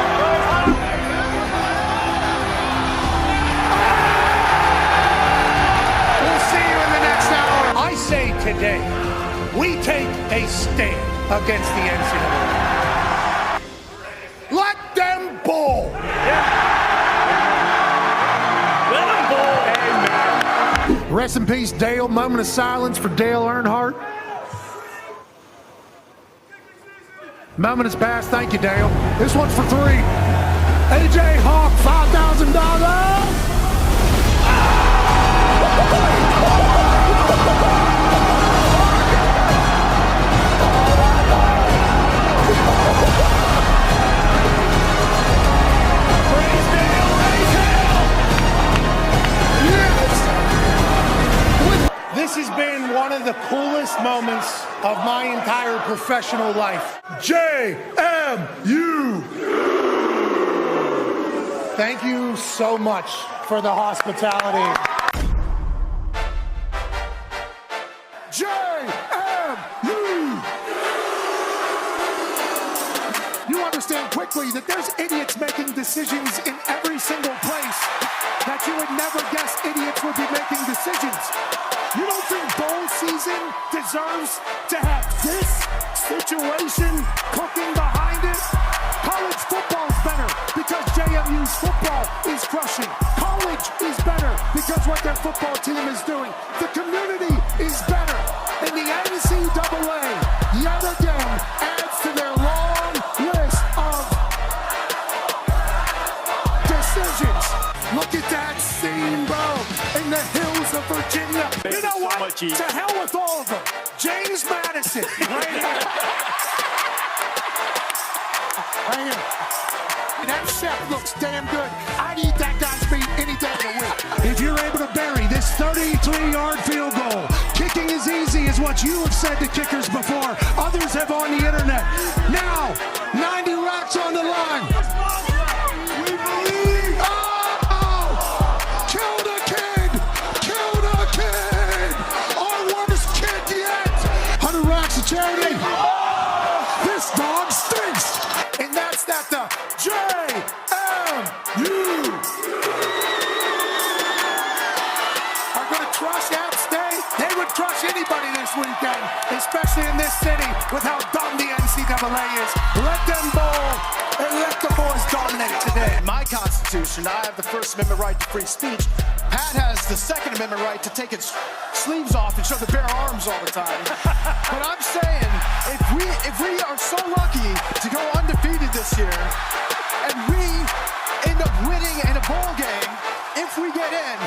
We'll see you in the next hour. I say today, we take a stand against the NCAA. Let them bull. Let them ball. Amen. Rest in peace, Dale. Moment of silence for Dale Earnhardt. Moment has passed. Thank you, Dale. This one's for 3. AJ Hawk, $5,000. This has been one of the coolest moments of my entire professional life. JMU! Thank you so much for the hospitality. JMU! You understand quickly that there's idiots making decisions in every single place that you would never guess idiots would be making decisions. You don't think bowl season deserves to have this situation cooking behind it? College football is better because JMU's football is crushing. College is better because what their football team is doing. The community is better. And the NCAA, yet again, adds to their long list of decisions. Look at that scene, bro, in the hills of Virginia. You know what? To hell with all of them. James Madison, right here. Right here. That chef looks damn good. I'd eat that guy's meat any day of the week. If you're able to bury this 33-yard field goal, kicking is easy is what you have said to kickers before. Others have on the internet. Now, 90 racks on the line. We believe. Oh! Killed a kid! Killed a kid! Our worst kid yet! 100 racks of charity. This dog stinks! And that's that the JMU are going to crush App State. They would crush anybody this weekend, especially in this city with how dumb the NCAA is. Let them bowl and let the boys dominate today. In my Constitution, I have the First Amendment right to free speech. Pat has the Second Amendment right to take its sleeves off and show the bare arms all the time. But I'm saying, if we are so lucky to go undefeated this year, and we end up winning in a bowl game, if we get in,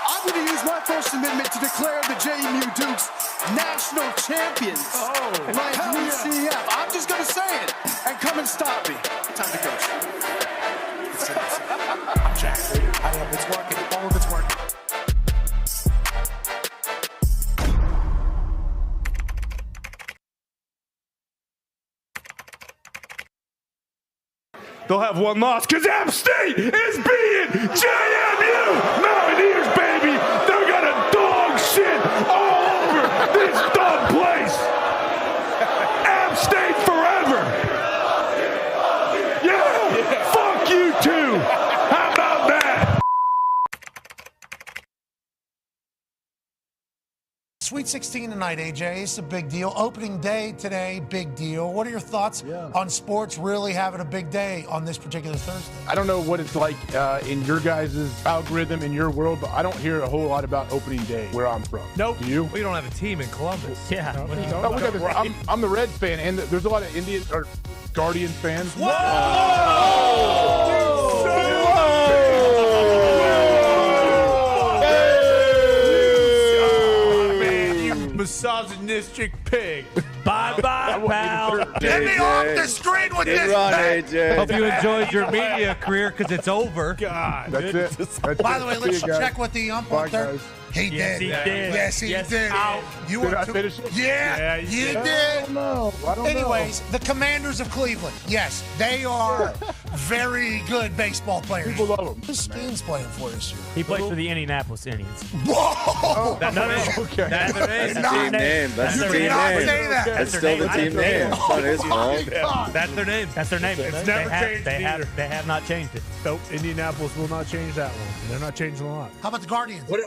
I'm going to use my First Amendment to declare the JMU Dukes national champions. Like UCF. I'm just going to say it, and come and stop me. Time to coach. I'm Jack. It's working. All of it's working. They'll have one loss because App State is beating JMU Mountaineers, baby. They're gonna dog shit all over this dumb place. App State forever. Yeah, fuck you too. How about that? Sweet 16 tonight, AJ. It's a big deal. Opening day today, big deal. What are your thoughts on sports really having a big day on this particular Thursday? I don't know what it's like in your guys' algorithm in your world, but I don't hear a whole lot about opening day where I'm from. Nope. Do you? We don't have a team in Columbus. Yeah. What are you No, talking we got about? this. I'm the Reds fan, and there's a lot of Indians or Guardians fans. Misogynistic pig. Bye-bye, pal. Get me off the screen with this thing. Hope you enjoyed your media career because it's over. God. That's it. That's By it. the way, See let's you guys. check what the ump on Bye, third. guys. He Yes, did. he did. Yes, he Yes, did. out. You Did were I finish it? Yeah, Yeah, you you did. I don't know. Anyways, the Commanders of Cleveland. Yes, they are very good baseball players. People love them. Who's Skeen's playing for this year? He plays for the Indianapolis Indians. Whoa! That's their name. Okay. That's their name. That's the team name. That's You the did team not name. say that. That's their still name. the team That's their name. It's not his fault. That's their name. That's their name. It's never changed they either. have not changed it. Nope. Indianapolis will not change that one. They're not changing a lot. How about the Guardians? What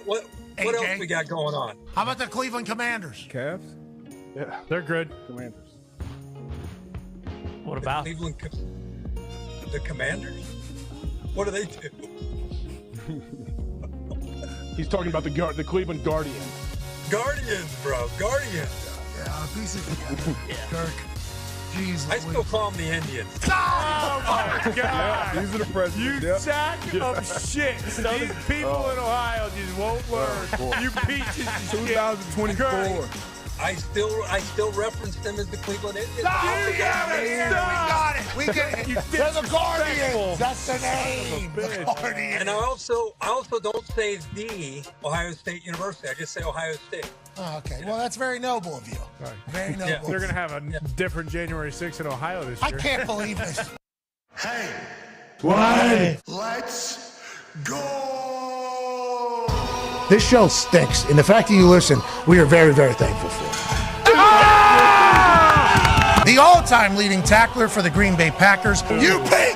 AJ? else we got going on? How about the Cleveland Commanders? Cavs? Yeah, They're good. Commanders. What about? The Commanders? What do they do? He's talking about the Cleveland Guardians. Guardians, bro. Guardians. Yeah, a piece of Kirk. Jeez, I still call them the Indians. Oh my God! These are the presidents. You sack of shit. These people in Ohio just won't learn. You peaches of shit. 2024. I still reference them as the Cleveland Indians. We got it. We get it. They're the Guardians. That's the name. The Guardians. And I also don't say the Ohio State University. I just say Ohio State. Oh, okay. Well, that's very noble of you. Very noble. Yeah. They're going to have a different January 6th in Ohio this I year. can't believe this. Hey, Why? Let's go. This show stinks, and the fact that you listen, we are very, very thankful for. The all-time leading tackler for the Green Bay Packers, you pig!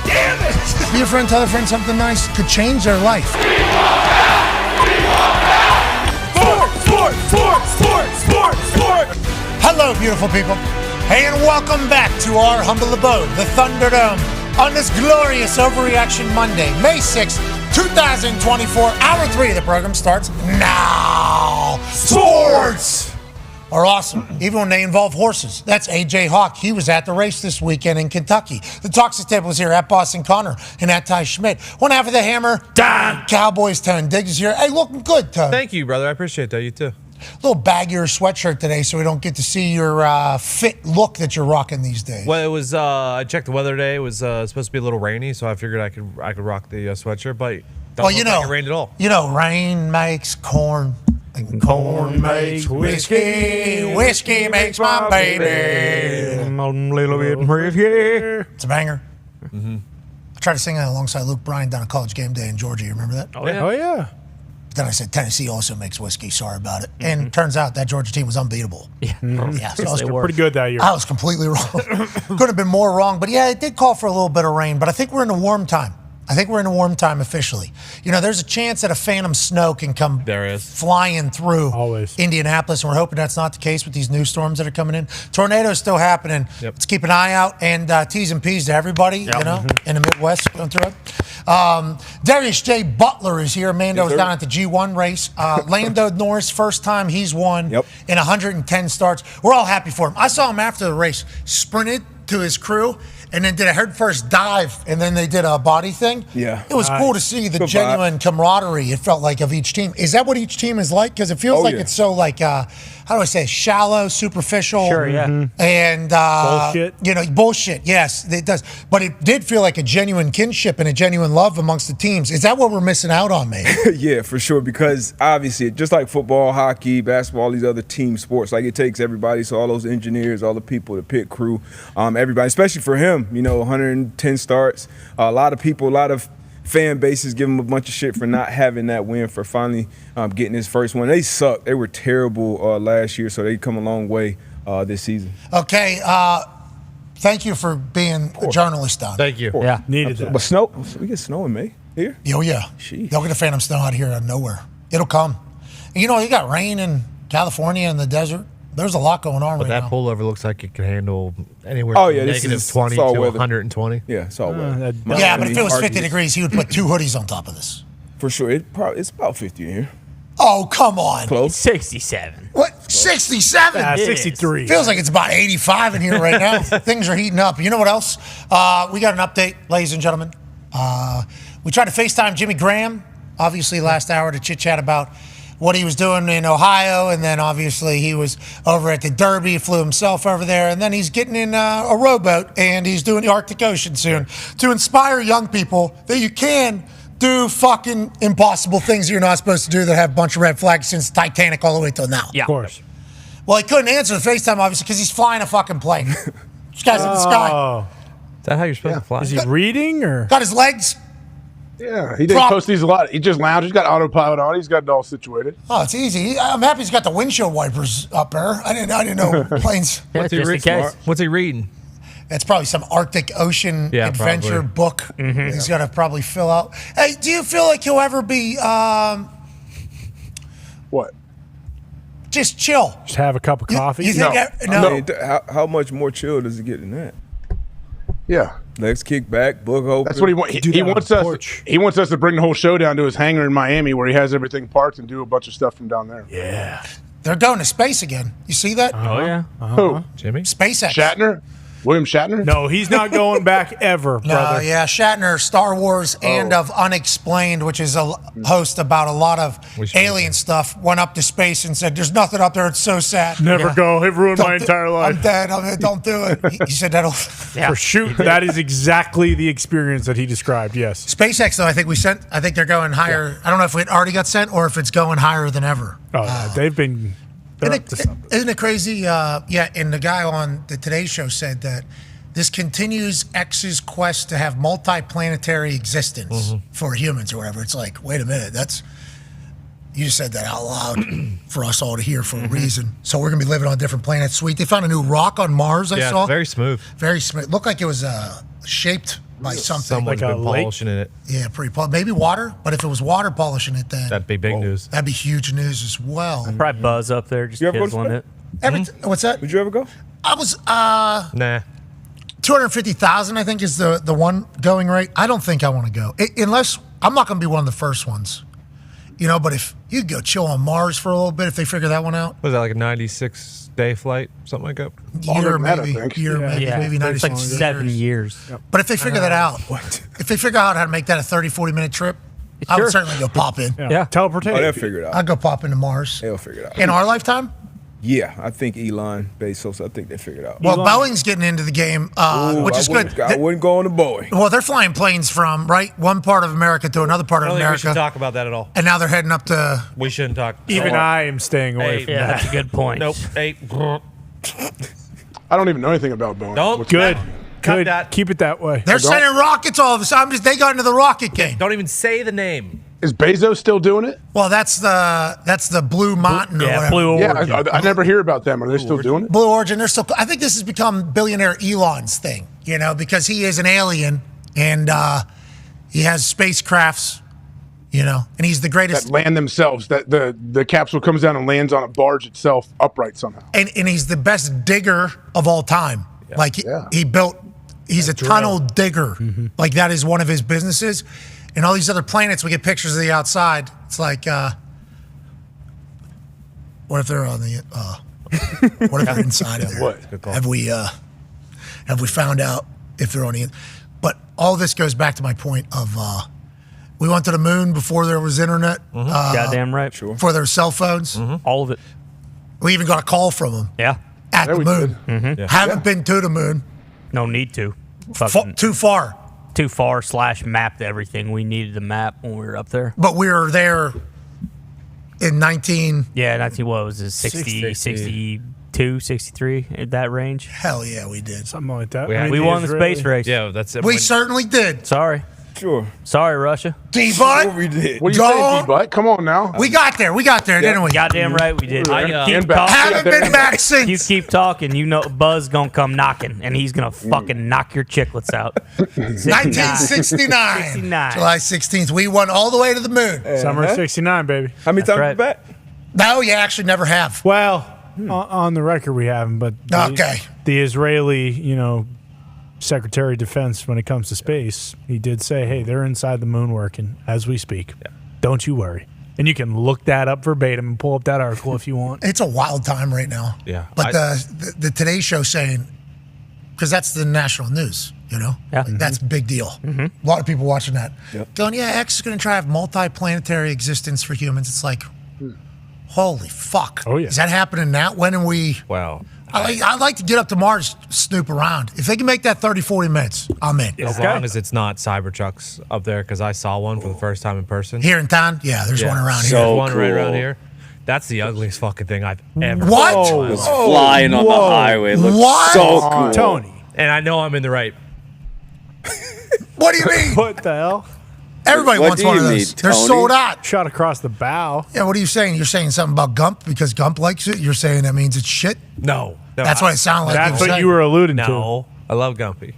Damn it! Be a friend, tell a friend something nice could change their life. Sport! Hello, beautiful people. Hey, and welcome back to our humble abode, the Thunderdome, on this glorious Overreaction Monday, May 6th, 2024. Hour 3 of the program starts now. Sports are awesome, even when they involve horses. That's AJ Hawk. He was at the race this weekend in Kentucky. The Toxic Table is here at Boston Connor and at Ty Schmidt. One half of the Hammer, Dahn. Cowboys, Tone Diggs is here. Hey, looking good, Tone. Thank you, brother. I appreciate that. You too. A little baggier sweatshirt today, so we don't get to see your fit look that you're rocking these days. Well, it was. I checked the weather today. It was supposed to be a little rainy, so I figured I could rock the sweatshirt. But don't look like it rained at all. You know, rain makes corn, and corn makes whiskey. Whiskey makes my baby. A little bit risky. It's a banger. Mm-hmm. I tried to sing that alongside Luke Bryan down at College Game Day in Georgia. You remember that? Oh yeah. Then I said Tennessee also makes whiskey. Sorry about it. And turns out that Georgia team was unbeatable. Yeah, yeah. So they were pretty good that year. I was completely wrong. Could have been more wrong, but yeah, it did call for a little bit of rain. But I think we're in a warm time. Officially. You know, there's a chance that a phantom snow can come flying through Indianapolis, and we're hoping that's not the case with these new storms that are coming in. Tornadoes still happening. Yep. Let's keep an eye out, and T's and P's to everybody, you know, in the Midwest going through it. Darius J. Butler is here. Mando's down at the G1 race. Lando Norris, first time he's won in 110 starts. We're all happy for him. I saw him after the race, sprinted to his crew, and then did a head-first dive, and then they did a body thing. Yeah. It was cool to see the genuine camaraderie, it felt like, of each team. Is that what each team is like? Because it feels like it's so, like, how do I say, shallow, superficial. Sure, yeah. And, bullshit. You know, bullshit, yes, it does. But it did feel like a genuine kinship and a genuine love amongst the teams. Is that what we're missing out on, maybe? Yeah, for sure, because obviously, just like football, hockey, basketball, these other team sports, like, it takes everybody, so all those engineers, all the people, the pit crew, everybody, especially for him, you know, 110 starts, a lot of people, a lot of fan bases give him a bunch of shit for not having that win, for finally getting his first one. They sucked. They were terrible last year, so they come a long way this season. Okay, thank you for being a journalist, Don. Thank you. Yeah, needed that. But snow, we get snow in May here. Oh, yeah. They'll get a phantom snow out here out of nowhere. It'll come. And, you know, you got rain in California and the desert. There's a lot going on but right that now. pullover looks like it can handle anywhere from negative 20 to 120. Yeah, it's all weather. Yeah, but if it was 50 degrees, he would put 2 hoodies on top of this. For sure. It's about 50 in here. Oh, come on. Close. 67. What? 67? 63. Feels like it's about 85 in here right now. Things are heating up. You know what else? We got an update, ladies and gentlemen. We tried to FaceTime Jimmy Graham, obviously, last hour to chit-chat about what he was doing in Ohio, and then obviously he was over at the Derby, flew himself over there, and then he's getting in a rowboat, and he's doing the Arctic Ocean soon to inspire young people that you can do fucking impossible things you're not supposed to do that have a bunch of red flags since Titanic all the way till now. Yeah. Of course. Well, he couldn't answer the FaceTime, obviously, because he's flying a fucking plane. This guy's in the sky. Is that how you're supposed to fly? Is he reading or? Got his legs. Yeah, he didn't post these a lot. He just lounged. He's got autopilot on. He's got it all situated. Oh, it's easy. I'm happy he's got the windshield wipers up there. I didn't know planes. What's he reading? It's probably some Arctic Ocean adventure book. Mm-hmm. He's got to probably fill out. Hey, do you feel like he'll ever be what? Just chill. Just have a cup of coffee? You think no. I mean, how much more chill does it get than that? Yeah. Legs kicked back, book open. That's what he wants. He wants us. He wants us to bring the whole show down to his hangar in Miami, where he has everything parked, and do a bunch of stuff from down there. Yeah. They're going to space again. You see that? Oh yeah. Who? Jimmy? SpaceX. Shatner? William Shatner? No, he's not going back ever, brother. No, yeah, Shatner, Star Wars, and of Unexplained, which is a host about a lot of alien stuff, went up to space and said, "There's nothing up there. It's so sad. Never go. It ruined my entire life. I'm dead. Don't do it." He said that'll. For shoot, that is exactly the experience that he described. Yes. SpaceX, though, I think they're going higher. Yeah. I don't know if it already got sent or if it's going higher than ever. Oh, they've been. Isn't it crazy? And the guy on the Today Show said that this continues X's quest to have multi-planetary existence for humans or whatever. It's like, wait a minute, you said that out loud for us all to hear for a reason. So we're going to be living on different planets. Sweet. They found a new rock on Mars, I saw. Yeah, very smooth. Very smooth. Looked like it was shaped by something. Someone's been polishing it. Yeah, pretty maybe water. But if it was water polishing it, then That'd be big news. that'd be huge news as well. Probably Buzz up there just You ever go to chiseling it. What's that? Would you ever go? I was Nah. 250,000, I think, is the one going rate. I don't think I want to go unless I'm not going to be one of the first ones. But if you could go chill on Mars for a little bit, if they figure that one out. Was that like a 96-day flight, something like that? Year, maybe 96 It's like 7 years. But if they figure that out, if they figure out how to make that a 30, 40-minute trip, I would certainly go pop in. Teleportation. Oh, they'll figure it out. I'd go pop into Mars. They'll figure it out. In our lifetime? Yeah, I think Elon Bezos, I think they figured it out. Well, Boeing's getting into the game, which is good. I wouldn't go on the Boeing. Well, they're flying planes from, one part of America to another part I of don't think we America. should talk about that at all. And now they're heading up to... We shouldn't talk. Even I am staying away Hey, from Yeah, that. that's a good point. Nope. Hey. I don't even know anything about Boeing. Don't. Good. Cut Good. that. Keep it that way. They're sending rockets all of a sudden. They got into the rocket game. Don't even say the name. Is Bezos still doing it? Well, that's the Blue Mountain or whatever. Blue Origin. Yeah, I never hear about them. Are they still doing it? Blue Origin. They're still. I think this has become billionaire Elon's thing. Because he is an alien and he has spacecrafts. And he's the greatest. That land themselves. That the capsule comes down and lands on a barge itself upright somehow. And he's the best digger of all time. Yeah. Like he built. He's a tunnel digger. Like that is one of his businesses. And all these other planets, we get pictures of the outside. It's like, what if they're on the? What if they're inside of there? What? Have we found out if they're on the? But all this goes back to my point of we went to the moon before there was internet. Goddamn right. Sure. Before there were cell phones. All of it. We even got a call from them. Yeah. At the moon. Yeah. Haven't been to the moon. No need to. Too far. Too far / mapped everything we needed to map when we were up there. But we were there in 19... Yeah, 19, what was it, 60, 62, 63, in that range? Hell yeah, we did. Something like that. We won the space race. Yeah, that's it. We certainly did. Sorry. Sure. Sorry, Russia. D-Butt. We did. What do you say, D-Butt? Come on now. We got there, didn't we? Goddamn right we did. Haven't been back since. You keep talking, Buzz gonna come knocking, and he's gonna fucking knock your chiclets out. 1969. July 16th. We won all the way to the moon. Summer of 69, baby. How many times you bet? No, you actually never have. Well, on the record we haven't, but the Israeli, Secretary of Defense, when it comes to space, he did say, hey, they're inside the moon working as we speak. Yeah. Don't you worry. And you can look that up verbatim and pull up that article if you want. It's a wild time right now. Yeah. But the Today Show saying, because that's the national news, Yeah. Like, that's a big deal. A lot of people watching that. Going, yeah, X is going to try to have multi-planetary existence for humans. It's like, holy fuck. Oh, yeah. Is that happening now? When are we? Wow. I'd like to get up to Mars, snoop around. If they can make that 30, 40 minutes, I'm in. As long as it's not Cybertrucks up there, because I saw one for the first time in person. Here in town? Yeah, there's one around here. There's one right around here. That's the ugliest fucking thing I've ever What? seen. It was flying on the highway. It looked What? so cool. Tony. And I know I'm in the right. What do you mean? What the hell? Everybody What wants do one you of mean, those. They're Tony? sold out. Shot across the bow. Yeah, what are you saying? You're saying something about Gump because Gump likes it? You're saying that means it's shit? No. That's what it sounded like. That's you what were you were alluding to. No. I love Gumpy.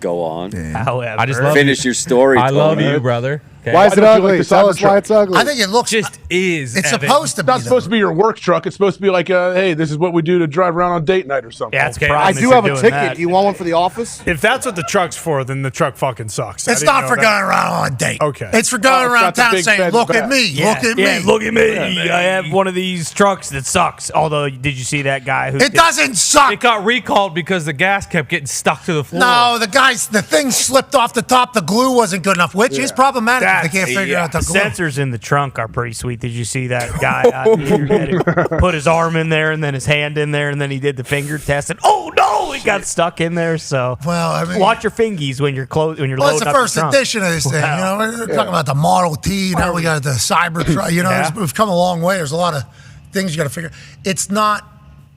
Go on. However, I just love Finish your story, I love Tony. you, brother. Okay? Why is it don't you ugly? like the Tell us why Cybertruck? it's ugly. I think it looks Just is. It's Evan. supposed to It's be. not supposed to be your work truck. It's supposed to be like, hey, this is what we do to drive around on date night or something. Yeah, it's Okay, problem I if do you're have a doing ticket. that. Do you want one for the office? If that's what the truck's for, then the truck fucking sucks. It's not for going around on a date. Okay. It's for going it's around got the town big saying, fat look back. at me, look at me. Look at me. I have one of these trucks that sucks. Although, did you see that guy who? It doesn't suck. It got recalled because the gas kept getting stuck to the floor. No, the thing slipped off the top. The glue wasn't good enough, which is problematic if they can't figure out the glue. Sensors in the trunk are pretty sweet. Did you see that guy out there put his arm in there and then his hand in there and then he did the finger test and oh no, it got stuck in there. So watch your fingies when you're loading up. Well, it's the first trunk. edition of this thing. Wow. We're talking about the Model T. Now we got the Cybertruck. We've come a long way. There's a lot of things you got to figure. It's not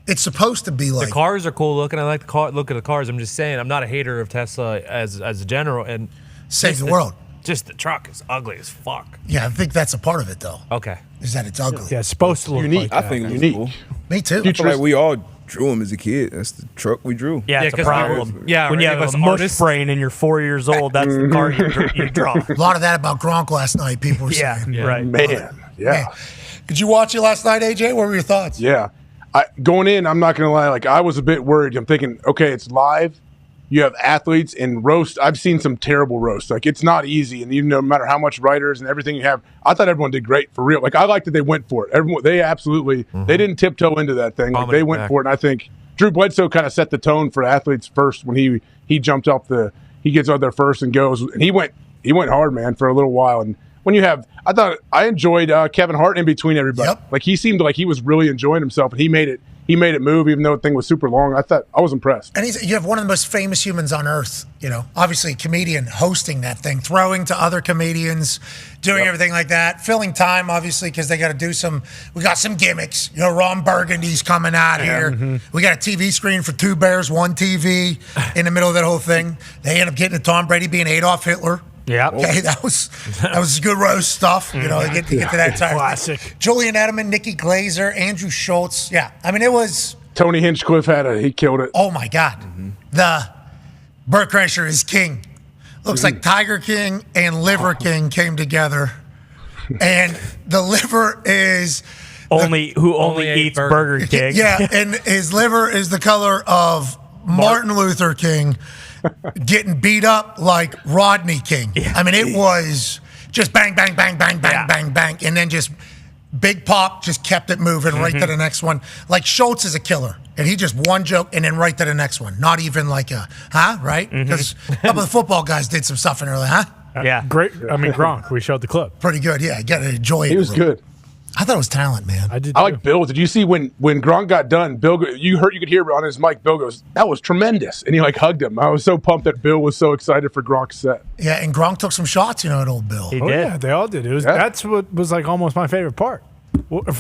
It's supposed to be like the cars are cool looking. I like the look of the cars. I'm just saying, I'm not a hater of Tesla as a general. And save the world. Just the truck is ugly as fuck. Yeah, I think that's a part of it, though. Okay. Is that it's ugly. Yeah, it's supposed to look unique. like I think it's unique. cool. Me too. I feel like we all drew him as a kid. That's the truck we drew. Yeah, it's a problem. Yeah, when you have a mush brain and you're 4 years old, that's the car you draw. A lot of that about Gronk last night, people were saying. Right. Man, yeah. Did you watch it last night, AJ? What were your thoughts? Yeah. Going in, I'm not going to lie. Like, I was a bit worried. I'm thinking, okay, it's live. You have athletes and roast. I've seen some terrible roasts. Like, it's not easy. And no matter how much writers and everything you have, I thought everyone did great for real. Like, I liked that they went for it. Everyone, they absolutely, they didn't tiptoe into that thing. Like, they went for it. And I think Drew Bledsoe kind of set the tone for athletes first when he jumped up he gets out there first and goes. And he went hard, man, for a little while. And when you have, I enjoyed Kevin Hart in between everybody. Yep. Like, he seemed like he was really enjoying himself, and he made it move, even though the thing was super long. I was impressed. And you have one of the most famous humans on earth, obviously a comedian hosting that thing, throwing to other comedians, doing everything like that, filling time, obviously, because they got to we got some gimmicks. Ron Burgundy's coming out here. Mm-hmm. We got a TV screen for 2 bears, 1 TV in the middle of that whole thing. They end up getting to Tom Brady being Adolf Hitler. Yeah. Okay, that was good roast stuff. They get to that time. Classic. Julian Edelman, Nikki Glazer, Andrew Schultz. Yeah, I mean, it was. Tony Hinchcliffe he killed it. Oh my God, the Burt Kreischer is king. Looks like Tiger King and Liver King came together, and the liver is only eats Burger King. Yeah, and his liver is the color of Martin Luther King. Getting beat up like Rodney King. Yeah. I mean, it was just bang, bang, bang, bang, bang, bang, bang. And then just big pop just kept it moving right to the next one. Like Schultz is a killer. And he just one joke and then right to the next one. Not even like right? Because a couple of the football guys did some stuff in early, Yeah. Great. I mean, Gronk, we showed the clip. Pretty good, yeah. You got to enjoy it. He was good. I thought it was talent, man. I like Bill. Did you see when Gronk got done? You could hear on his mic. Bill goes, "That was tremendous," and he hugged him. I was so pumped that Bill was so excited for Gronk's set. Yeah, and Gronk took some shots, at old Bill. He did. Yeah, they all did. That's what was almost my favorite part.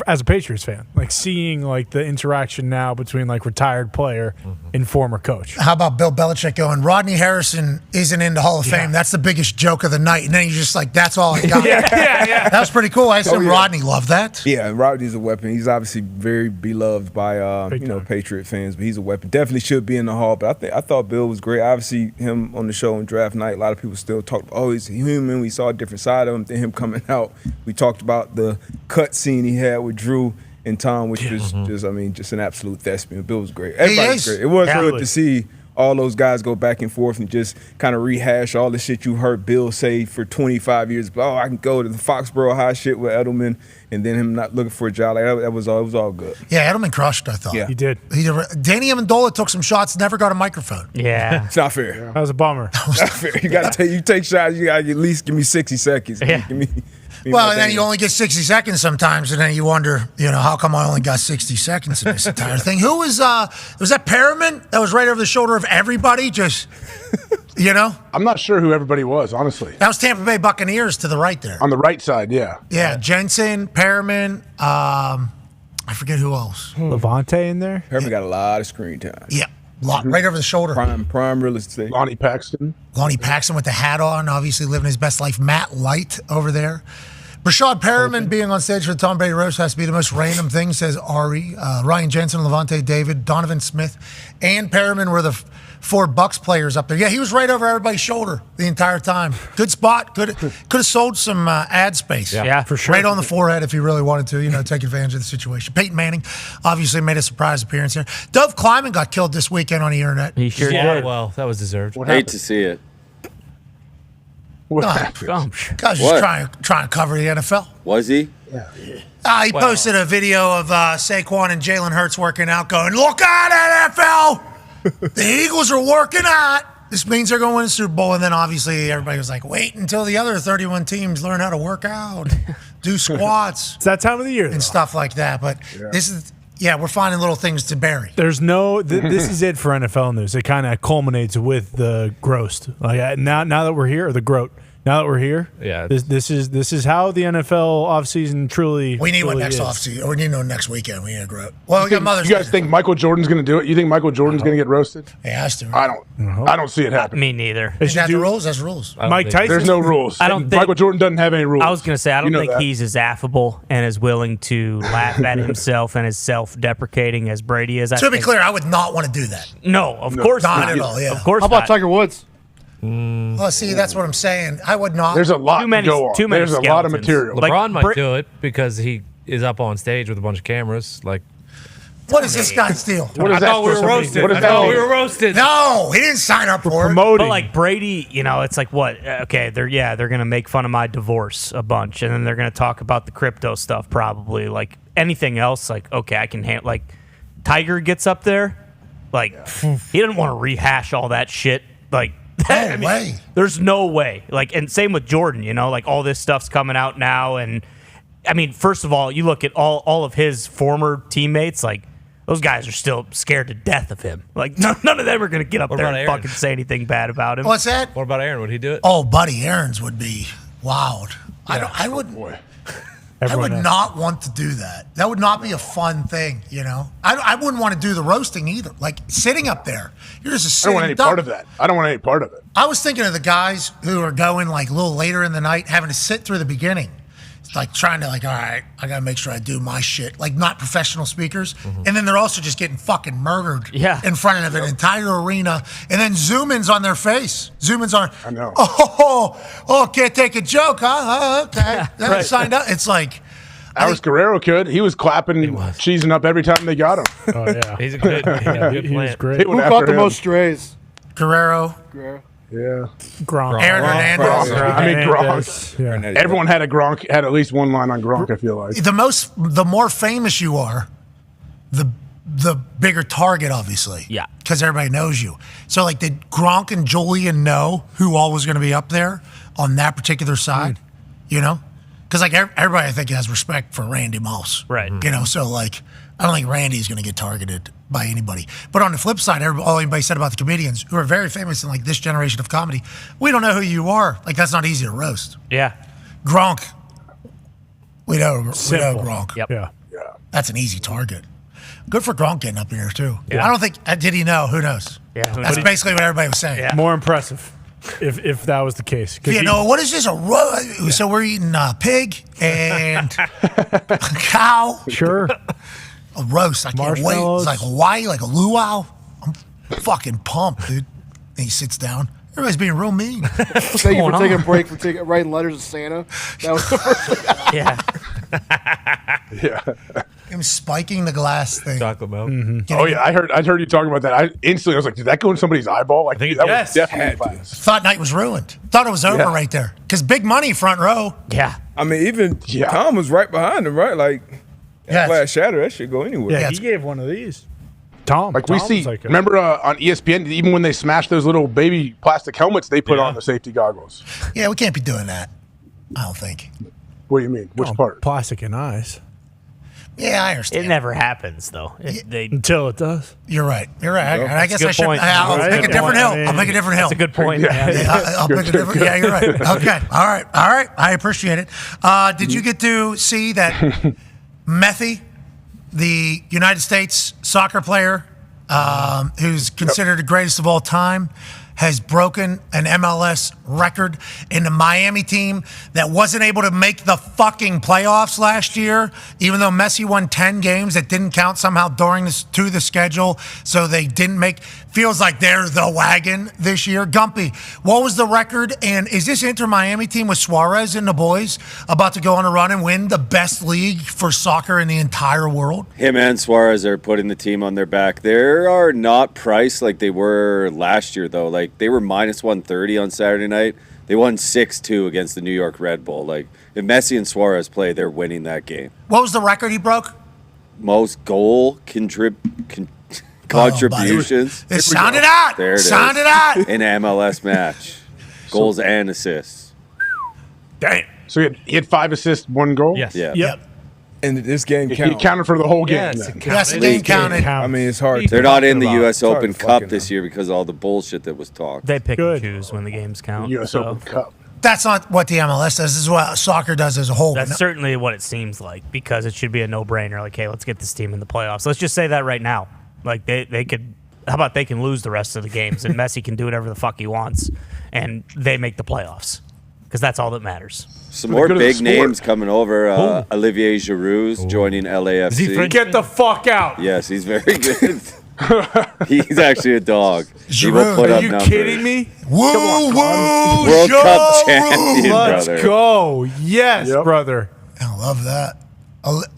As a Patriots fan, seeing the interaction now between retired player and former coach. How about Bill Belichick going, Rodney Harrison isn't in the Hall of Fame. That's the biggest joke of the night. And then you're just like, that's all I got. Yeah. That was pretty cool. I assume Rodney loved that. Yeah, Rodney's a weapon. He's obviously very beloved by Patriot fans, but he's a weapon. Definitely should be in the Hall. But I thought Bill was great. Obviously, him on the show on draft night, a lot of people still talk, he's human. We saw a different side of him. Then him coming out, we talked about the cut scene he had with Drew and Tom, which was just an absolute thespian. Bill was great. Everybody's great. It was good to see all those guys go back and forth and just kind of rehash all the shit you heard Bill say for 25 years. I can go to the Foxborough High shit with Edelman, and then him not looking for a job. It was all good. Yeah, Edelman crushed, I thought. Yeah. He did. Danny Amendola took some shots, never got a microphone. Yeah. It's not fair. That was a bummer. It's not fair. You take shots, you got to at least give me 60 seconds. Yeah. Give me well, and then you only get 60 seconds sometimes, and then you wonder, how come I only got 60 seconds in this entire thing? Who was that Perriman that was right over the shoulder of everybody? Just, I'm not sure who everybody was, honestly. That was Tampa Bay Buccaneers to the right there. On the right side, yeah. Yeah, Jensen, Perriman, I forget who else. Levante in there? Perriman got a lot of screen time. Yeah. Right over the shoulder. Prime real estate. Lonnie Paxton with the hat on, obviously living his best life. Matt Light over there. Brashad Perriman being on stage for the Tom Brady roast has to be the most random thing, says Ari. Ryan Jensen, Levante David, Donovan Smith, and Perriman were the 4 Bucks players up there. Yeah, he was right over everybody's shoulder the entire time. Good spot. Could have sold some ad space. Yeah, for sure. Right on the forehead if he really wanted to, take advantage of the situation. Peyton Manning obviously made a surprise appearance here. Dove Kleiman got killed this weekend on the internet. He sure Yeah, did. well, that was deserved. Hate to see it. What happened? Guy's just trying to cover the NFL. Was he? He posted a video of Saquon and Jalen Hurts working out, going, "Look out, NFL! The Eagles are working out. This means they're going to win the Super Bowl." And then obviously everybody was like, "Wait until the other 31 teams learn how to work out, do squats." It's that time of the year, and stuff like that. But this is. Yeah, we're finding little things to bury. There's no. This is it for NFL news. It kind of culminates with the groast. Now that we're here, or the groat. Now that we're here, Yeah, this is how the NFL offseason truly. We need one truly next is. offseason. Or we need one next weekend. We need to grow. Well, we got Mother's You guys think Michael Jordan's going to do it? You think Michael Jordan's going to get roasted? He has to. I don't see it happening. Me neither. Is that the rules? That's rules. Mike Tyson. There's no rules. I don't think- Michael Jordan doesn't have any rules. I was going to say, I don't You know think that. he's as affable and as willing to laugh at himself and as self-deprecating as Brady is. To be clear, I would not want to do that. No, of course not not. at all. Yeah. Of course How about not. Tiger Woods? Well, see, that's what I'm saying. I would not. There's a lot Too many- to go on. too many There's a lot of skeletons. material. LeBron might Brit- do it because he is up on stage with a bunch of cameras. Like, What is this guy's deal? What is I that thought we were supposed to mean? roasted. What does I that thought mean? we were roasted. No, he didn't sign up for it. Promoting. But like Brady, it's like what? Okay, they're gonna make fun of my divorce a bunch, and then they're gonna talk about the crypto stuff probably. Like anything else, like okay, I can handle. Like Tiger gets up there, like he didn't want to rehash all that shit. Like No way. there's no way. Like and same with Jordan. Like all this stuff's coming out now, and I mean, first of all, you look at all of his former teammates, like. Those guys are still scared to death of him. Like none of them are going to get up What there about and Aaron? fucking say anything bad about him. What's that? What about Aaron? Would he do it? Oh, buddy, Aaron's would be wild. I would not want to do that. That would not be a fun thing, I wouldn't want to do the roasting either. Like sitting up there, you're just a I don't want any sitting duck. part of that. I don't want any part of it. I was thinking of the guys who are going like a little later in the night, having to sit through the beginning. It's like trying to all right, I got to make sure I do my shit. Like not professional speakers. And then they're also just getting fucking murdered in front of an entire arena. And then zoom-ins on their face. Zoom-ins on, I know. Can't take a joke, huh? Okay. Then I signed up. It's like, Alex Guerrero could. He was clapping, cheesing up every time they got him. Oh yeah, He's a good, he was great. They Who went caught after the him. most strays? Guerrero. Yeah. Gronk. Aaron Hernandez. I mean, Gronk. Yeah. Everyone had at least one line on Gronk, I feel like. The more famous you are, the bigger target, obviously. Yeah. Because everybody knows you. So, like, did Gronk and Julian know who all was going to be up there on that particular side? Because, like, everybody, I think, has respect for Randy Moss. Right. So, like, I don't think Randy's going to get targeted by anybody. But on the flip side, all anybody said about the comedians who are very famous in, like, this generation of comedy, we don't know who you are. Like, that's not easy to roast. Yeah. Gronk, we know Gronk. Yep. Yeah. That's an easy target. Good for Gronk getting up here, too. Yeah. I don't think, did he know? Who knows? Yeah. That's basically what everybody was saying. Yeah. More impressive if that was the case. 'Cause What is this? So we're eating pig and cow. Sure. A roast. I can't wait. Marshmallows. It's like Hawaii, like a luau. I'm fucking pumped, dude. And he sits down. Everybody's being real mean. Thank you for taking a break, for writing letters to Santa. That was the first thing. Yeah. Him spiking the glass thing. Chocolate milk. Oh yeah, I heard you talking about that. I instantly was like, did that go in somebody's eyeball? Like, think that yes. was definitely fast. Thought night was ruined. Thought it was over right there. Because big money front row. Yeah. I mean, even Tom was right behind him, right? Like, that glass shatter, that shit go anywhere. Yeah, he gave one of these. Tom. Like we Tom see, was like remember on ESPN, even when they smashed those little baby plastic helmets, they put on the safety goggles. Yeah, we can't be doing that. I don't think. What do you mean? Which part? Plastic and eyes. Yeah, I understand. It never happens though. Until it does. You're right. I guess I should. point. I'll Right? pick a Good different point. hill. I'll pick a different hill. That's a good point. I'll pick a different. Yeah, you're right. Okay. All right. I appreciate it. Did you get to see that McAfee, the United States soccer player, who's considered the greatest of all time, has broken an MLS record in the Miami team that wasn't able to make the fucking playoffs last year, even though Messi won 10 games that didn't count somehow to the schedule, so they didn't make. Feels like they're the wagon this year. Gumpy, what was the record? And is this Inter Miami team with Suarez and the boys about to go on a run and win the best league for soccer in the entire world? Him and Suarez are putting the team on their back. They are not priced like they were last year, though. Like, they were minus 130 on Saturday night. They won 6-2 against the New York Red Bull. Like, if Messi and Suarez play, they're winning that game. What was the record he broke? Most goal contributions. It sounded out. There it Sounded is. out. In an MLS match. Goals and assists. Damn. So he had 5 assists, 1 goal? Yes. Yeah. Yep. And this game He counted. counted for the whole game. Yes, then. Yes, the game counted. I mean, it's hard. They're not in the U.S. It's hard Open to Cup fucking this year because of all the bullshit that was talked. They pick Good. and choose when the games count. U.S. so. Open Cup. That's not what the MLS does. This is what soccer does as a whole. That's certainly what it seems like, because it should be a no-brainer. Like, hey, let's get this team in the playoffs. Let's just say that right now. Like, they could. How about they can lose the rest of the games and Messi can do whatever the fuck he wants, and they make the playoffs, because that's all that matters. Some more big names coming over. Olivier Giroud's joining LAFC. Get the fuck out. Yes, he's very good. He's actually a dog. He will Giroud, put are up you numbers. kidding me? Woo, World Cup champion, Let's brother. go. Yes, brother. I love that.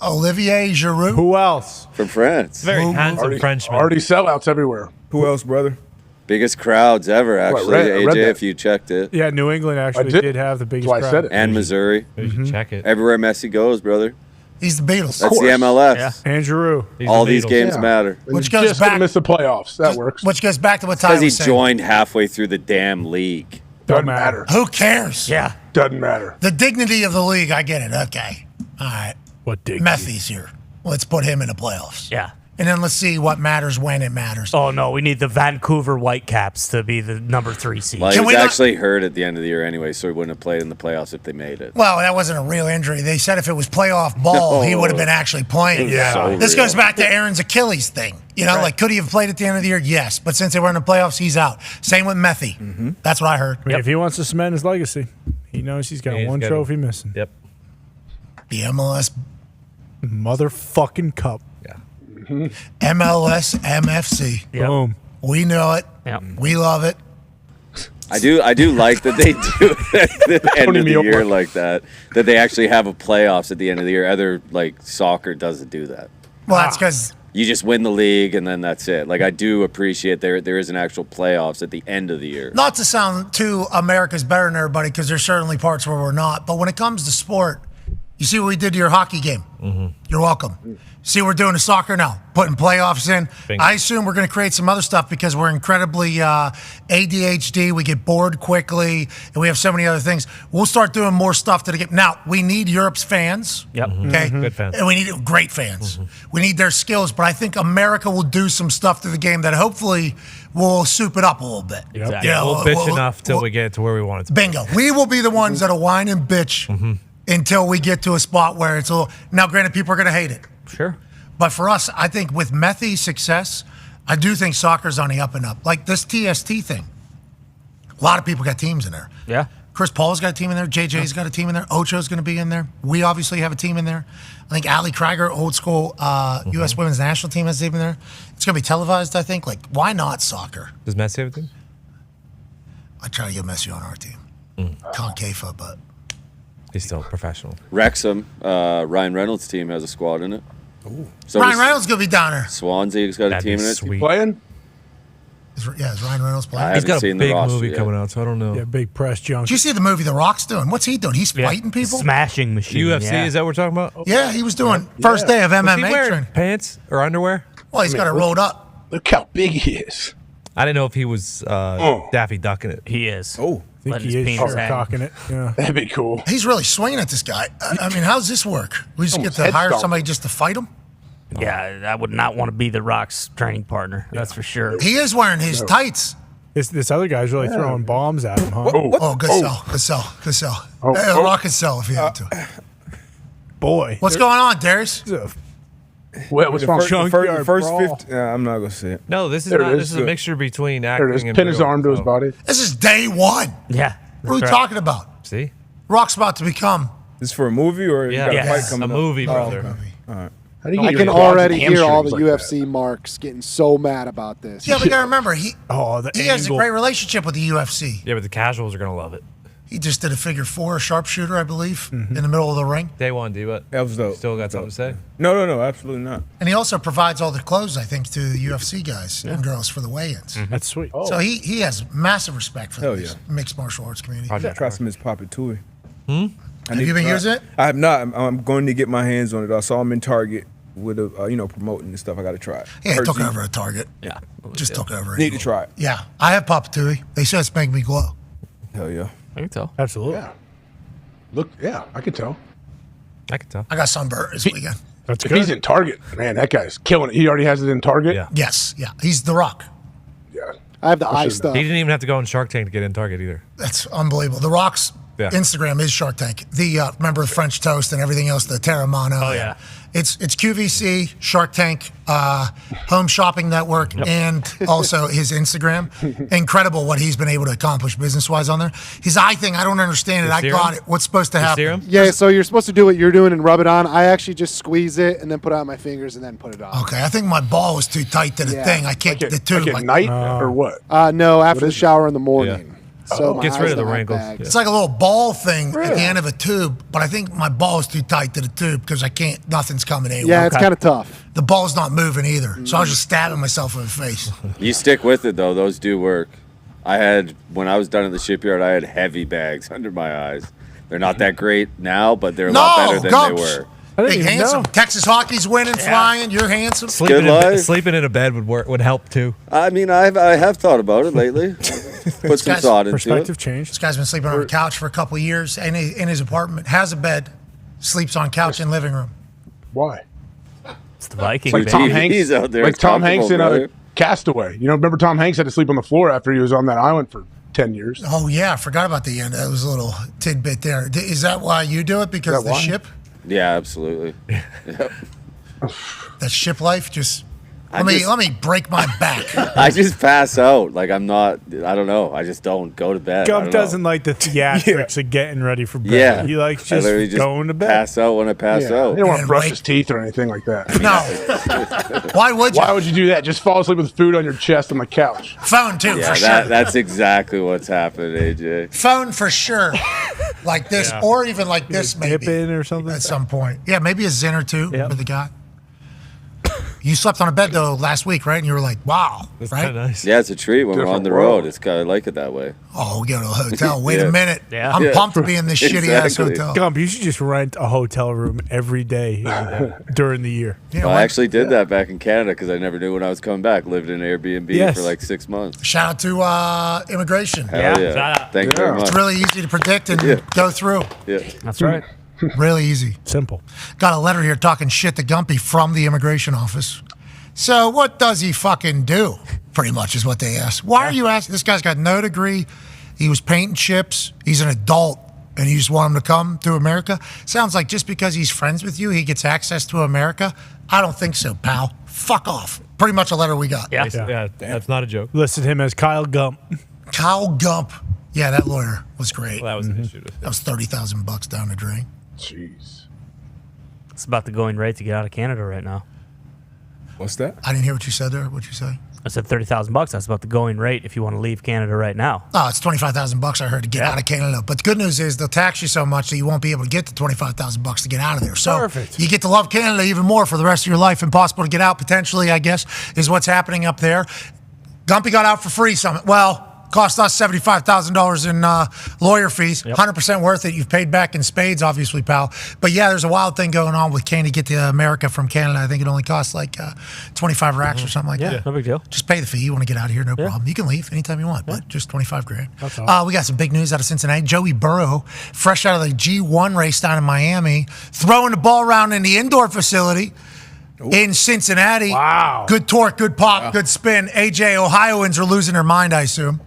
Olivier Giroud. Who else? From France. Very handsome Frenchman. Already sellouts everywhere. Who else, brother? Biggest crowds ever, actually. I read AJ, that. if you checked it. Yeah, New England actually did. did have the biggest That's why I crowd. said it. And Missouri. Check it. Everywhere Messi goes, brother. He's the Beatles. That's the MLS. And Giroud. All these games matter. Which You're goes just gonna back. miss the playoffs. That works. Which goes back to what Ty Because he was saying. joined halfway through the damn league. Doesn't matter. Who cares? Yeah. Doesn't matter. The dignity of the league, I get it. Okay. All right. What dignity? Messi's here. Let's put him in the playoffs. Yeah. And then let's see what matters when it matters. Oh, no, we need the Vancouver Whitecaps to be the number 3 seed. Well, he Can was we not- actually hurt at the end of the year anyway, so he wouldn't have played in the playoffs if they made it. Well, that wasn't a real injury. They said if it was playoff ball, he would have been actually playing. Yeah. So This real. goes back to Aaron's Achilles thing. You know, like, could he have played at the end of the year? Yes. But since they were in the playoffs, he's out. Same with Methie. That's what I heard. I mean, if he wants to cement his legacy, he knows he's got one trophy missing. Yep. The MLS Motherfucking cup. Yeah. MLS MFC. Yep. Boom. We know it. Yep. We love it. I do like that they do it at the end of the year like that. That they actually have a playoffs at the end of the year. Other like soccer doesn't do that. Well, that's because You just win the league and then that's it. Like I do appreciate there is an actual playoffs at the end of the year. not to sound too America's better than everybody, because there's certainly parts where we're not. But when it comes to sport, you see what we did to your hockey game. You're welcome. See what we're doing to soccer now, putting playoffs in. Bingo. I assume we're going to create some other stuff because we're incredibly ADHD. We get bored quickly, and we have so many other things. We'll start doing more stuff to the game. Now, we need Europe's fans. Yep. Okay? Good fans. And we need great fans. We need their skills, but I think America will do some stuff to the game that hopefully will soup it up a little bit. Exactly. You know, We'll bitch enough till we get it to where we want it to be. Bingo. We will be the ones that'll whine and bitch until we get to a spot where it's a little. Now, granted, people are going to hate it. Sure. But for us, I think with Methie's success, I do think soccer's on the up and up. Like this TST thing. A lot of people got teams in there. Yeah. Chris Paul's got a team in there. JJ's got a team in there. Ocho's going to be in there. We obviously have a team in there. I think Ali Krieger, old school U.S. women's national team, has a team in there. It's going to be televised, I think. Like, why not soccer? Does Messi have a team? I try to get Messi on our team. Concafa, but He's still professional. Wrexham, Ryan Reynolds' team has a squad in it. So Ryan does Reynolds going to be down there. Swansea's got a That'd team be in it. sweet. Playing? Is Ryan Reynolds I playing? haven't He's got a seen the big roster movie yet. coming out, so I don't know. Yeah, big press junk. Did you see the movie The Rock's doing? What's he doing? He's fighting people? Smashing machine. UFC, yeah. is that what we're talking about? Yeah, he was doing first day of Was he MMA wearing training. pants or underwear? Well, he's got it rolled up. Look how big he is. I didn't know if he was Daffy Ducking it. He is. Oh, I think Letting he his is penis hang. cocking it. Yeah. That'd be cool. He's really swinging at this guy. I mean, how does this work? We just Almost get to hire head-stomped. somebody just to fight him? Yeah, I would not want to be The Rock's training partner. That's for sure. He is wearing his tights. This other guy's really throwing bombs at him, huh? Oh, good sell. Good sell. Good sell. The Rock could sell if he had to. Boy. What's going on, Darius? What's wrong? The first 50. I'm not gonna say it. No, this is There it not. is. This is a mixture between There acting it is. and Pin his real, arm to his so- body. This is day one. Yeah. What are we that's right. talking about? See? Rock's about to become. This for a movie or you Yeah, got a yes. fight coming a up? movie, Oh, brother. okay. All right. How do you I get can your quads already and hear all the hamstrings like UFC marks getting so mad about this. Yeah, but you got to remember, he The has a angle. great relationship with the UFC. Yeah, but the casuals are gonna love it. He just did a figure four sharpshooter, I believe, in the middle of the ring. Day one, D, but That was dope. still got something to say? No, absolutely not. And he also provides all the clothes, I think, to the UFC guys and girls for the weigh-ins. That's sweet. So he has massive respect for Hell the yeah. mixed martial arts community. Try some of his Papatui. Have you been using it? I have not. I'm going to get my hands on it. I saw him in Target with a promoting and stuff. I got to try it. Yeah, Heard took he- over at Target. Yeah. Just took over. Need to try it. Yeah, I have Papatui. They say it's making me glow. Hell yeah. I can tell. Absolutely. Yeah. Look, yeah, I can tell. I can tell. I got sunburn this weekend. That's If good. he's in Target, man, that guy's killing it. He already has it in Target. Yeah. Yes, yeah. He's The Rock. Yeah. I have the eye should've stuff. He didn't even have to go on Shark Tank to get in Target either. That's unbelievable. The Rock's Instagram is Shark Tank. The remember the French toast and everything else, the Terramano. Oh, yeah. It's QVC, Shark Tank, Home Shopping Network, and also his Instagram. Incredible what he's been able to accomplish business-wise on there. His eye thing, I don't understand it. The I serum? got it. What's supposed to happen? Yeah, so you're supposed to do what you're doing and rub it on. I actually just squeeze it and then put it on my fingers and then put it on. Okay, I think my ball was too tight to the thing. I can't get the tube. Like at night or what? No, after the shower in the morning. So my Gets rid eyes of the don't have wrinkles. bags. It's like a little ball thing at the end of a tube, but I think my ball is too tight to the tube because nothing's coming anywhere. Yeah, it's kind of tough. The ball's not moving either, so I was just stabbing myself in the face. You stick with it though; those do work. When I was done at the shipyard, I had heavy bags under my eyes. They're not that great now, but they're a lot better than Gumps. they were. Big handsome. Texas hockey's winning, flying. You're handsome. Good life. Sleeping in a bed would help too. I mean, I have thought about it lately. Put some thought into Perspective it. change. This guy's been sleeping on a couch for a couple of years in his apartment. Has a bed, sleeps on couch in living room. Why? It's the Vikings. Like Tom TVs Hanks out there. Like It's Tom Hanks in comfortable, Castaway. You know, remember Tom Hanks had to sleep on the floor after he was on that island for 10 years. Oh, yeah. I forgot about the end. That was a little tidbit there. Is that why you do it? Because Is of that the why? ship? Yeah, absolutely. Yep. That ship life just... I Let me break my back. I just pass out. Like I don't know. I just don't go to bed. I Gump don't know. doesn't like the theatrics of getting ready for bed. Yeah. He likes I just literally going to bed. Pass out when I pass out. You don't want to brush his teeth or anything like that. No. Why would you? Why would you do that? Just fall asleep with food on your chest on the couch. Phone, too, Yeah, for sure. that's exactly what's happened, AJ. Phone for sure. Like this, Yeah. or even like this, maybe. Dip in or something. At some point. Yeah, maybe a Zen or two with the guy. You slept on a bed, though, last week, right? And you were like, wow. That's right? kind of nice. Yeah, it's a treat when we're on Different the world. road. It's kind of like it that way. Oh, we go to a hotel. Wait Yeah. a minute. Yeah. I'm Yeah. pumped to be in this shitty-ass Exactly. hotel. Gump, you should just rent a hotel room every day during the year. Well, I actually did that back in Canada because I never knew when I was coming back. Lived in Airbnb Yes. for like 6 months. Shout out to immigration. Hell yeah. Thank you very much. It's really easy to predict and go through. Yeah. That's right. Really easy. Simple. Got a letter here talking shit to Gumpy from the immigration office. So what does he fucking do? Pretty much is what they asked. Why are you asking? This guy's got no degree. He was painting chips. He's an adult. And you just want him to come to America? Sounds like just because he's friends with you, he gets access to America? I don't think so, pal. Fuck off. Pretty much a letter we got. Yeah, that's not a joke. Listed him as Kyle Gump. Kyle Gump. Yeah, that lawyer was great. Well, that was an issue. That was $30,000 down the drain. Jeez. It's about the going rate to get out of Canada right now. What's that? I didn't hear what you said there. What'd you say? I said $30,000. That's about the going rate if you want to leave Canada right now. Oh, it's $25,000 I heard to get out of Canada. But the good news is they'll tax you so much that you won't be able to get the $25,000 to get out of there. So you get to love Canada even more for the rest of your life. Impossible to get out potentially, I guess, is what's happening up there. Gumpy got out for free. Cost us $75,000 in lawyer fees. 100% worth it. You've paid back in spades, obviously, pal. But yeah, there's a wild thing going on with can you get to America from Canada. I think it only costs like 25 racks or something like that. No big deal. Just pay the fee. You want to get out of here, no problem. You can leave anytime you want, but just 25 grand. That's all. We got some big news out of Cincinnati. Joey Burrow, fresh out of the G1 race down in Miami, throwing the ball around in the indoor facility in Cincinnati. Wow. Good torque, good pop, good spin. AJ, Ohioans are losing their mind, I assume.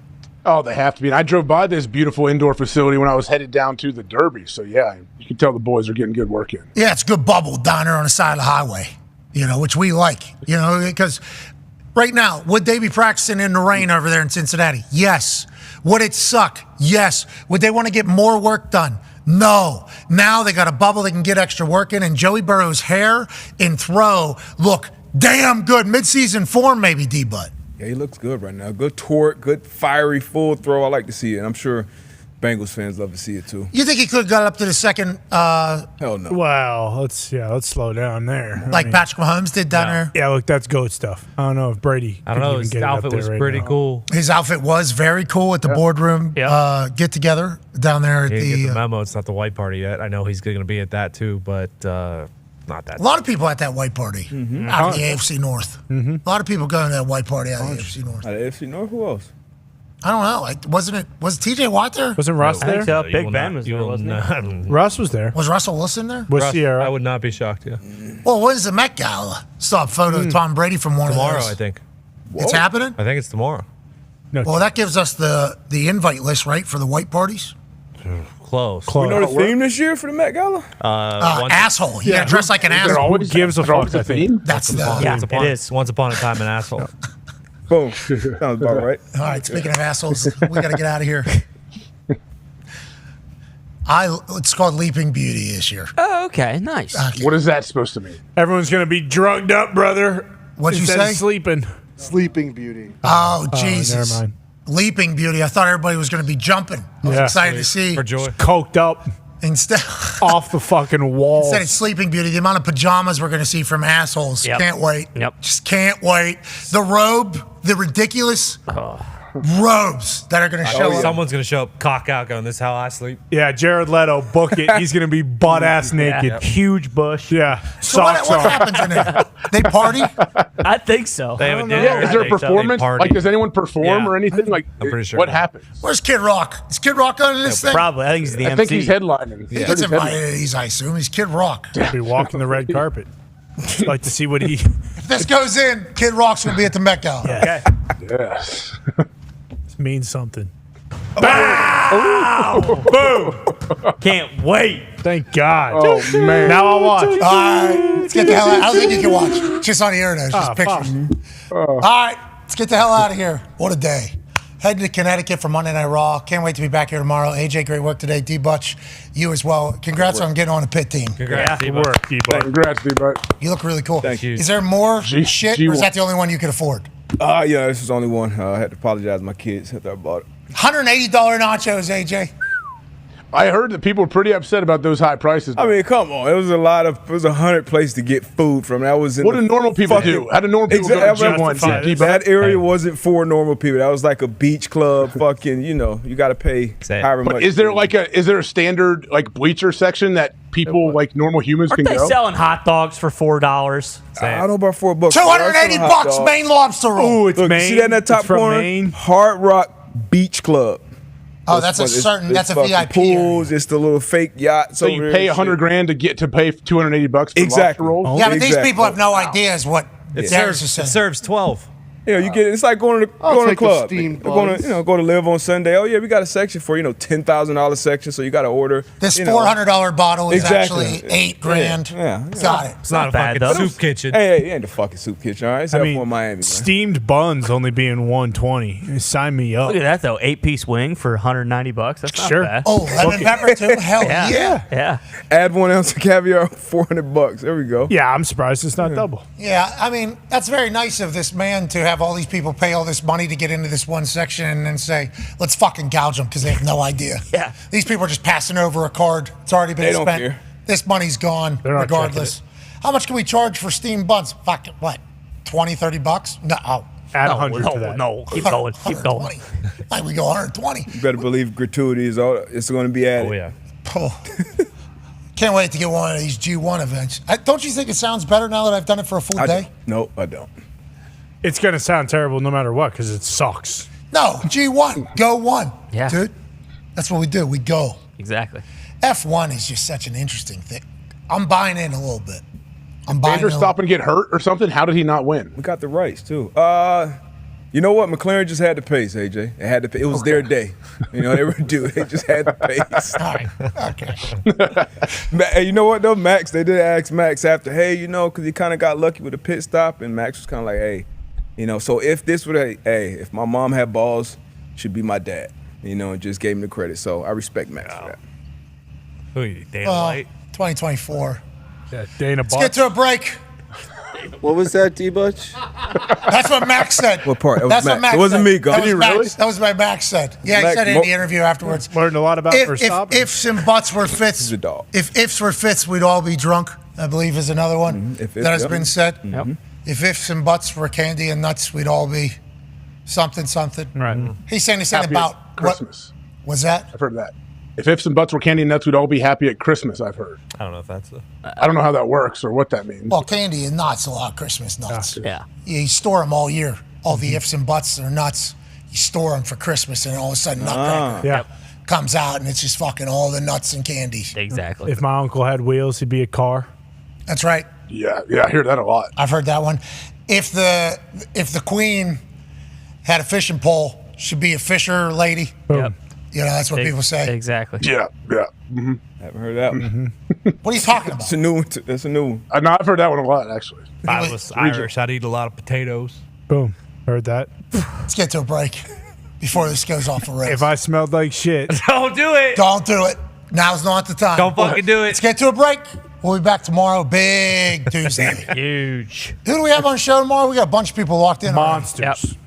Oh, they have to be. And I drove by this beautiful indoor facility when I was headed down to the Derby. So, yeah, you can tell the boys are getting good work in. Yeah, it's good bubble down there on the side of the highway, which we like, because right now, would they be practicing in the rain over there in Cincinnati? Yes. Would it suck? Yes. Would they want to get more work done? No. Now they got a bubble they can get extra work in, and Joey Burrow's hair and throw look damn good. Midseason form, maybe, D-Bud. Yeah, he looks good right now. Good torque, good fiery full throw. I like to see it. And I'm sure Bengals fans love to see it too. You think he could have got up to the second, Hell no. Well, let's slow down there. like Patrick Mahomes did down there? Yeah, look, that's GOAT stuff. I don't know if Brady. I don't know. could even His get it up outfit there was right pretty now. cool. His outfit was very cool at the boardroom get together down there at He didn't get the the. memo. It's not the white party yet. I know he's going to be at that too, but not that. A lot of people at that white party out of the AFC North. A lot of people going to that white party out of the AFC North. Out of AFC North, who else? I don't know. Was TJ Watt there? Wasn't Russ I think there? so. You Big will Ben not- was you there, will wasn't he? not- Russ was there. Was Russell Wilson there? With Russ, Sierra. I would not be shocked. Yeah. Well, when's the Met Gala? Saw a photo of Tom Brady from one Tomorrow, of those. I think. It's happening? I think it's tomorrow. Well, that gives us the invite list, right, for the white parties? Close. We know the theme this year for the Met Gala? Asshole. You gotta dress like an asshole. Who gives a fuck? I think. That's the. It is. Once upon a time, an asshole. Boom. Sounds about right. All right. Speaking of assholes, we gotta get out of here. It's called Leaping Beauty this year. Oh, okay. Nice. What is that supposed to mean? Everyone's gonna be drugged up, brother. What'd you instead of say? Sleeping. Sleeping Beauty. Oh, Jesus. Never mind. Leaping Beauty. I thought everybody was going to be jumping. I was excited to see. For joy. Coked up. Instead, off the fucking wall. Instead, it's Sleeping Beauty. The amount of pajamas we're going to see from assholes. Yep. Can't wait. Yep. Just can't wait. The robe, the ridiculous robes that are going to show up. Someone's going to show up cock out going, this is how I sleep. Yeah, Jared Leto, book it. He's gonna be butt ass naked. Yeah. Huge bush. Yeah. So what happens in there? They party? I think so. They have a dinner. Yeah, is there a I think so. They performance? party. Like, does anyone perform or anything? Like, I'm pretty sure. what happens? Where's Kid Rock? Is Kid Rock on this thing? Probably. I think he's the I MC. think he's headlining. He gets invited. I assume. He's Kid Rock. He'll be walking the red carpet. Like to see what he. If this goes in, Kid Rock's going to be at the Met Gala. Yeah. Yes. This means something. Boom! Can't wait. Thank God. Oh, man. Now I'll watch. All right, let's get the hell out. I don't think you can watch. It's just on the internet. It's just pictures. All right, let's get the hell out of here. What a day. Heading to Connecticut for Monday Night Raw. Can't wait to be back here tomorrow. AJ, great work today. D-Butch, you as well. Congrats on getting on the pit team. Congrats, Good work, D-Bud. Congrats, D-Bud. You look really cool. Thank you. Is there more shit, or is G1. that the only one you could afford? Yeah, this was the only one. I had to apologize to my kids after I bought it. $180 nachos, AJ. I heard that people were pretty upset about those high prices. I mean, come on. It was it was 100 places to get food from. That was in What do normal people do? How do normal people go to G1? That area wasn't for normal people. That was like a beach club. Fucking, you got to pay however much. But is there a standard like bleacher section that people like normal humans Aren't can they go? selling hot dogs for $4? I don't know about $4. $280, Maine lobster roll. Ooh, it's Look, Maine. you see that in that top It's from corner? Maine. Hard Rock Beach Club. Oh, that's a certain. That's a fucking VIP. pools. It's the little fake yachts. So you pay $100,000 to pay $280 for lobster Exactly. rolls? Yeah, but these people have no idea is what It Darius serves, is saying. it serves 12. You get it. It's like going to the I'll take the club. steamed Going buns. to go to Live on Sunday. Oh yeah, we got a section for $10,000 section. So you got to order This $400 bottle is Exactly. actually $8,000. Yeah. Got it. It's not a bad, fucking though. soup kitchen. Hey, it ain't the fucking soup kitchen. All right, it's I out mean, for Miami, man. steamed buns only being $120. Sign me up. Look at that though. 8-piece wing for $190. That's not Sure. bad. Oh, lemon pepper too. Hell yeah. Yeah. Add 1 ounce of caviar, $400. There we go. Yeah, I'm surprised it's not double. Yeah, I mean, that's very nice of this man to have all these people pay all this money to get into this one section and then say, let's fucking gouge them because they have no idea. Yeah. These people are just passing over a card. It's already been They don't spent. care. This money's gone They're not regardless. How much can we charge for steamed buns? Fuck it, what? $20-$30? No. Add No, 100 to that. no. Keep going. Keep going. 120. Like we go 120. You better believe gratuity is all. It's going to be added. Oh, yeah. Oh. Can't wait to get one of these G1 events. Don't you think it sounds better now that I've done it for a full day? No, I don't. It's going to sound terrible no matter what because it sucks. No, G1. Go one. Yeah. Dude, that's what we do. We go. Exactly. F1 is just such an interesting thing. I'm buying in a little bit. I'm buying Vander in. stop and get hurt or something? How did he not win? We got the rights too. You know what? McLaren just had the pace, AJ. It had to. It was their day. They were due. They just had the pace. All right. Okay. Hey, you know what though, Max? They did ask Max after, hey, because he kind of got lucky with the pit stop, and Max was kind of like, hey, So if this would, if my mom had balls, she'd be my dad. And just gave him the credit. So I respect Max for that. Who are you, Dana Well, White? 2024. Yeah, Dana Let's get to a break. What was that, D-Butch? That's what Max said. What part? It was That's Max. what Max It wasn't said. me, Gus. That was Did he Max. really? That was what Max said. Yeah, he Max- said it in the interview afterwards. Learned a lot about Verstappen. Ifs and buts were fits. He's a dog. If ifs were fits, we'd all be drunk, I believe is another one If that has yep. been said. Yep. If ifs and buts were candy and nuts, we'd all be something. Right. He's saying the same Happy about at Christmas. What was that? I've heard that. If ifs and buts were candy and nuts, we'd all be happy at Christmas, I've heard. I don't know if that's I don't know how that works or what that means. Well, candy and nuts, a lot of Christmas nuts. Yeah. You store them all year. All the ifs and buts are nuts. You store them for Christmas, and all of a sudden, Nutcracker Yeah. comes out, and it's just fucking all the nuts and candy. Exactly. If my uncle had wheels, he'd be a car. That's right. Yeah, I hear that a lot. I've heard that one. If the queen had a fishing pole, she'd be a fisher lady. Boom. You know, that's what people say. Exactly. Yeah. Haven't heard that one. What are you talking about? That's a new one. That's a new one. No, I've heard that one a lot, actually. If I was Irish, I'd eat a lot of potatoes. Boom. Heard that. Let's get to a break before this goes off the rails. If I smelled like shit. Don't do it. Don't do it. Now's not the time. Don't fucking do it. Let's get to a break. We'll be back tomorrow. Big Tuesday. Huge. Who do we have on the show tomorrow? We got a bunch of people locked in. Monsters.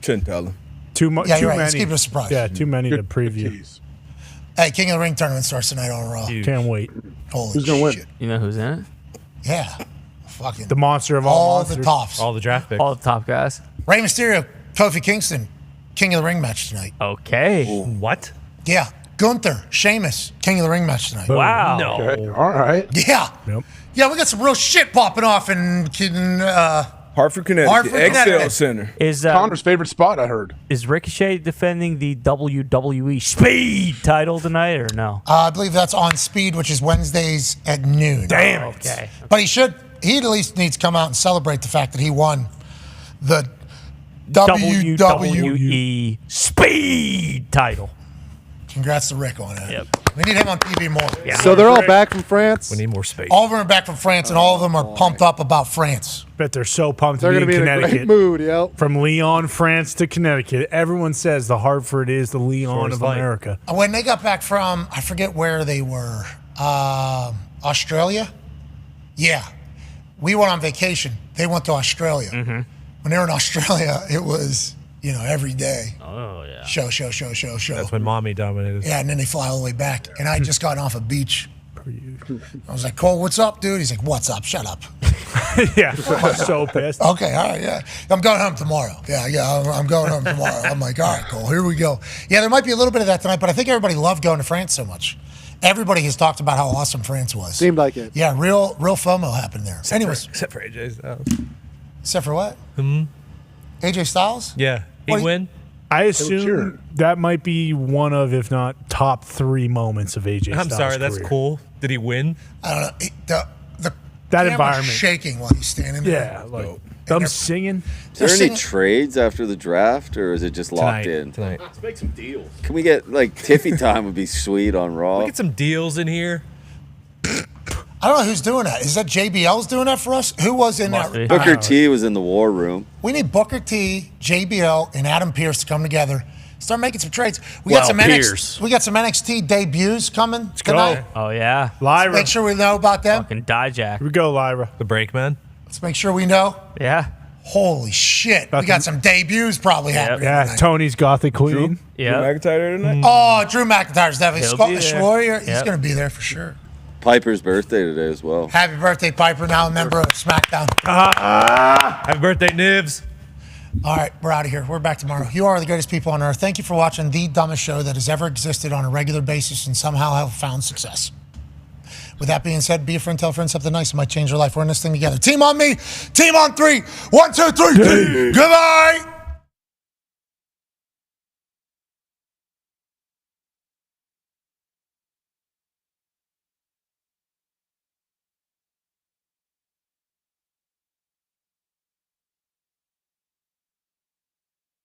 Shouldn't tell them. Yeah, you're too right. many. Let's keep it a surprise. Yeah, too many to preview. Hey, King of the Ring tournament starts tonight on Raw. Can't wait. Holy Who's gonna win? shit. You know who's in it? Yeah. Fucking The monster of all monsters. the tops. All the draft picks. All the top guys. Rey Mysterio, Kofi Kingston, King of the Ring match tonight. Okay. What? Yeah. Gunther, Sheamus, King of the Ring match tonight. Wow. No. Okay. All right. Yeah. Nope. Yeah, we got some real shit popping off in Hartford, Connecticut. Hartford, Excel Connecticut. Center. Is Connor's favorite spot, I heard. is Ricochet defending the WWE Speed title tonight or no? I believe that's on Speed, which is Wednesdays at noon. Damn it. Okay. But he at least needs to come out and celebrate the fact that he won the WWE. Speed title. Congrats to Rick on that. Yep. We need him on TV more. Yeah. So they're all back from France. We need more space. All of them are back from France, and all of them are pumped up about France. Bet they're so pumped They're to going be to in be in a Connecticut. great mood, yep. From Lyon, France to Connecticut. Everyone says the Hartford is the Lyon Shortest of flight. America. When they got back from, I forget where they were, Australia? Yeah. We went on vacation. They went to Australia. Mm-hmm. When they were in Australia, it was, every day. Oh, yeah. Show. That's when mommy dominated. Yeah, and then they fly all the way back. And I just gotten off a beach. I was like, Cole, what's up, dude? He's like, what's up? Shut up. Yeah, so pissed. Okay, all right, yeah. I'm going home tomorrow. Yeah, I'm going home tomorrow. I'm like, all right, Cole, here we go. Yeah, there might be a little bit of that tonight, but I think everybody loved going to France so much. Everybody has talked about how awesome France was. Seemed like it. Yeah, real FOMO happened there. Anyways. Except for AJ Styles. Except for what? AJ Styles? Yeah. He win? I assume that might be one of, if not top 3 moments of AJ Styles' I'm sorry, that's career. cool. Did he win? I don't know. The That camera's environment. shaking while he's standing there. Yeah, like them singing. Is there any trades after the draft, or is it just locked in? Tonight. Let's make some deals. Can we get, Tiffy time would be sweet on Raw? We get some deals in here. I don't know who's doing that. Is that JBL's doing that for us? Who was in that? Booker T was in the war room. We need Booker T, JBL, and Adam Pearce to come together. Start making some trades. We got some NXT debuts coming tonight. Oh, yeah. Lyra. Let's make sure we know about them. Fucking Dijak. Here we go, Lyra. The Breakman. Let's make sure we know. Yeah. Holy shit. We got some debuts probably happening Yeah, tonight. Tony's Gothic Queen. Yeah. Drew McIntyre tonight? Oh, Drew McIntyre's definitely. He'll Scott be there. Warrior, he's Yep. going to be there for sure. Piper's birthday today as well. Happy birthday, Piper, now a member of SmackDown. Happy birthday, Nibs. All right, we're out of here. We're back tomorrow. You are the greatest people on earth. Thank you for watching the dumbest show that has ever existed on a regular basis and somehow have found success. With that being said, be a friend, tell a friend something nice. It might change your life. We're in this thing together. Team on me. Team on 3. 1, 2, 3. Goodbye.